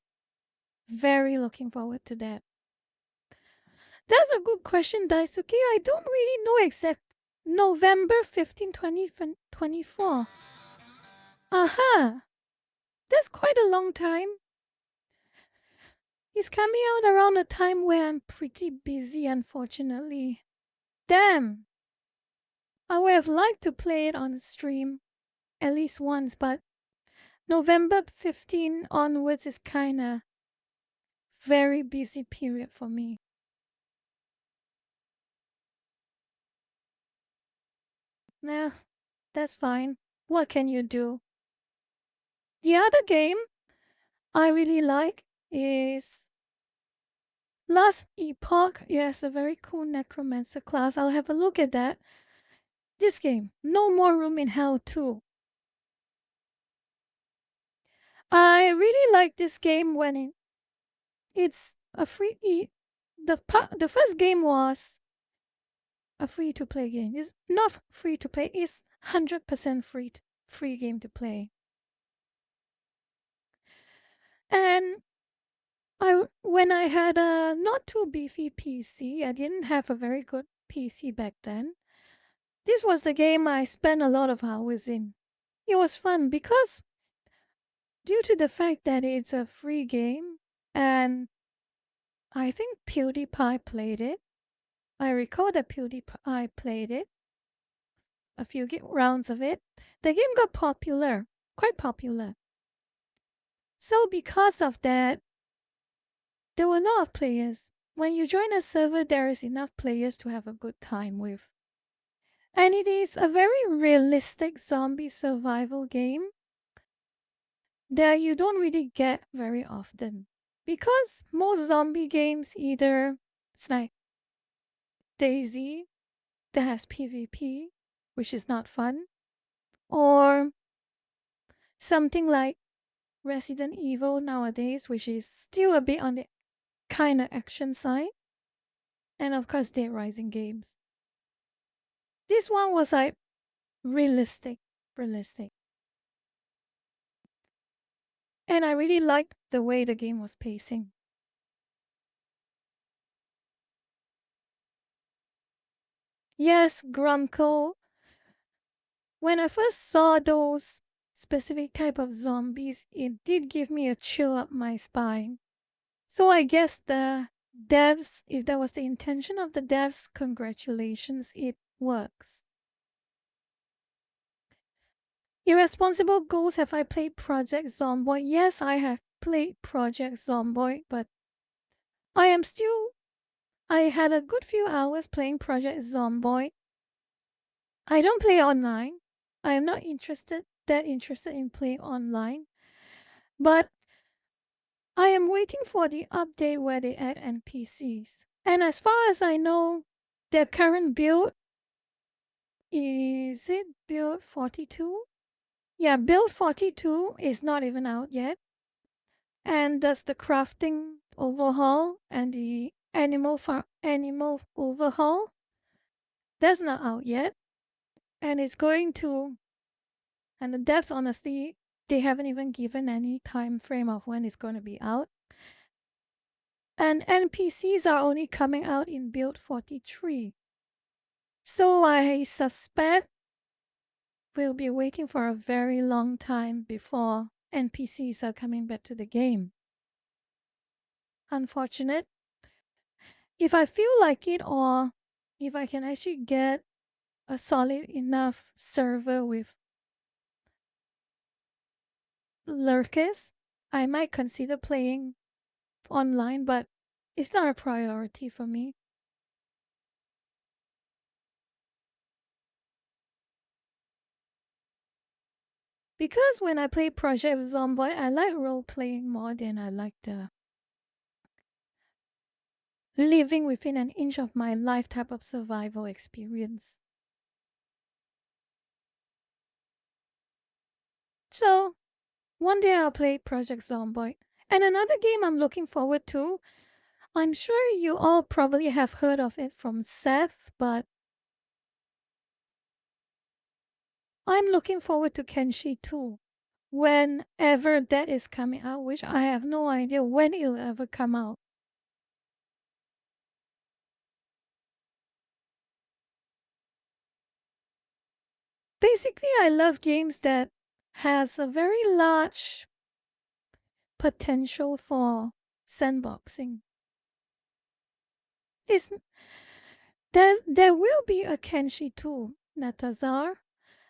Very looking forward to that. That's a good question, Daisuke. I don't really know exact. November 15, 2024. Aha! That's quite a long time. It's coming out around a time where I'm pretty busy, unfortunately. Damn! I would have liked to play it on stream at least once, but November 15 onwards is kinda very busy period for me. Nah, that's fine. What can you do? The other game I really like is Last Epoch. Yes, a very cool necromancer class. I'll have a look at that. This game, No More Room in Hell 2. I really like this game when it's a free. The first game was a free to play game. It's not free to play. It's 100% free game to play. And when I had a not too beefy PC, I didn't have a very good PC back then. This was the game I spent a lot of hours in. It was fun because due to the fact that it's a free game and I think PewDiePie played it. I recall that PewDiePie played it. A few rounds of it. The game got popular. Quite popular. So because of that, there were a lot of players. When you join a server, there is enough players to have a good time with. And it is a very realistic zombie survival game that you don't really get very often. Because most zombie games either it's like DayZ that has PvP, which is not fun, or something like Resident Evil nowadays, which is still a bit on the kind of action side, and of course Dead Rising games. This one was like realistic. And I really liked the way the game was pacing. Yes, Grumco. When I first saw those specific type of zombies, it did give me a chill up my spine. So I guess the devs, if that was the intention of the devs, congratulations, it works. Irresponsible Ghost, have I played Project Zomboid? Yes, I have played Project Zomboid, but I had a good few hours playing Project Zomboid. I don't play online. I am not that interested in playing online. But I am waiting for the update where they add NPCs. And as far as I know, their current build, is it build 42? Yeah, build 42 is not even out yet. And does the crafting overhaul and the animal overhaul, that's not out yet. And it's going to, and the devs honestly, they haven't even given any time frame of when it's going to be out. And NPCs are only coming out in build 43. So I suspect we'll be waiting for a very long time before NPCs are coming back to the game. Unfortunate. If I feel like it, or if I can actually get a solid enough server with lurkers, I might consider playing online, but it's not a priority for me. Because when I play Project Zomboid, I like role-playing more than I like the living within an inch of my life type of survival experience. So, one day I'll play Project Zomboid. And another game I'm looking forward to, I'm sure you all probably have heard of it from Seth, but I'm looking forward to Kenshi 2. Whenever that is coming out, which I have no idea when it'll ever come out. Basically, I love games that has a very large potential for sandboxing. There will be a Kenshi 2. Netazar.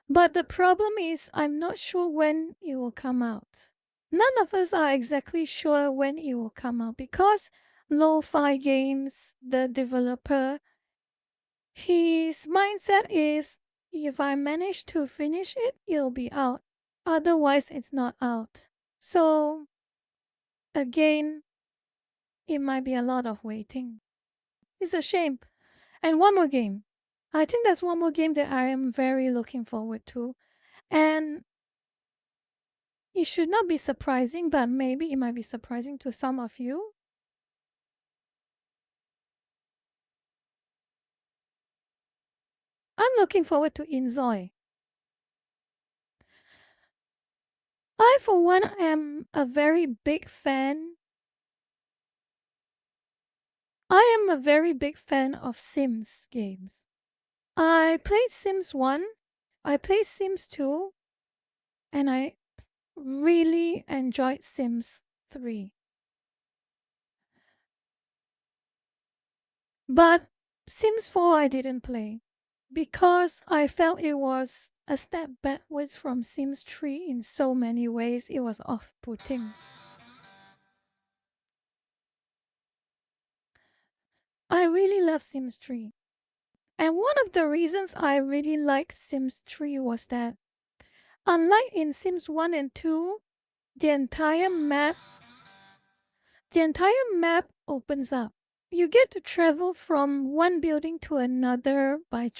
But the problem is, I'm not sure when it will come out. None of us are exactly sure when it will come out because Lo-Fi Games, the developer, his mindset is if I manage to finish it, it'll be out. Otherwise, it's not out. So, again, it might be a lot of waiting. It's a shame. And one more game. I think there's one more game that I am very looking forward to. And it should not be surprising, but maybe it might be surprising to some of you. I'm looking forward to Inzoi. I, for one, am a very big fan. I am a very big fan of Sims games. I played Sims 1, I played Sims 2, and I really enjoyed Sims 3. But Sims 4 I didn't play because I felt it was a step backwards from Sims 3 in so many ways. It was off-putting. I really love Sims 3. And one of the reasons I really liked Sims 3 was that unlike in Sims 1 and 2, the entire map opens up. You get to travel from one building to another by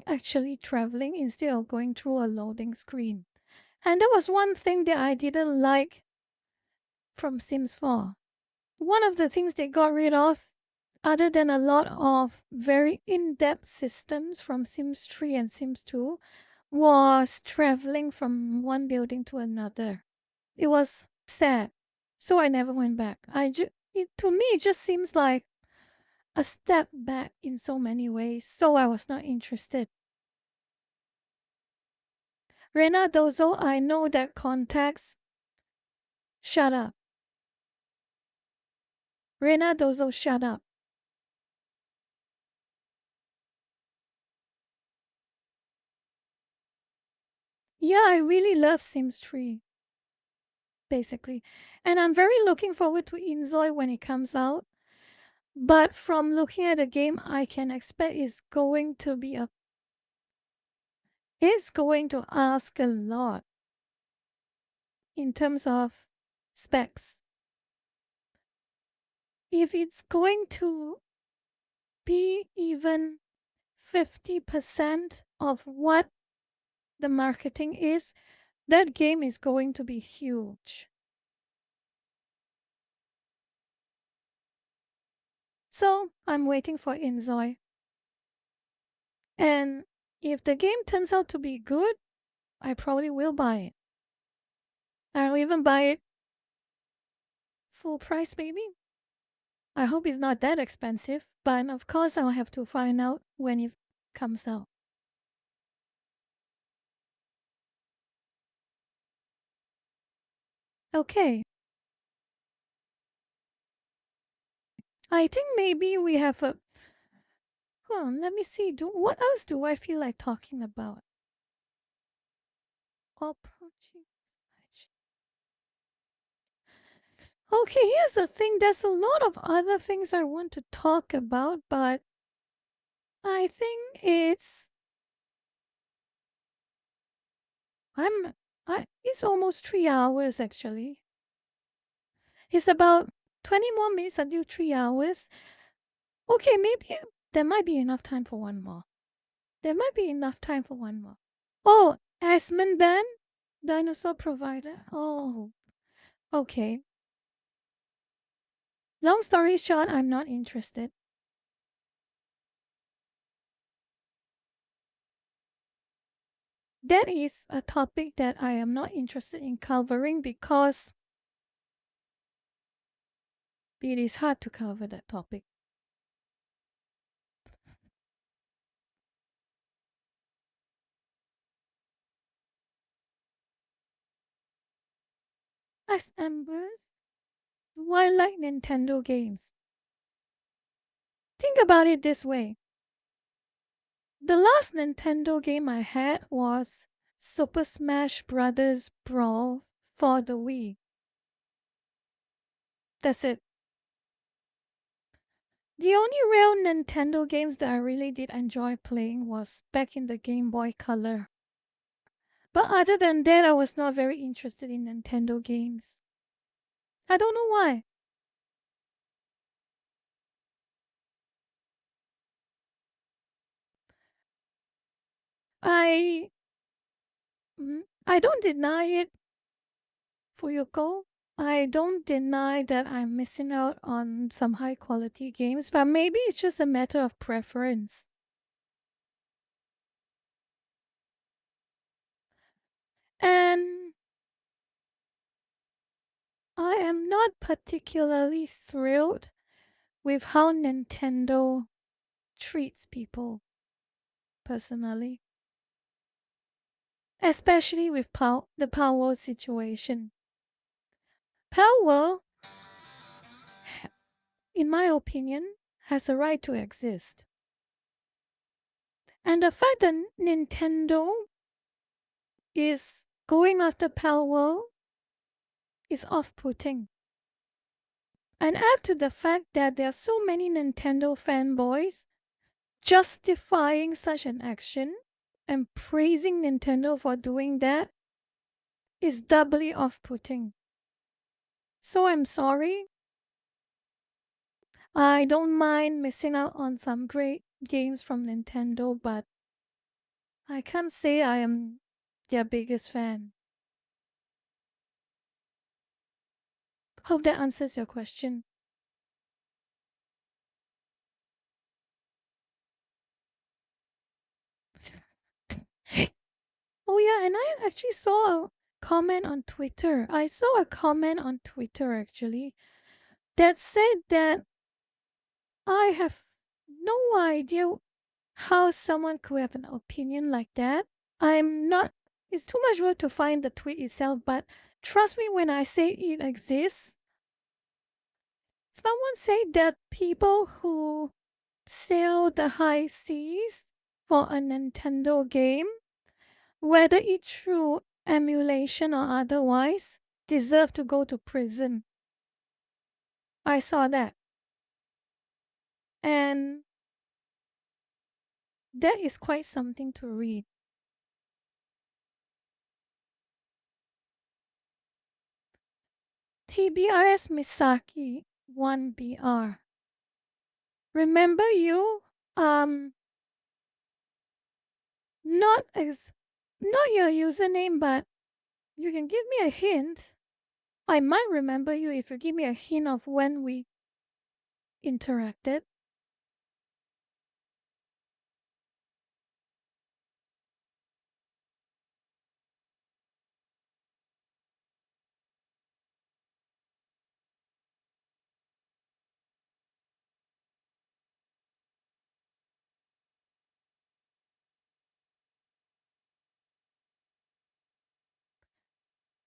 actually traveling instead of going through a loading screen. And that was one thing that I didn't like from Sims 4. One of the things they got rid of, other than a lot of very in-depth systems from Sims 3 and Sims 2, was traveling from one building to another. It was sad, so I never went back. To me, it just seems like a step back in so many ways, so I was not interested. Rena Dozo, I know that context. Shut up. Rena Dozo, shut up. Yeah, I really love Sims 3. Basically. And I'm very looking forward to Inzoi when it comes out. But from looking at the game, I can expect it's going to ask a lot in terms of specs. If it's going to be even 50% of what the marketing is, that game is going to be huge. So I'm waiting for Inzoi. And if the game turns out to be good, I probably will buy it. I'll even buy it full price, maybe. I hope it's not that expensive, but of course I'll have to find out when it comes out. Okay. I think maybe we have a... let me see. What else do I feel like talking about? Okay, here's the thing. There's a lot of other things I want to talk about, but I think it's almost 3 hours actually. It's about 20 more minutes until 3 hours. Okay, maybe there might be enough time for one more. Oh, Asman Ben, dinosaur provider. Oh, okay. Long story short, I'm not interested. That is a topic that I am not interested in covering because it is hard to cover that topic. As Embers, why like Nintendo games? Think about it this way. The last Nintendo game I had was Super Smash Brothers Brawl for the Wii. That's it. The only real Nintendo games that I really did enjoy playing was back in the Game Boy Color. But other than that, I was not very interested in Nintendo games. I don't know why. I I don't deny it, Fuyuko. I don't deny that I'm missing out on some high quality games, but maybe it's just a matter of preference. And I am not particularly thrilled with how Nintendo treats people, personally. Especially with the Power situation. Power, in my opinion, has a right to exist. And the fact that Nintendo is going after Power is off-putting. And add to the fact that there are so many Nintendo fanboys justifying such an action and praising Nintendo for doing that is doubly off-putting. So I'm sorry. I don't mind missing out on some great games from Nintendo, but I can't say I am their biggest fan. Hope that answers your question. Oh yeah, and I actually saw a comment on Twitter. I saw a comment on Twitter actually that said that I have no idea how someone could have an opinion like that. It's too much work to find the tweet itself, but trust me when I say it exists. Someone said that people who sail the high seas for a Nintendo game, whether it's through emulation or otherwise, deserve to go to prison. I saw that. And that is quite something to read. TBRS Misaki 1BR. Remember you? Not your username, but you can give me a hint. I might remember you if you give me a hint of when we interacted.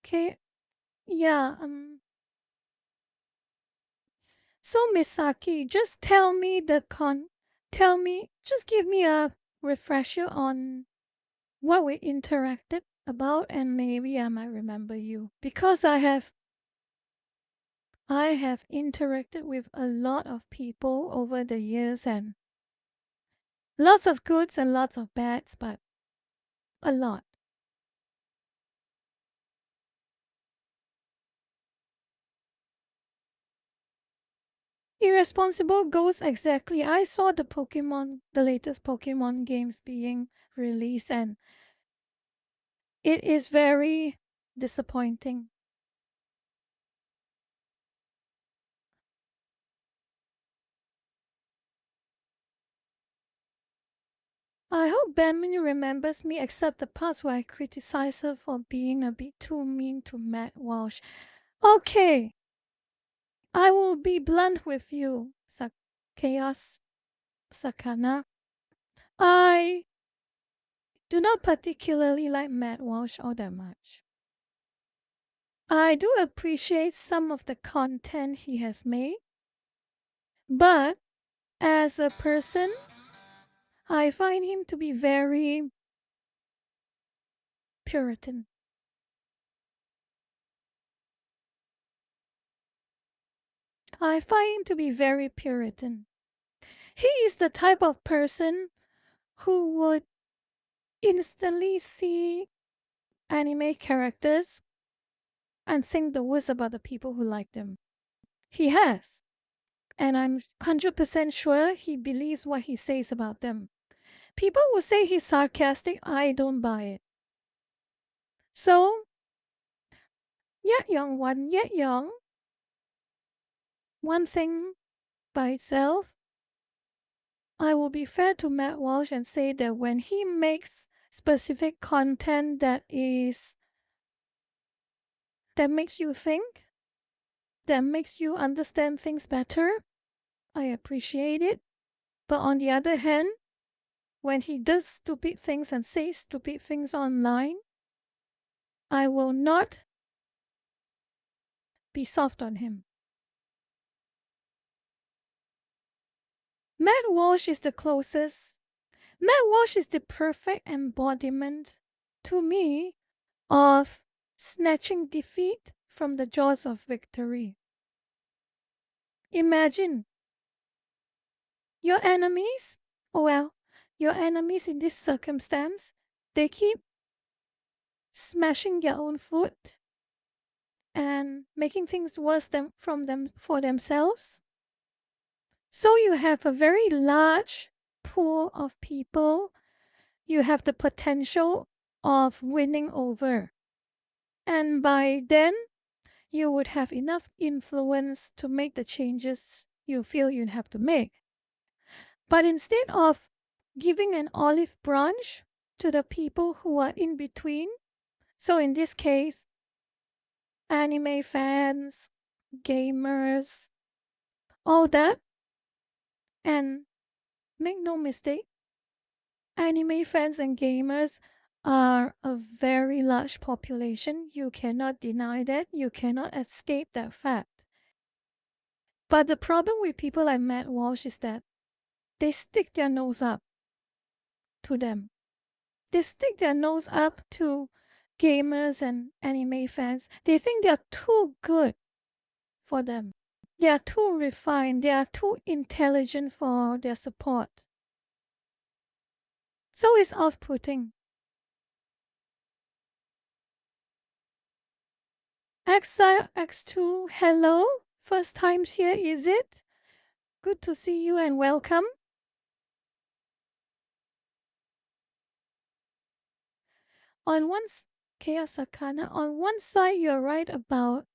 Okay. Yeah, so Misaki, just tell me just give me a refresher on what we interacted about and maybe I might remember you. Because I have interacted with a lot of people over the years and lots of goods and lots of bads, but a lot. Irresponsible goes exactly. I saw the latest Pokemon games being released and it is very disappointing. I hope Banmin remembers me except the parts where I criticize her for being a bit too mean to Matt Walsh. Okay, I will be blunt with you, Chaos Sakana. I do not particularly like Matt Walsh all that much. I do appreciate some of the content he has made, but as a person, I find him to be very Puritan. I find him to be very Puritan. He is the type of person who would instantly see anime characters and think the worst about the people who like them. He has. And I'm 100% sure he believes what he says about them. People will say he's sarcastic. I don't buy it. So, yet young, one thing by itself, I will be fair to Matt Walsh and say that when he makes specific content that makes you think, that makes you understand things better, I appreciate it. But on the other hand, when he does stupid things and says stupid things online, I will not be soft on him. Matt Walsh is the closest. Matt Walsh is the perfect embodiment to me of snatching defeat from the jaws of victory. Imagine your enemies, your enemies in this circumstance, they keep smashing their own foot and making things worse for themselves. So you have a very large pool of people you have the potential of winning over. And by then, you would have enough influence to make the changes you feel you have to make. But instead of giving an olive branch to the people who are in between, so in this case, anime fans, gamers, all that, and make no mistake, anime fans and gamers are a very large population. You cannot deny that. You cannot escape that fact. But the problem with people like Matt Walsh is that they stick their nose up to them. They stick their nose up to gamers and anime fans. They think they are too good for them. They are too refined. They are too intelligent for their support. So it's off-putting. Exile X2, hello. First times here, is it? Good to see you and welcome. On one side you're right about,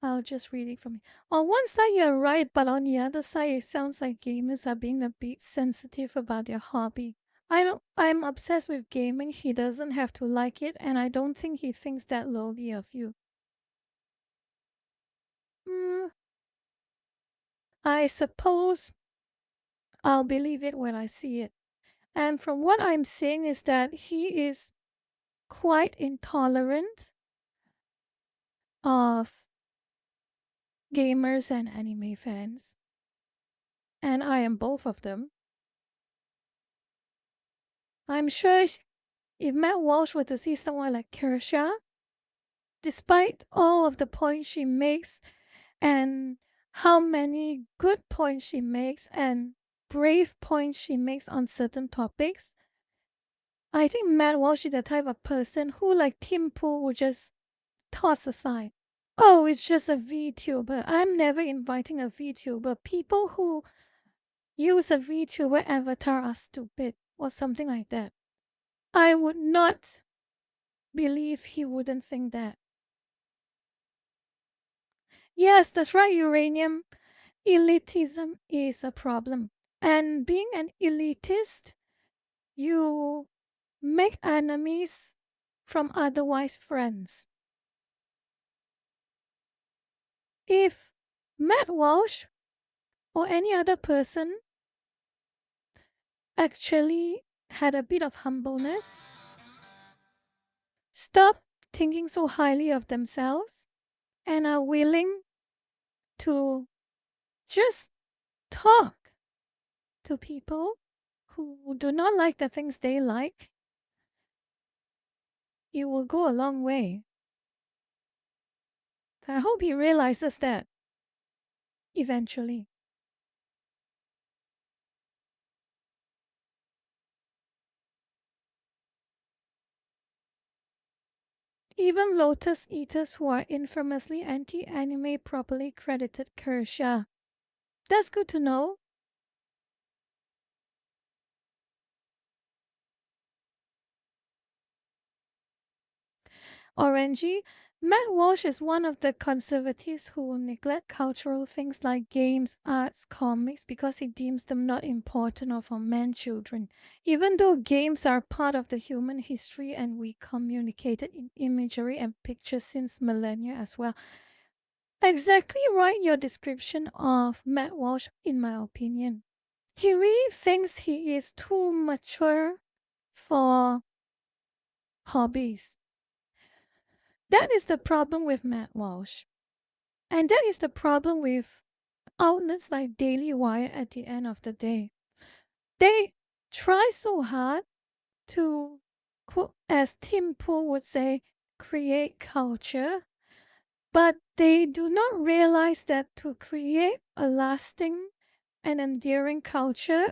I'll just read it from here. On one side you're right, but on the other side it sounds like gamers are being a bit sensitive about their hobby. I'm obsessed with gaming. He doesn't have to like it, and I don't think he thinks that lowly of you. I suppose I'll believe it when I see it. And from what I'm seeing is that he is quite intolerant of gamers and anime fans. And I am both of them. I'm sure if Matt Walsh were to see someone like Kirsha, despite all of the points she makes and how many good points she makes and brave points she makes on certain topics, I think Matt Walsh is the type of person who, like Tim Pool, would just toss aside. Oh, it's just a VTuber. I'm never inviting a VTuber. People who use a VTuber avatar are stupid or something like that. I would not believe he wouldn't think that. Yes, that's right, Uranium. Elitism is a problem. And being an elitist, you make enemies from otherwise friends. If Matt Walsh or any other person actually had a bit of humbleness, stop thinking so highly of themselves, and are willing to just talk to people who do not like the things they like, it will go a long way. I hope he realizes that eventually. Even Lotus Eaters who are infamously anti-anime properly credited Kersha. That's good to know. Orangey, Matt Walsh is one of the conservatives who will neglect cultural things like games, arts, comics because he deems them not important or for man children. Even though games are part of the human history and we communicated in imagery and pictures since millennia as well. Exactly right, your description of Matt Walsh, in my opinion. He really thinks he is too mature for hobbies. That is the problem with Matt Walsh. And that is the problem with outlets like Daily Wire at the end of the day. They try so hard to, as Tim Pool would say, create culture, but they do not realize that to create a lasting and enduring culture,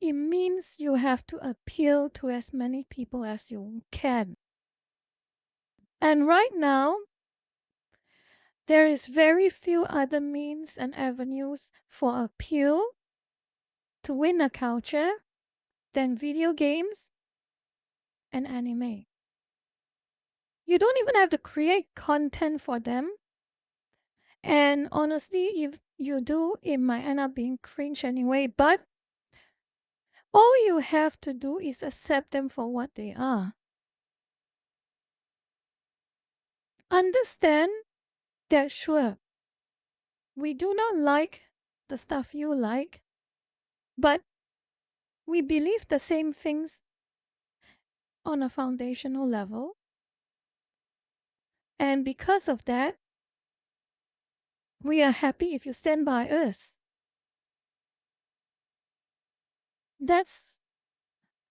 it means you have to appeal to as many people as you can. And right now, there is very few other means and avenues for appeal to win a culture than video games and anime. You don't even have to create content for them. And honestly, if you do, it might end up being cringe anyway. But all you have to do is accept them for what they are. Understand that, sure, we do not like the stuff you like, but we believe the same things on a foundational level. And because of that, we are happy if you stand by us. That's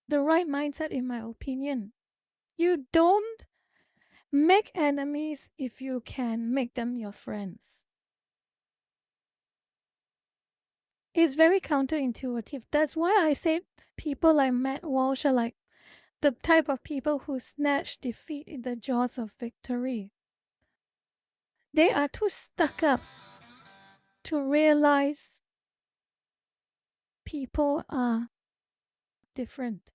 the right mindset, in my opinion. You don't make enemies if you can make them your friends. It's very counterintuitive. That's why I say people like Matt Walsh are like the type of people who snatch defeat in the jaws of victory. They are too stuck up to realize people are different.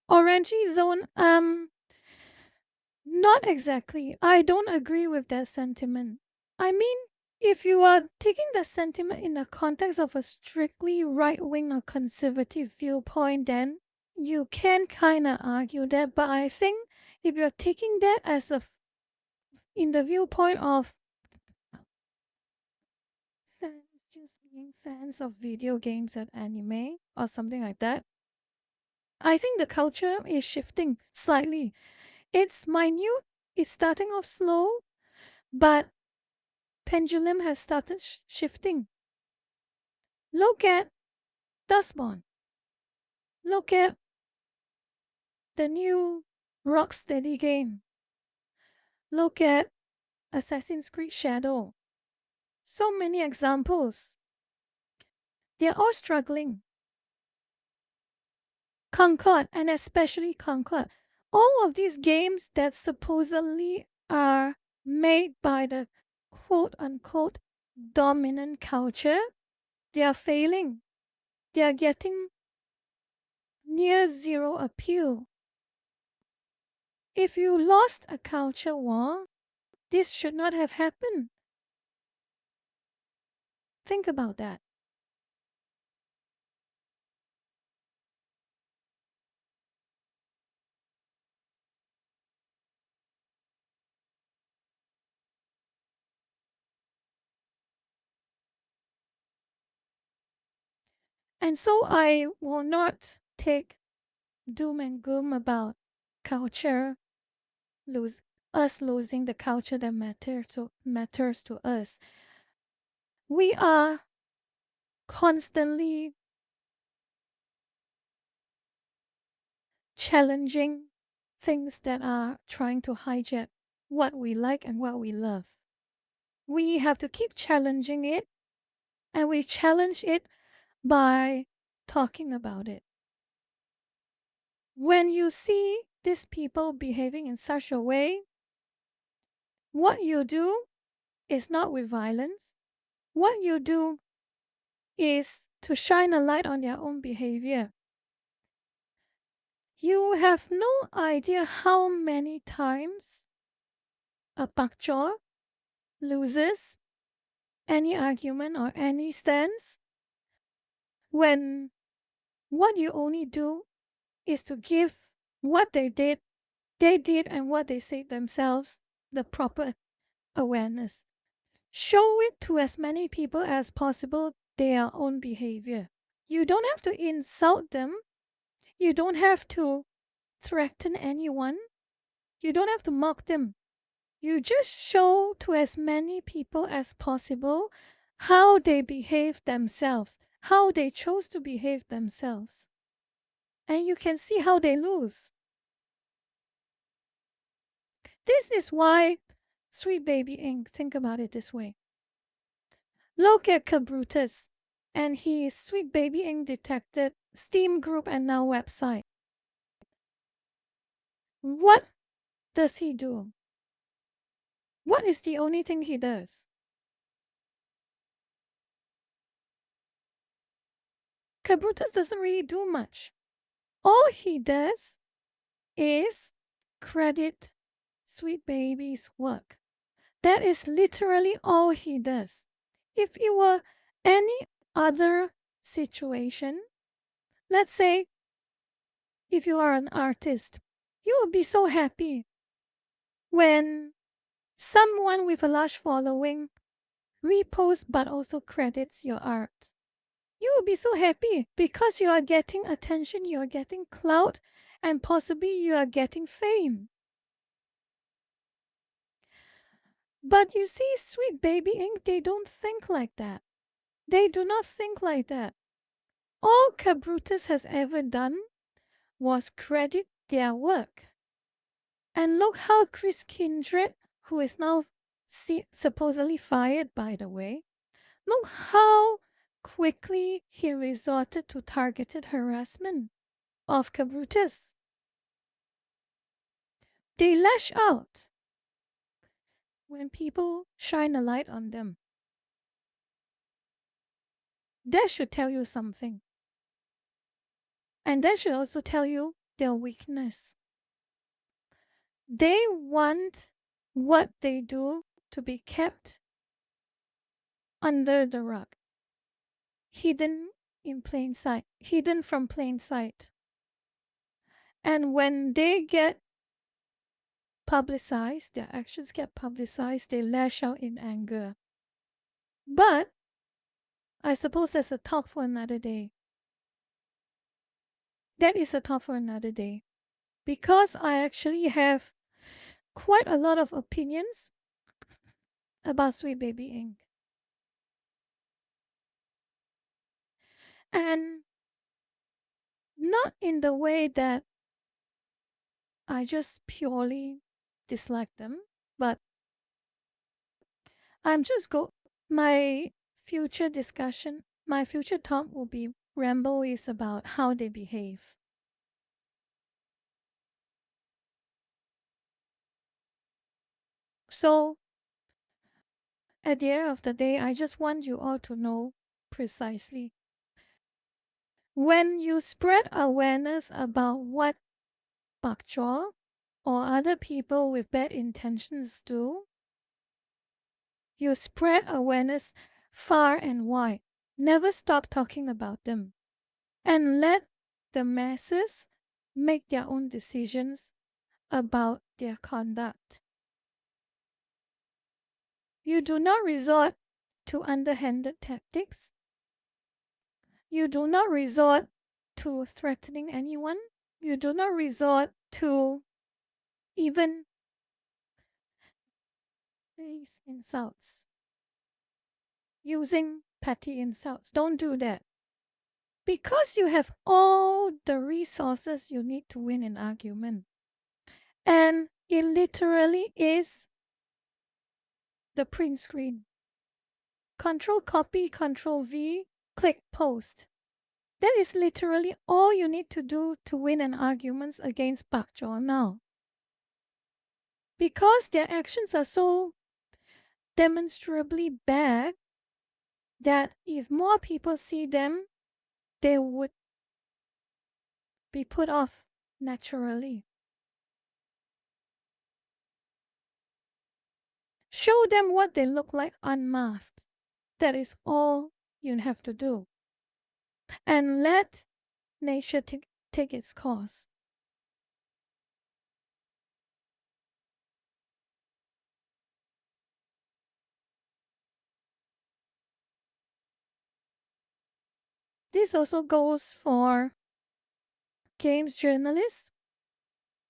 Orangey Zone, not exactly. I don't agree with that sentiment. I mean, if you are taking the sentiment in the context of a strictly right-wing or conservative viewpoint, then you can kind of argue that. But I think if you're taking that as in the viewpoint of fans just being fans of video games and anime or something like that, I think the culture is shifting slightly. It's minute, it's starting off slow, but pendulum has started shifting. Look at Dustborn. Look at the new Rocksteady game. Look at Assassin's Creed Shadow. So many examples. They're all struggling. Concord, and especially Concord. All of these games that supposedly are made by the quote-unquote dominant culture, they are failing. They are getting near zero appeal. If you lost a culture war, this should not have happened. Think about that. And so I will not take doom and gloom about culture, us losing the culture that matters to us. We are constantly challenging things that are trying to hijack what we like and what we love. We have to keep challenging it, and we challenge it by talking about it. When you see these people behaving in such a way, what you do is not with violence. What you do is to shine a light on their own behavior. You have no idea how many times a bak chor loses any argument or any stance when what you only do is to give what they did and what they said themselves the proper awareness. Show it to as many people as possible their own behavior. You don't have to insult them. You don't have to threaten anyone. You don't have to mock them. You just show to as many people as possible how they behave themselves, how they chose to behave themselves. And you can see how they lose. This is why Sweet Baby Ink, think about it this way. Look at Cabrutus and his Sweet Baby Ink detected Steam group and now website. What does he do? What is the only thing he does? Cabrutus doesn't really do much. All he does is credit Sweet Baby's work. That is literally all he does. If it were any other situation, let's say if you are an artist, you would be so happy when someone with a large following reposts but also credits your art. You will be so happy because you are getting attention, you are getting clout, and possibly you are getting fame. But you see, Sweet Baby Ink, they don't think like that. They do not think like that. All Cabrutus has ever done was credit their work. And look how Chris Kindred, who is now supposedly fired, by the way, look how quickly he resorted to targeted harassment of Cabrutus. They lash out when people shine a light on them. That should tell you something. And that should also tell you their weakness. They want what they do to be kept under the rug, hidden in plain sight, hidden from plain sight. And when they get publicized, their actions get publicized, they lash out in anger. But I suppose that's a talk for another day. That is a talk for another day. Because I actually have quite a lot of opinions about Sweet Baby Ink. And not in the way that I just purely dislike them, but my future discussion, my future talk will be Ramble is about how they behave. So, at the end of the day, I just want you all to know precisely. When you spread awareness about what bak chor or other people with bad intentions do, you spread awareness far and wide. Never stop talking about them. And let the masses make their own decisions about their conduct. You do not resort to underhanded tactics. You do not resort to threatening anyone. You do not resort to even base insults. Using petty insults. Don't do that. Because you have all the resources you need to win an argument. And it literally is the print screen. Control copy, Control V, click post. That is literally all you need to do to win an argument against Pak Jaw now. Because their actions are so demonstrably bad that if more people see them, they would be put off naturally. Show them what they look like unmasked. That is all you have to do. And let nature take its course. This also goes for games journalists.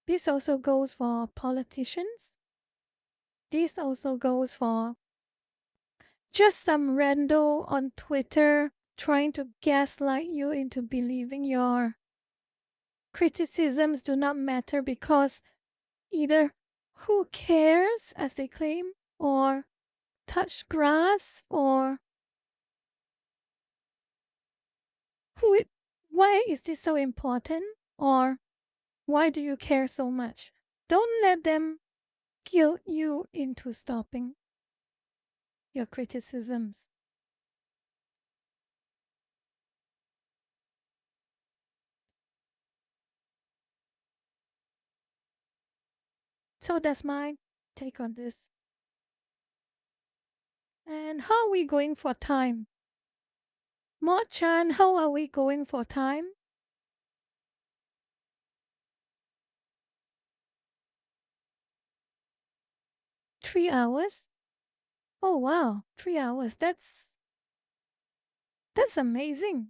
This also goes for politicians. This also goes for just some rando on Twitter trying to gaslight you into believing your criticisms do not matter because either who cares, as they claim, or touch grass, or why is this so important, or why do you care so much? Don't let them guilt you into stopping your criticisms. So that's my take on this. And how are we going for time? Mo Chan, how are we going for time? Three hours? Oh wow, 3 hours. That's amazing.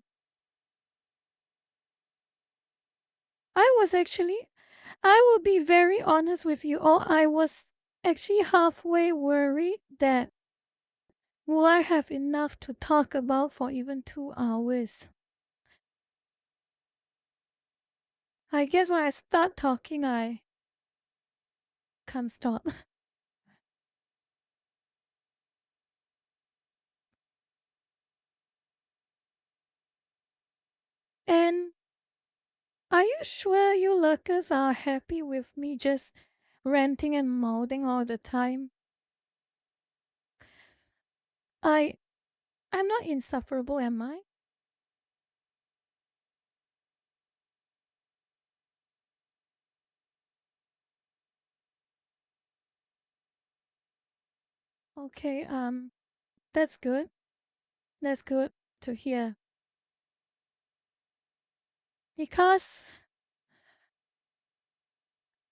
I will be very honest with you all. I was actually halfway worried that will I have enough to talk about for even 2 hours. I guess when I start talking, I can't stop. And are you sure you lurkers are happy with me just ranting and mouthing all the time? I'm not insufferable, am I? Okay, that's good. That's good to hear. Because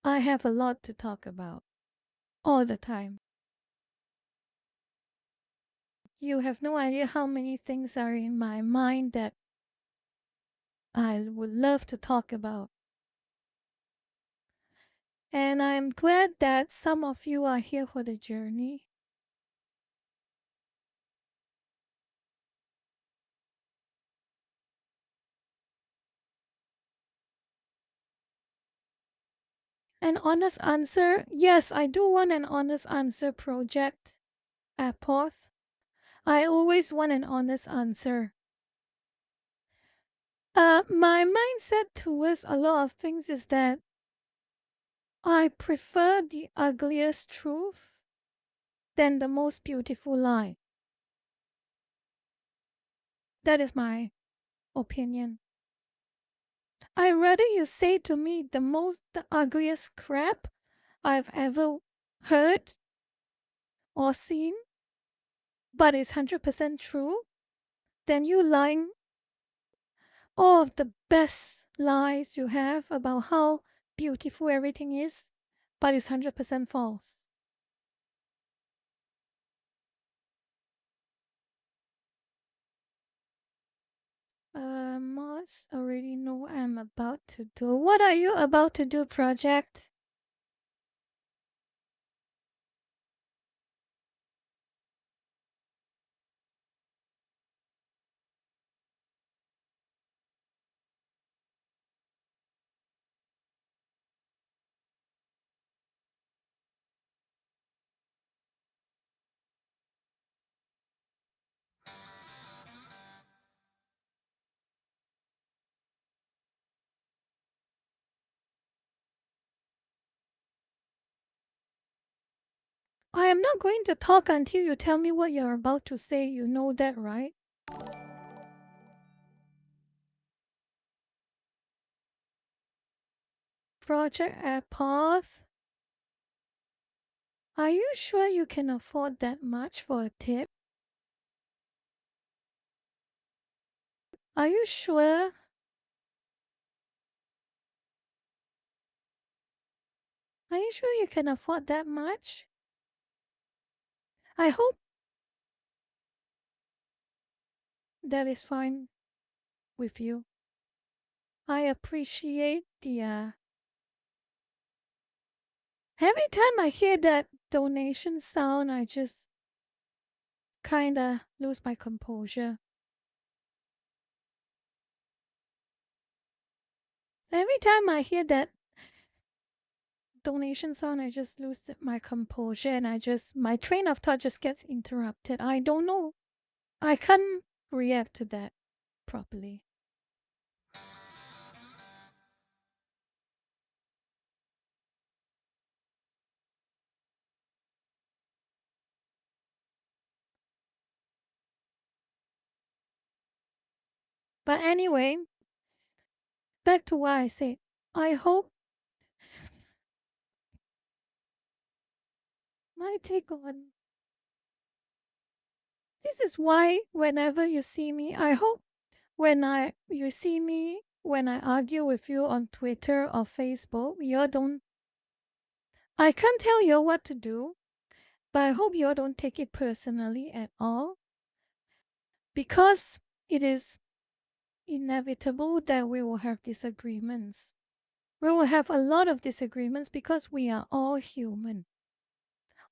I have a lot to talk about all the time. You have no idea how many things are in my mind that I would love to talk about. And I'm glad that some of you are here for the journey. An honest answer? Yes, I do want an honest answer project at Porth. I always want an honest answer. My mindset towards a lot of things is that I prefer the ugliest truth than the most beautiful lie. That is my opinion. I'd rather you say to me the ugliest crap I've ever heard or seen, but it's 100% true, than you lying all of the best lies you have about how beautiful everything is, but it's 100% false. Mods already know I'm about to do. What are you about to do, project? I am not going to talk until you tell me what you're about to say. You know that, right? Project Airpath. Are you sure you can afford that much for a tip? Are you sure? Are you sure you can afford that much? I hope that is fine with you. I appreciate the every time I hear that donation sound, I just kinda lose my composure. Every time I hear that donation sound, I just lose my composure and my train of thought just gets interrupted. I don't know. I can't react to that properly. But anyway, back to what I said. I hope my take on this is why whenever you see me, I hope you see me when I argue with you on Twitter or Facebook, you don't I can't tell you what to do, but I hope you don't take it personally at all. Because it is inevitable that we will have disagreements. We will have a lot of disagreements because we are all human.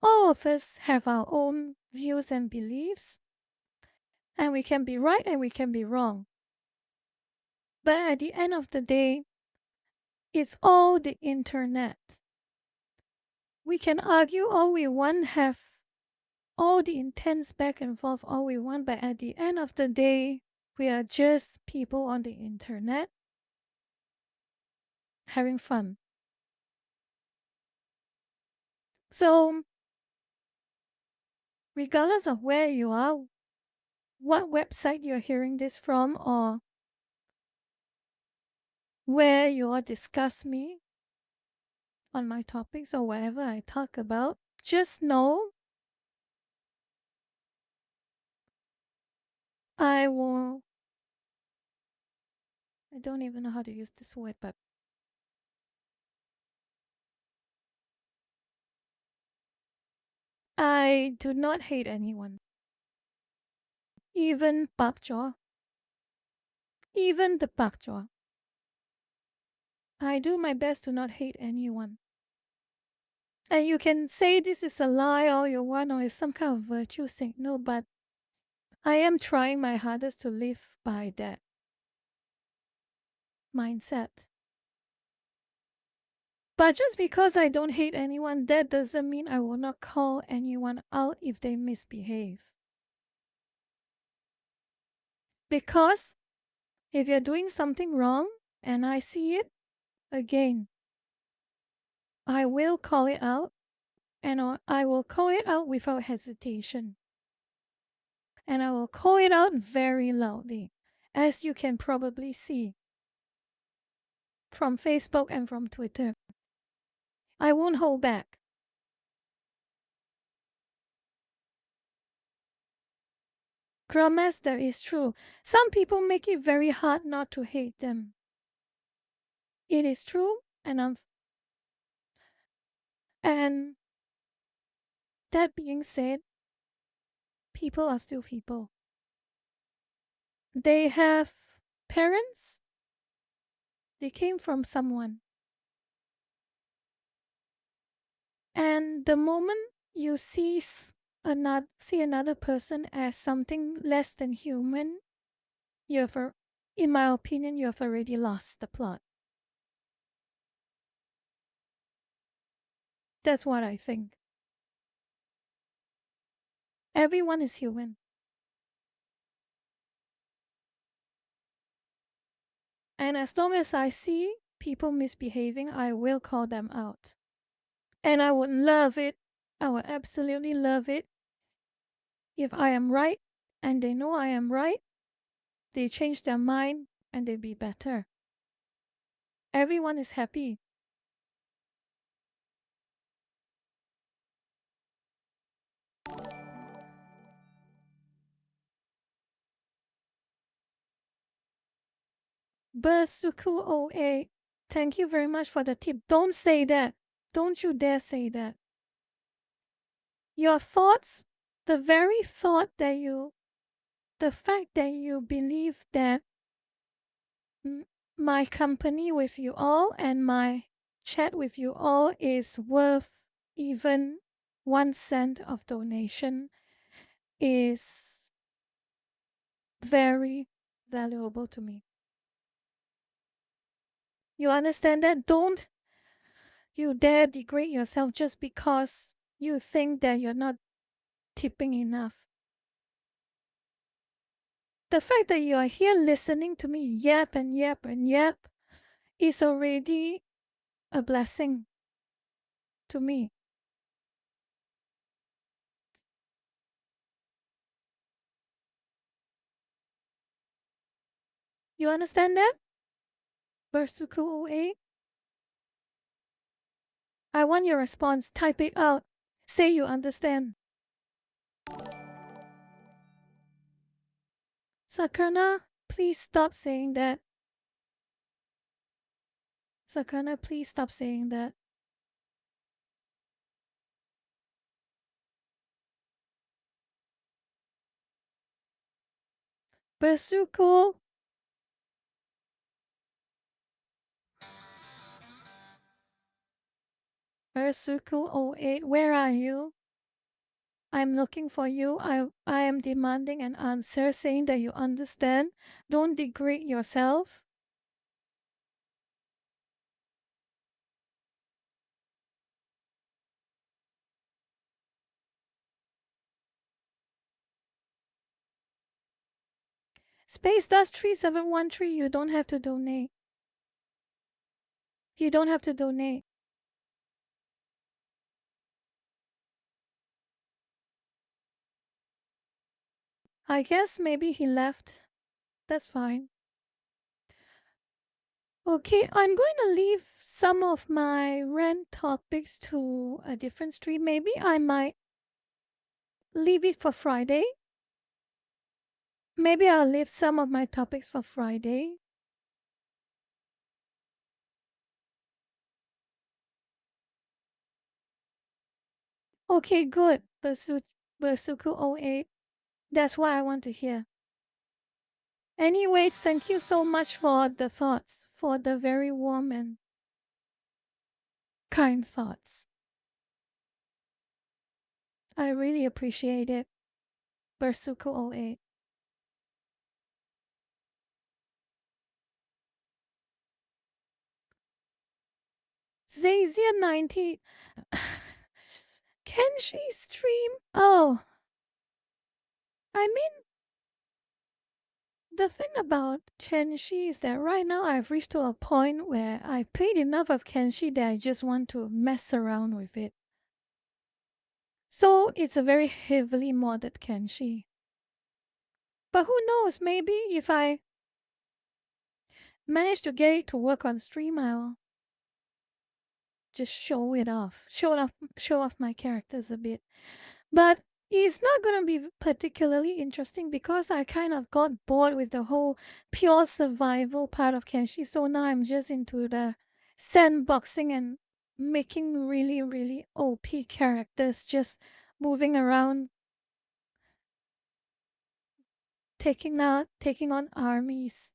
All of us have our own views and beliefs, and we can be right and we can be wrong. But at the end of the day, it's all the internet. We can argue all we want, have all the intense back and forth all we want, but at the end of the day, we are just people on the internet having fun. So, regardless of where you are, what website you're hearing this from, or where you all discuss me on my topics or whatever I talk about, just know I don't even know how to use this word, but I do not hate anyone. Even Bakjaw. Even the Bakjaw. I do my best to not hate anyone. And you can say this is a lie all you want or it's some kind of virtue signal, but I am trying my hardest to live by that mindset. But just because I don't hate anyone, that doesn't mean I will not call anyone out if they misbehave. Because if you're doing something wrong and I see it, again, I will call it out and I will call it out without hesitation. And I will call it out very loudly, as you can probably see from Facebook and from Twitter. I won't hold back. Grandmaster is true. Some people make it very hard not to hate them. It is true, and that being said, people are still people. They have parents, they came from someone. And the moment you see another person as something less than human, in my opinion, you have already lost the plot. That's what I think. Everyone is human. And as long as I see people misbehaving, I will call them out. And I would love it. I would absolutely love it if I am right and they know I am right. They change their mind and they be better. Everyone is happy. Bersuku08, thank you very much for the tip. Don't say that. Don't you dare say that. Your thoughts, the fact that you believe that my company with you all and my chat with you all is worth even 1 cent of donation is very valuable to me. You understand that? Don't you dare degrade yourself just because you think that you're not tipping enough. The fact that you are here listening to me yap and yap and yap is already a blessing to me. You understand that? Bersuku08? I want your response. Type it out. Say you understand. Sakana, please stop saying that. Sakana, please stop saying that. Bersuku. Bersuku08, where are you? I'm looking for you. I am demanding an answer saying that you understand. Don't degrade yourself. Space Dust 3713, you don't have to donate. You don't have to donate. I guess maybe he left. That's fine. Okay, I'm going to leave some of my rant topics to a different stream. Maybe I might leave it for Friday. Maybe I'll leave some of my topics for Friday. Okay, good. Bersuku08. That's what I want to hear. Anyway, thank you so much for the thoughts, for the very warm and kind thoughts. I really appreciate it. Bersuku08. Zazia90. Can she stream? Oh. I mean, the thing about Kenshi is that right now I've reached to a point where I played enough of Kenshi that I just want to mess around with it. So it's a very heavily modded Kenshi. But who knows, maybe if I manage to get it to work on stream, I'll just show it off. Show off my characters a bit. But it's not going to be particularly interesting because I kind of got bored with the whole pure survival part of Kenshi. So now I'm just into the sandboxing and making really, really OP characters, just moving around, taking on armies.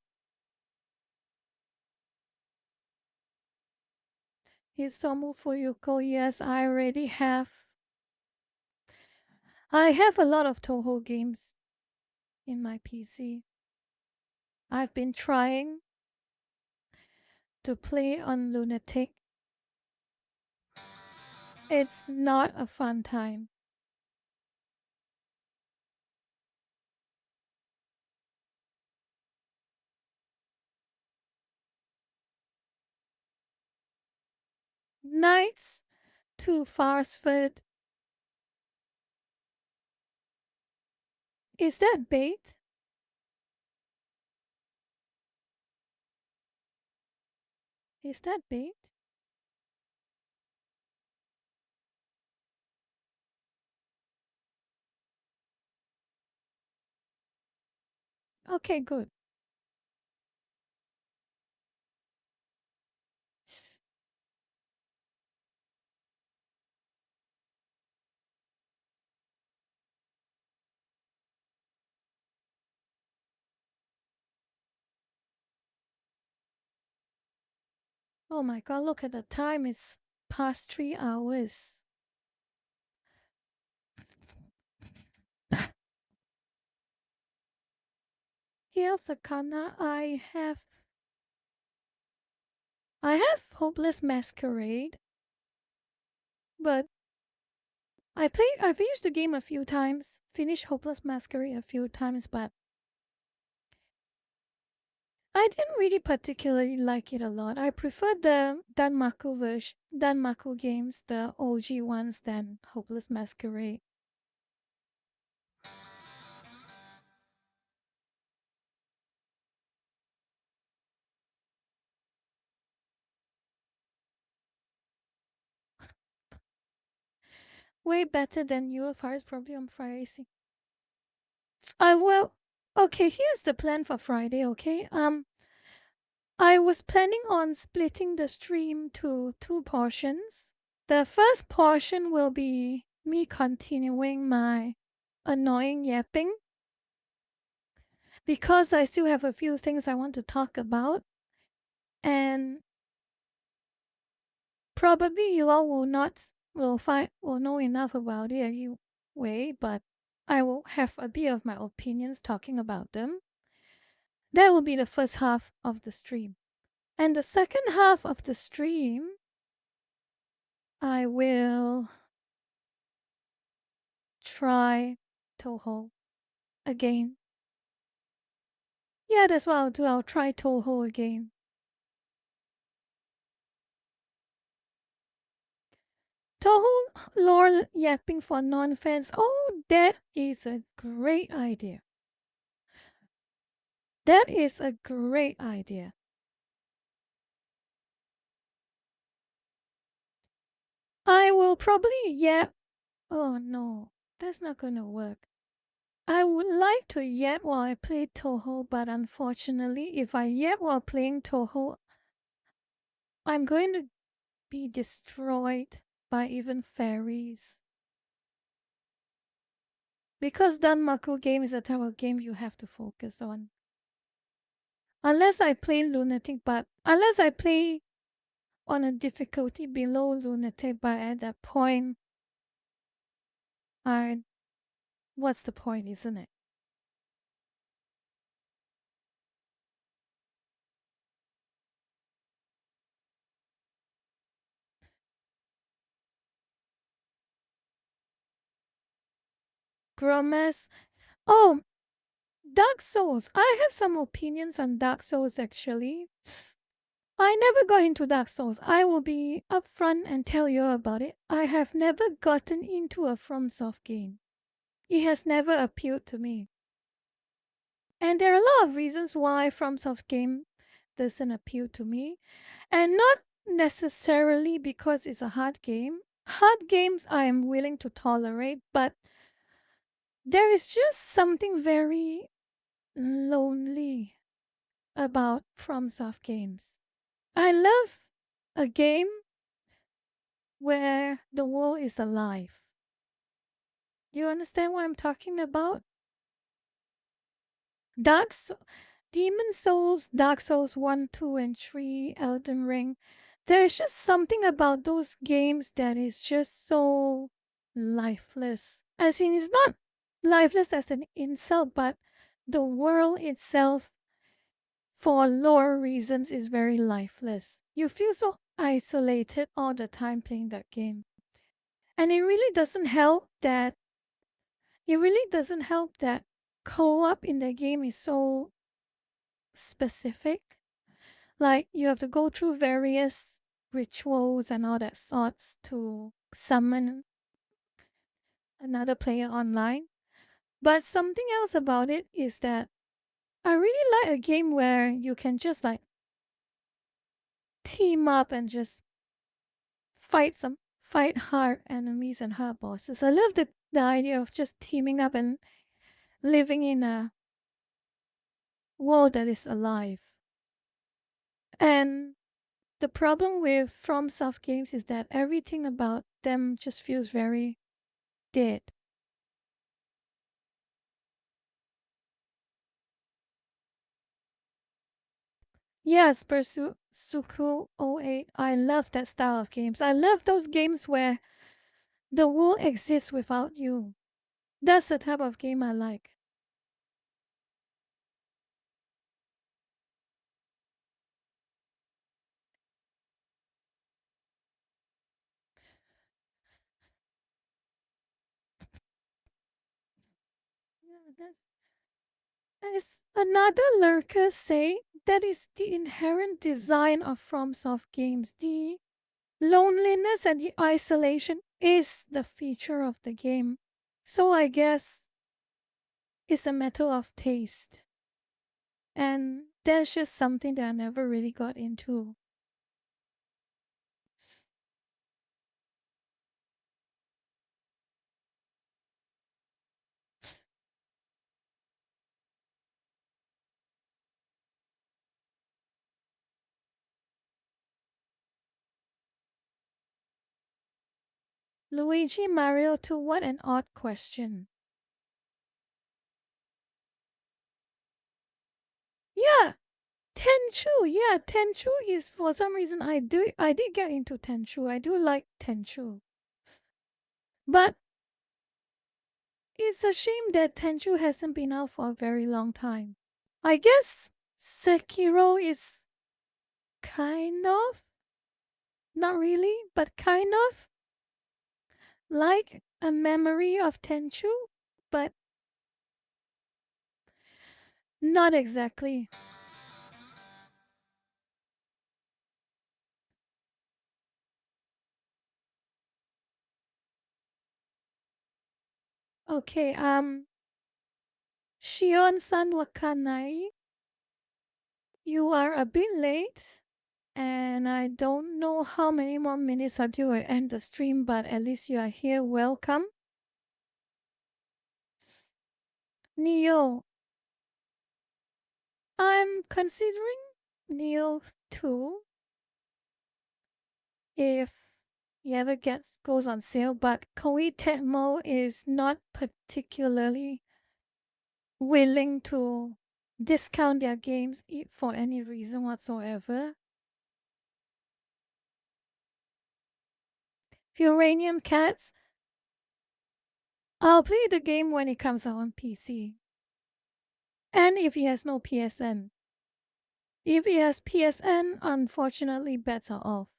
Hisomu Fuyuko, yes, I already have. I have a lot of Toho games in my PC. I've been trying to play on Lunatic. It's not a fun time. Nights to fast food. Is that bait? Is that bait? Okay, good. Oh my god, look at the time. It's past 3 hours. Here's a Kana. I have Hopeless Masquerade. But I've used the game a few times. Finished Hopeless Masquerade a few times, but I didn't really particularly like it a lot. I prefer the Danmaku games, the OG ones, than Hopeless Masquerade. Way better than UFR is probably on Friday. Well, okay, here's the plan for Friday, okay? I was planning on splitting the stream to 2 portions. The first portion will be me continuing my annoying yapping because I still have a few things I want to talk about, and probably you all will know enough about it anyway, but I will have a bit of my opinions talking about them. That will be the first half of the stream. And the second half of the stream, I will try Toho again. Yeah, that's what I'll do. I'll try Toho again. Toho lore yapping for non-fans. Oh, that is a great idea. That is a great idea. I will probably yap. Oh no, that's not gonna work. I would like to yap while I play Toho, but unfortunately, if I yap while playing Toho, I'm going to be destroyed by even fairies. Because Danmaku game is a type of game you have to focus on. Unless I play Lunatic, but unless I play on a difficulty below Lunatic, but at that point, what's the point, isn't it? Gromas. Oh, Dark Souls. I have some opinions on Dark Souls actually. I never got into Dark Souls. I will be upfront and tell you about it. I have never gotten into a FromSoft game. It has never appealed to me. And there are a lot of reasons why FromSoft game doesn't appeal to me. And not necessarily because it's a hard game. Hard games I am willing to tolerate, but there is just something very lonely about FromSoft games. I love a game where the world is alive. Do you understand what I'm talking about? Demon Souls, Dark Souls 1, 2, and 3, Elden Ring, there's just something about those games that is just so lifeless. As in, it's not lifeless as an insult, but the world itself, for lower reasons, is very lifeless. You feel so isolated all the time playing that game. And it really doesn't help that co-op in the game is so specific. Like you have to go through various rituals and all that sorts to summon another player online. But something else about it is that I really like a game where you can just like team up and just fight hard enemies and hard bosses. I love the idea of just teaming up and living in a world that is alive. And the problem with FromSoft games is that everything about them just feels very dead. Yes, Suku 08. I love that style of games. I love those games where the world exists without you. That's the type of game I like. Yeah, as another lurker say, that is the inherent design of FromSoft games. The loneliness and the isolation is the feature of the game. So I guess it's a matter of taste. And that's just something that I never really got into. Luigi Mario 2, what an odd question. Yeah, Tenchu. Yeah, Tenchu is, for some reason I did get into Tenchu. I do like Tenchu. But it's a shame that Tenchu hasn't been out for a very long time. I guess Sekiro is kind of, not really, but kind of like a memory of Tenchu, but not exactly. Okay, Shion-san Wakanai, you are a bit late, and I don't know how many more minutes until I end the stream, but at least you are here. Welcome. Neo, I'm considering Neo 2 if he ever goes on sale, but Koei Tecmo is not particularly willing to discount their games for any reason whatsoever. Uranium Cats, I'll play the game when it comes out on PC. And if he has no PSN. If he has PSN, unfortunately, bets are off.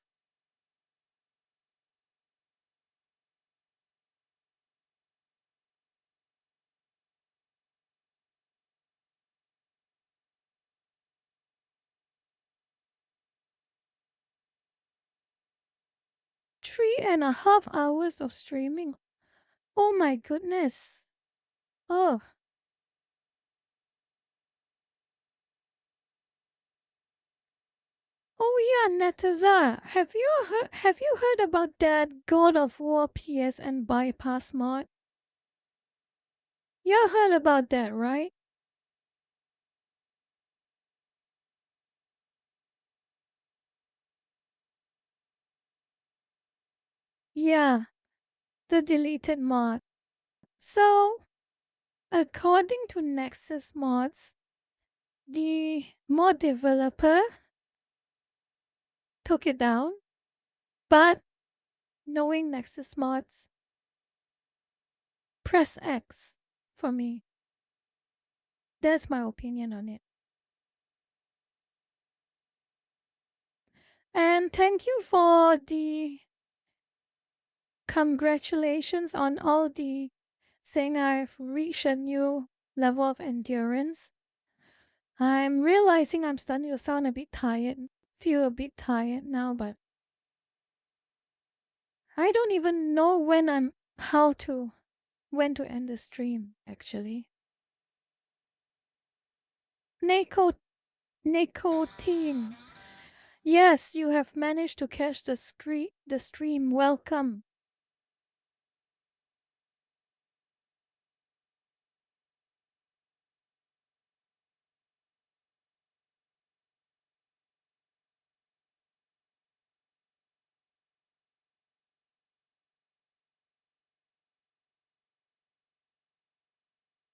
Three and a half hours of streaming. Oh my goodness. Oh. Oh yeah, Netaza. Have you heard about that God of War PSN bypass mod? You heard about that, right? Yeah, the deleted mod. So, according to Nexus Mods, the mod developer took it down. But knowing Nexus mods, press X for me. That's my opinion on it. And thank you for the congratulations on all the saying I've reached a new level of endurance. I'm realizing I'm starting to sound a bit tired, feel a bit tired now, but I don't even know when to end the stream stream, actually. Nicotine. Yes, you have managed to catch the stream. Welcome.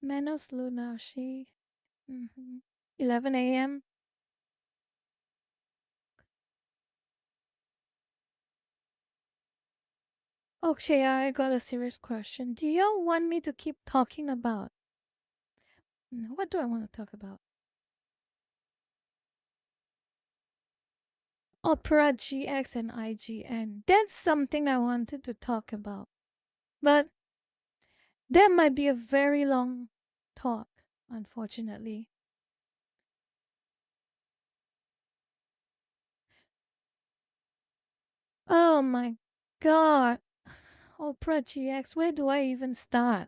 Manos Lunashi. 11 a.m. Okay, I got a serious question. Do you want me to keep talking about? What do I want to talk about? Opera GX and IGN. That's something I wanted to talk about. But that might be a very long talk, unfortunately. Oh my god. Opera GX, where do I even start?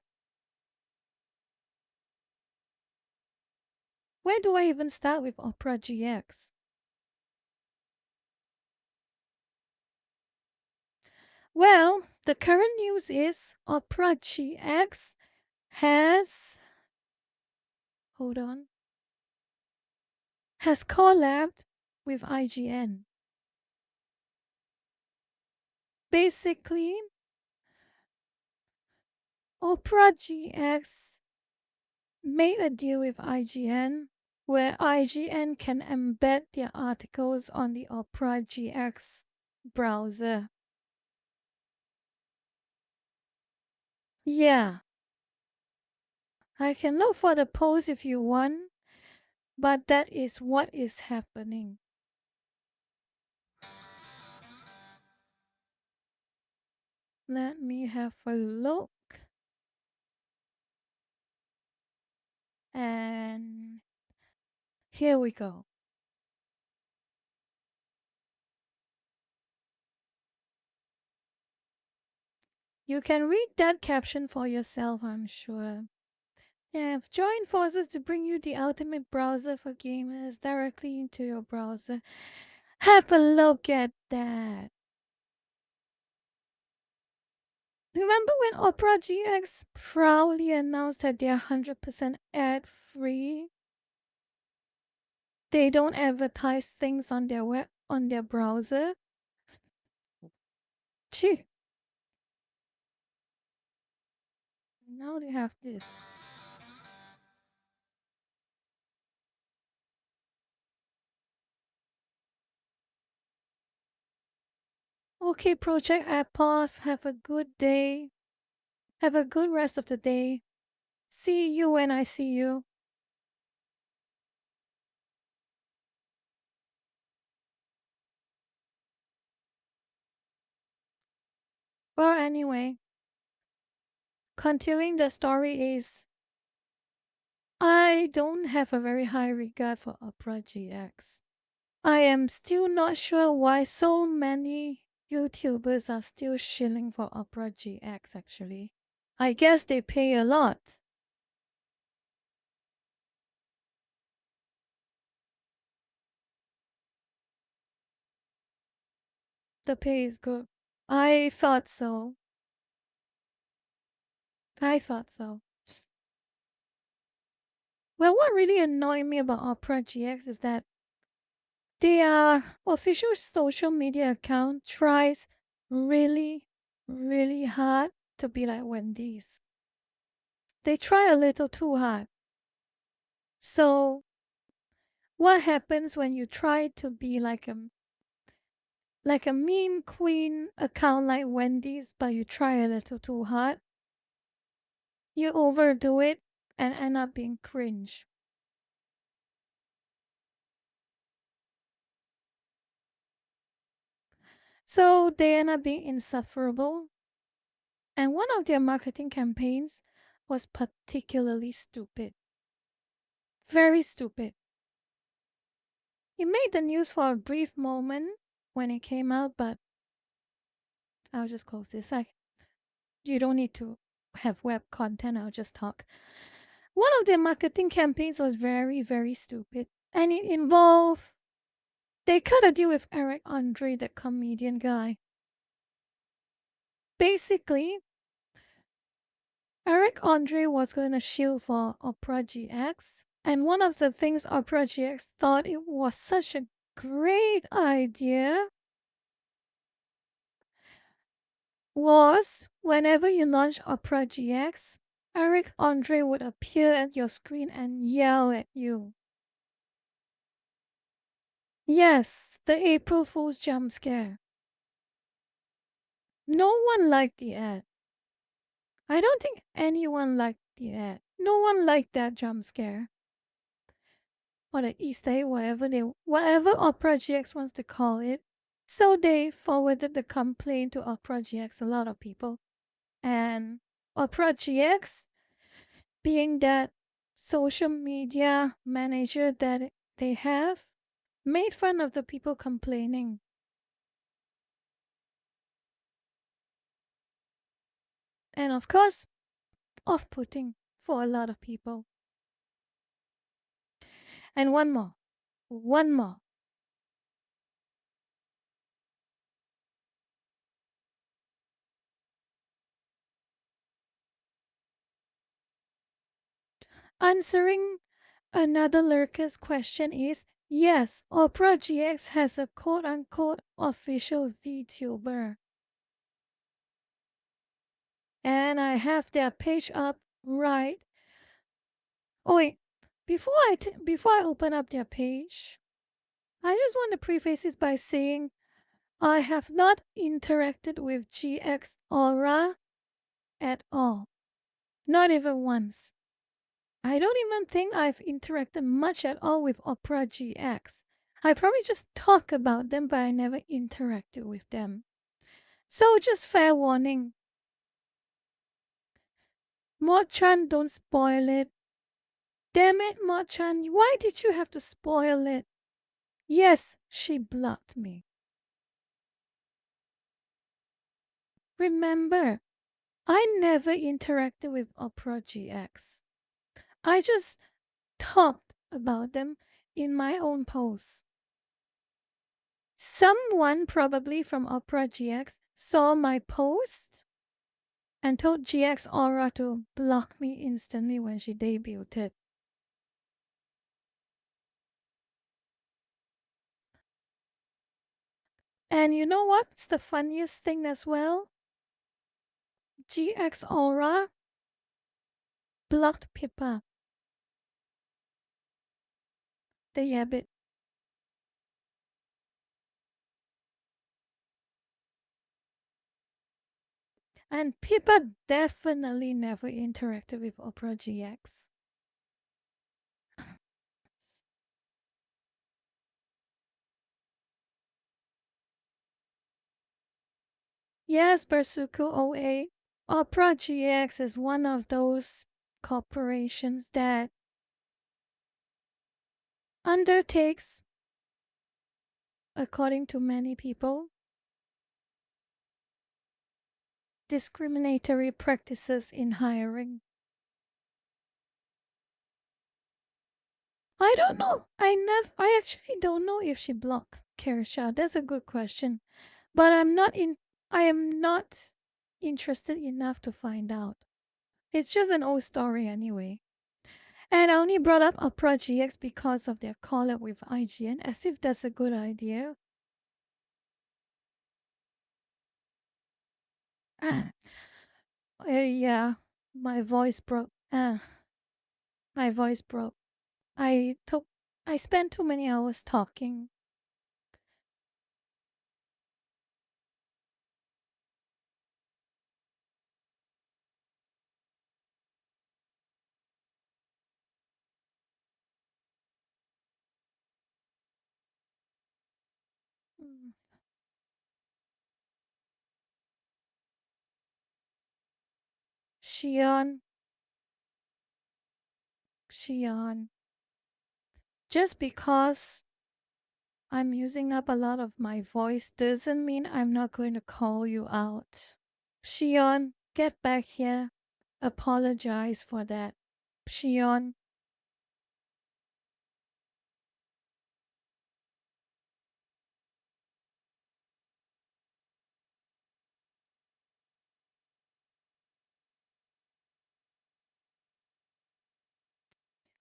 Where do I even start with Opera GX? Well, the current news is Opera GX has collabed with IGN. Basically, Opera GX made a deal with IGN where IGN can embed their articles on the Opera GX browser. Yeah. I can look for the post if you want, but that is what is happening. Let me have a look. And here we go. You can read that caption for yourself, I'm sure. They have joined forces to bring you the ultimate browser for gamers directly into your browser. Have a look at that. Remember when Opera GX proudly announced that they're 100% ad-free? They don't advertise things on their browser. Gee. Now they have this. Okay, Project Apple, have a good day. Have a good rest of the day. See you when I see you. Well, anyway, continuing the story is I don't have a very high regard for Opera GX. I am still not sure why so many YouTubers are still shilling for Opera GX actually. I guess they pay a lot. The pay is good. I thought so. Well, what really annoyed me about Opera GX is that their official social media account tries really, really hard to be like Wendy's. They try a little too hard. So, what happens when you try to be like like a meme queen account like Wendy's, but you try a little too hard. You overdo it and end up being cringe. So they end up being insufferable. And one of their marketing campaigns was particularly stupid. Very stupid. It made the news for a brief moment when it came out, but I'll just close this. You don't need to have web content, I'll just talk. One of their marketing campaigns was very, very stupid. And it involved, they cut a deal with Eric Andre, the comedian guy. Basically, Eric Andre was going to shield for Opera GX. And one of the things Opera GX thought it was such a great idea was whenever you launch Opera GX, Eric Andre would appear at your screen and yell at you. Yes, the April Fool's jump scare. No one liked the ad. I don't think anyone liked the ad. No one liked that jump scare. Or the Easter egg, whatever Opera GX wants to call it. So they forwarded the complaint to Opera GX, a lot of people. And Opera GX, being that social media manager that they have, made fun of the people complaining. And of course, off-putting for a lot of people. And one more. Answering another lurker's question is, yes, Opera GX has a quote-unquote official VTuber. And I have their page up right. Oh wait, before I open up their page, I just want to preface this by saying I have not interacted with GX Aura at all. Not even once. I don't even think I've interacted much at all with Opera GX. I probably just talk about them, but I never interacted with them. So just fair warning. Mod-chan, don't spoil it. Damn it, Mod-chan, why did you have to spoil it? Yes, she blocked me. Remember, I never interacted with Opera GX. I just talked about them in my own posts. Someone probably from Opera GX saw my post and told GX Aura to block me instantly when she debuted. And you know what's the funniest thing as well? GX Aura blocked Pippa, the yabbit. And Pippa definitely never interacted with Opera GX. Yes, Bersuku OA, Opera GX is one of those corporations that undertakes, according to many people, discriminatory practices in hiring. I don't know. I actually don't know if she blocked Kersha. That's a good question. But I am not interested enough to find out. It's just an old story anyway. And I only brought up Opera GX because of their collab with IGN, as if that's a good idea. Yeah, my voice broke. My voice broke. I spent too many hours talking. Shion, just because I'm using up a lot of my voice doesn't mean I'm not going to call you out. Shion, get back here. Apologize for that. Shion.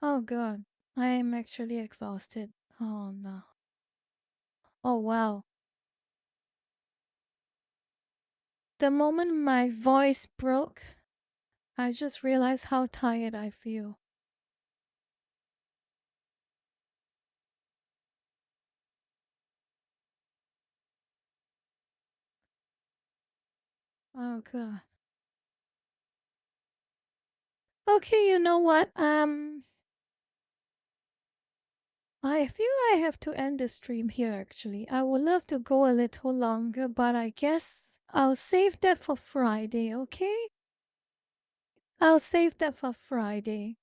Oh god, I am actually exhausted. Oh no. Oh wow. The moment my voice broke, I just realized how tired I feel. Oh god. Okay, you know what? I feel I have to end the stream here actually. I would love to go a little longer, but I guess I'll save that for Friday, okay? I'll save that for Friday.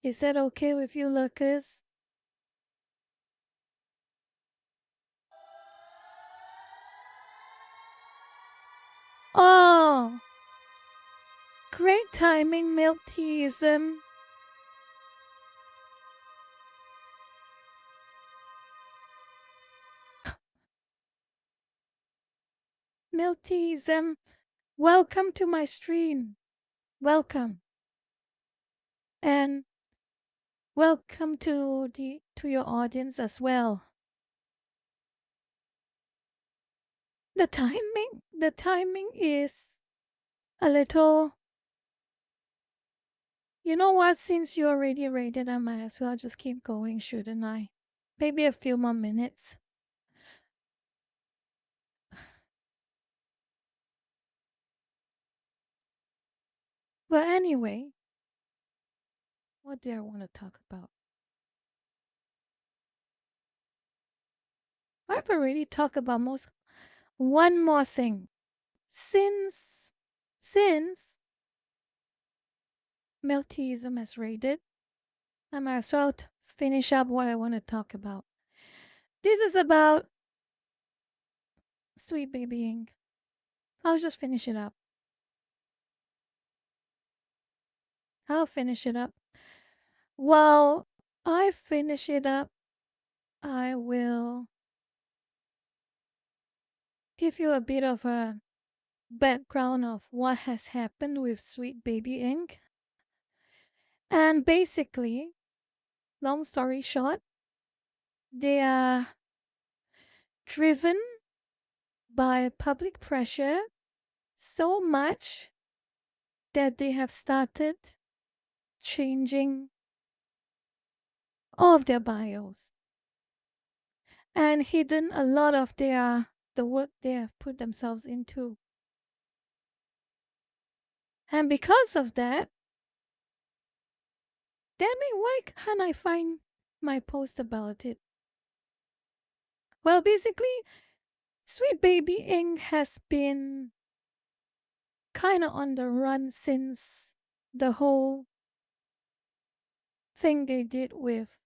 Is that okay with you, Lucas? Oh! Great timing, milk teaism. Milk teaism. Welcome to my stream. Welcome. And welcome to your audience as well. The timing is a little. You know what? Since you already rated, I might as well just keep going, shouldn't I? Maybe a few more minutes. Well, anyway, what do I want to talk about? I've already talked about most. One more thing. Since milk teaism has rated, I might as well finish up what I want to talk about. This is about Sweet Baby Ink. I'll just finish it up. I'll finish it up. While I finish it up, I will give you a bit of a background of what has happened with Sweet Baby Ink. And basically, long story short, they are driven by public pressure so much that they have started changing all of their bios and hidden a lot of the work they have put themselves into. And because of that, damn it, why can't I find my post about it? Well, basically, Sweet Baby Ink has been kind of on the run since the whole thing they did with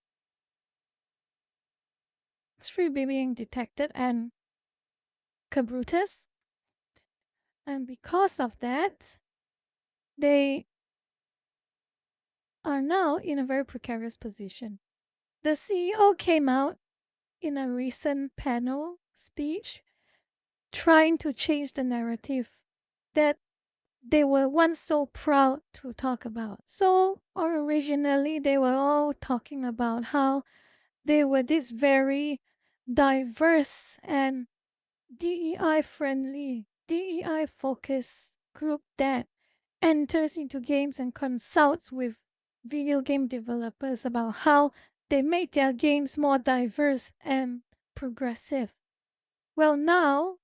Sweet Baby Ink Detected and Cabrutus. And because of that, they are now in a very precarious position. The CEO came out in a recent panel speech trying to change the narrative that they were once so proud to talk about. So originally they were all talking about how they were this very diverse and DEI friendly, DEI focused group that enters into games and consults with video game developers about how they make their games more diverse and progressive. Well, now,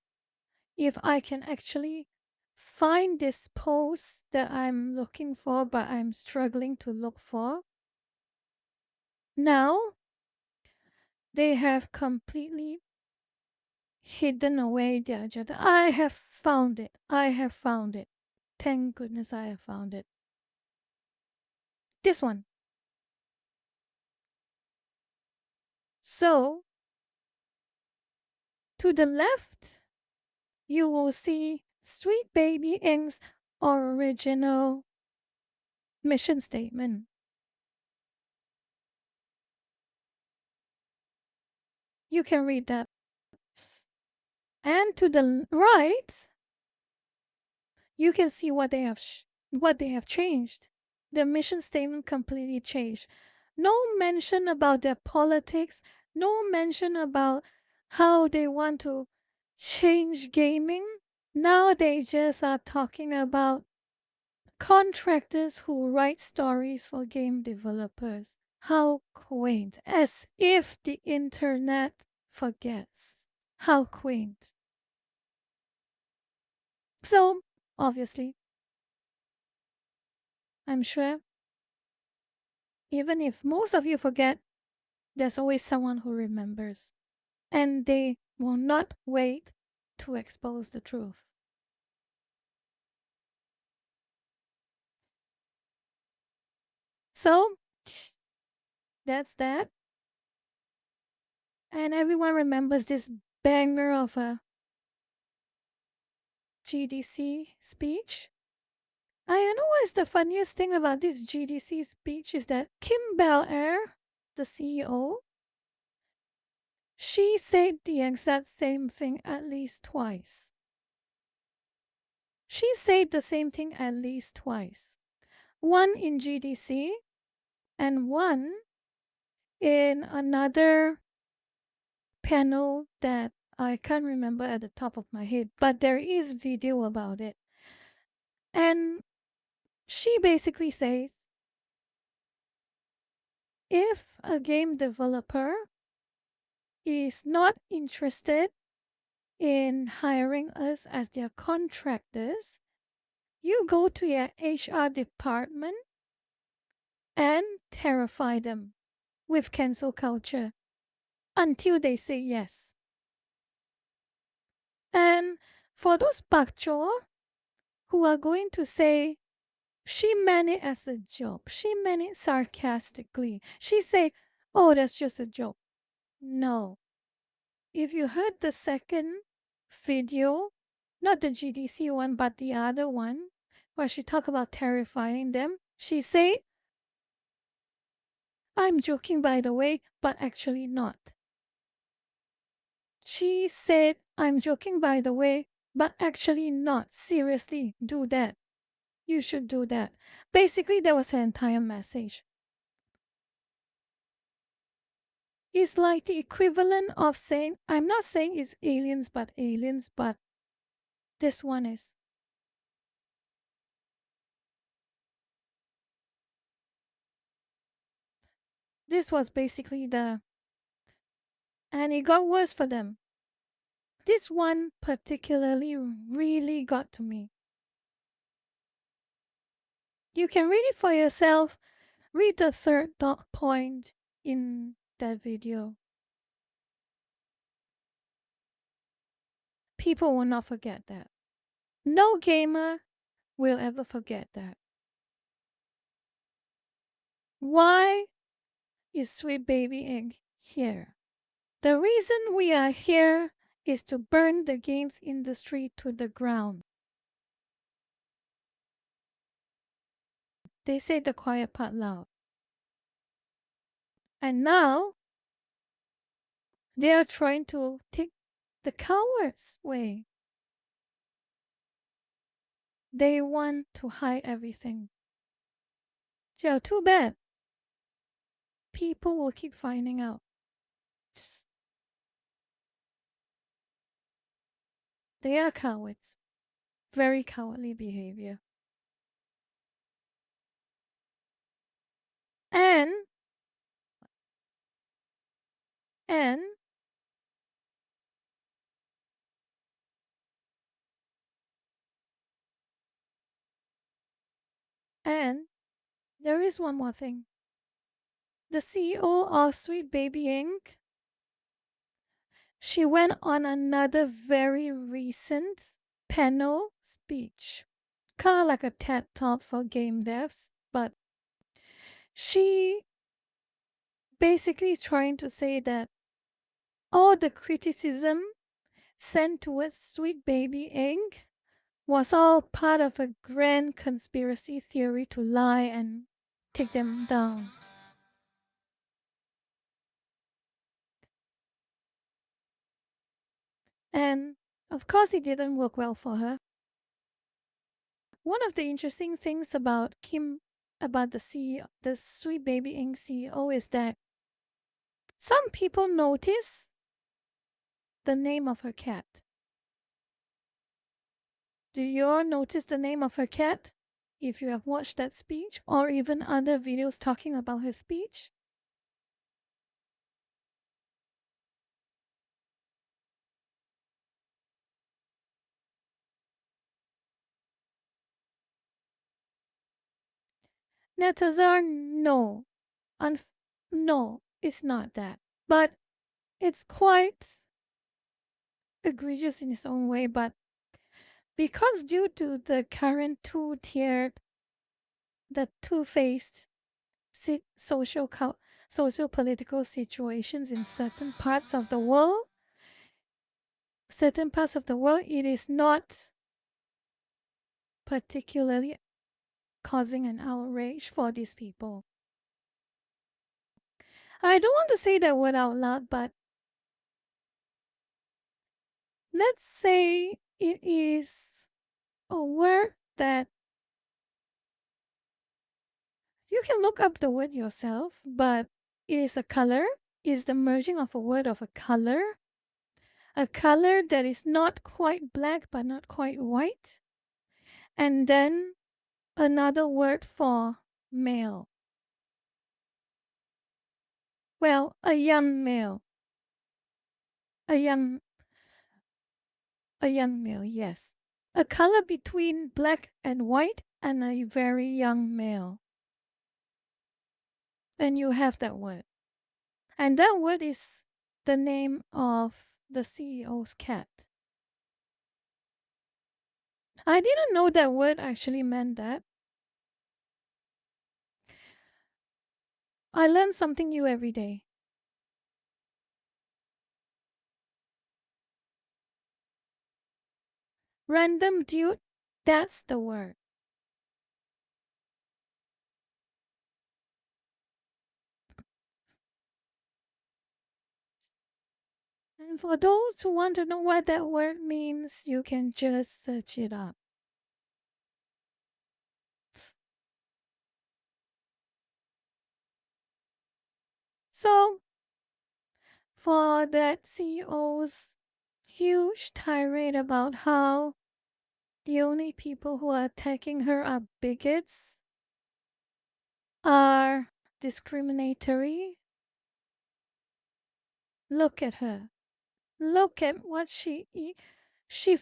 if I can actually find this post that I'm looking for, but I'm struggling to look for, now they have completely hidden away their agenda. I have found it. Thank goodness I have found it. This one. So, to the left, you will see Sweet Baby Inc.'s original mission statement. You can read that. And to the right, you can see what they have changed. Their mission statement completely changed. No mention about their politics, no mention about how they want to change gaming. Now they just are talking about contractors who write stories for game developers. How quaint. As if the internet forgets. How quaint. So, obviously, I'm sure even if most of you forget, there's always someone who remembers. And they will not wait to expose the truth. So, that's that. And everyone remembers this banger of a GDC speech. I know what's the funniest thing about this GDC speech is that Kim Bel-Air, the CEO, she said the exact same thing at least twice. She said the same thing at least twice. One in GDC and one in another panel that I can't remember at the top of my head, but there is video about it. And she basically says, if a game developer is not interested in hiring us as their contractors, you go to your HR department and terrify them with cancel culture until they say yes. And for those bakchor who are going to say, she meant it as a joke, she meant it sarcastically, she say, oh, that's just a joke. No. If you heard the second video, not the GDC one, but the other one, where she talked about terrifying them, she said, I'm joking by the way, but actually not. She said, I'm joking by the way, but actually not. Seriously, do that. You should do that. Basically, that was her entire message. It's like the equivalent of saying, I'm not saying it's aliens, but this one is. This was basically and it got worse for them. This one particularly really got to me. You can read it for yourself. Read the third dot point in that video. People will not forget that. No gamer will ever forget that. Why is Sweet Baby Inc. here? The reason we are here is to burn the games industry to the ground. They say the quiet part loud. And now, they are trying to take the coward's way. They want to hide everything. So too bad. People will keep finding out. They are cowards. Very cowardly behavior. And there is one more thing. The CEO of Sweet Baby Inc., she went on another very recent panel speech kind of like a TED talk for game devs, but she basically trying to say that all the criticism sent towards Sweet Baby Inc. was all part of a grand conspiracy theory to lie and take them down. And of course, it didn't work well for her. One of the interesting things about the CEO, the Sweet Baby Inc. CEO, is that some people notice the name of her cat. Do you all notice the name of her cat? If you have watched that speech or even other videos talking about her speech? Netazar, no. No, it's not that. But it's quite egregious in its own way. But because due to the current two-faced social-political situations in certain parts of the world, it is not particularly causing an outrage for these people. I don't want to say that word out loud, but let's say it is a word that you can look up the word yourself, but it is a color. It is the merging of a word of a color that is not quite black but not quite white, and then another word for male. Well, a young male. A young male, yes. A color between black and white and a very young male. And you have that word. And that word is the name of the CEO's cat. I didn't know that word actually meant that. I learn something new every day. Random dude, that's the word. And for those who want to know what that word means, you can just search it up. So, for that CEO's huge tirade about how the only people who are attacking her are bigots, are discriminatory, look at her. Look at what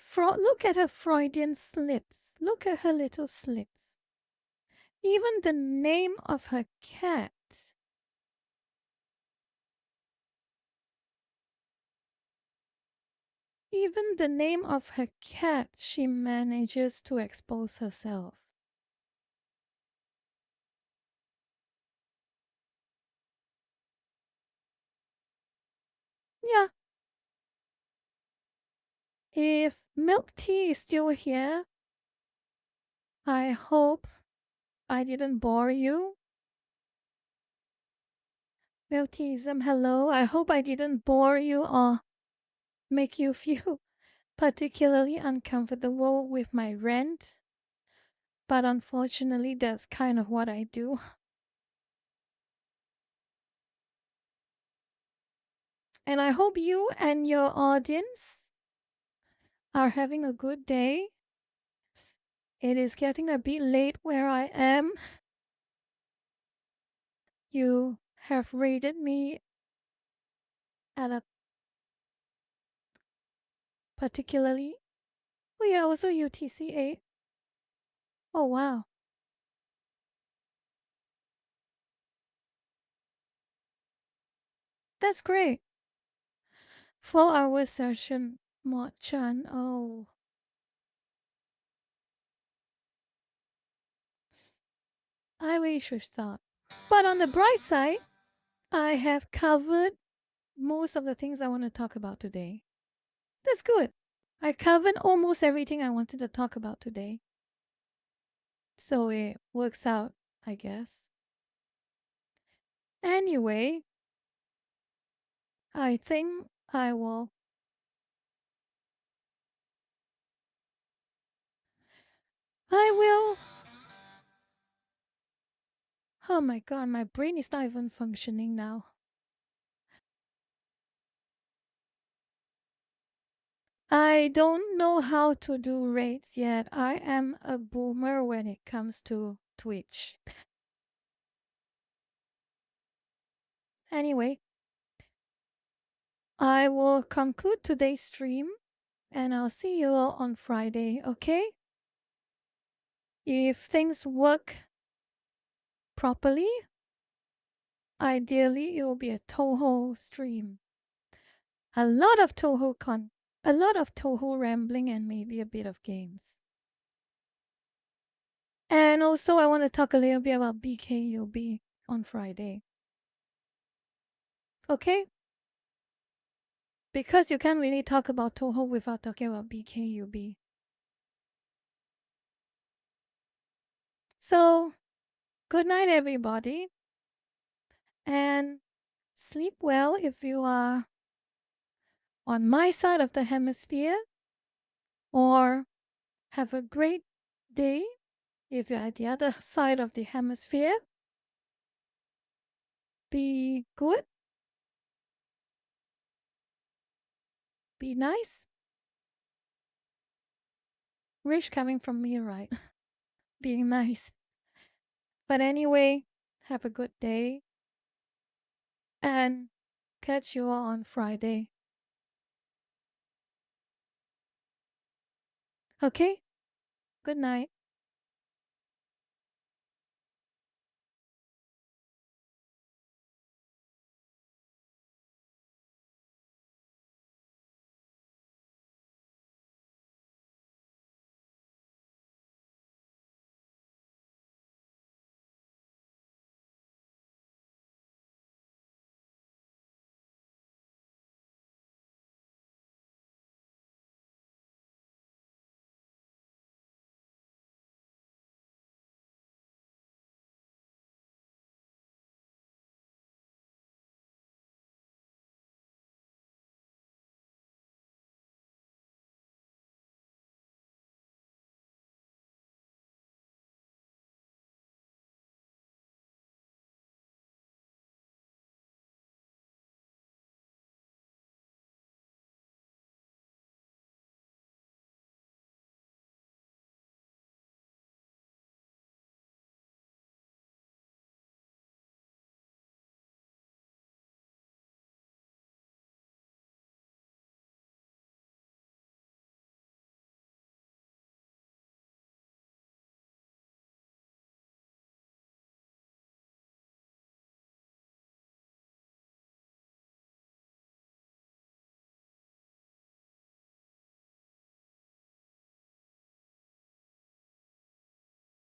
look at her Freudian slips. Look at her little slips. Even the name of her cat. Even the name of her cat, she manages to expose herself. Yeah. If milk tea is still here, I hope I didn't bore you. Milk teaism, hello. I hope I didn't bore you or make you feel particularly uncomfortable with my rant. But unfortunately, that's kind of what I do. And I hope you and your audience are having a good day. It is getting a bit late where I am. You have rated me at a particularly... Oh yeah, also UTC 8. Oh wow. That's great. 4-hour session, Mod Chan. Oh. I really should start. But on the bright side, I have covered most of the things I want to talk about today. That's good. I covered almost everything I wanted to talk about today. So it works out, I guess. Anyway, I think I will. Oh my god, my brain is not even functioning now. I don't know how to do raids yet. I am a boomer when it comes to Twitch. Anyway, I will conclude today's stream and I'll see you all on Friday, okay? If things work properly, ideally it will be a Toho stream. A lot of Toho rambling and maybe a bit of games. And also I want to talk a little bit about BKUB on Friday. Okay? Because you can't really talk about Toho without talking about BKUB. So, good night everybody. And sleep well if you are on my side of the hemisphere. Or have a great day if you're at the other side of the hemisphere. Be good. Be nice. Rich coming from me, right? Being nice. But anyway, have a good day. And catch you all on Friday. Okay? Good night.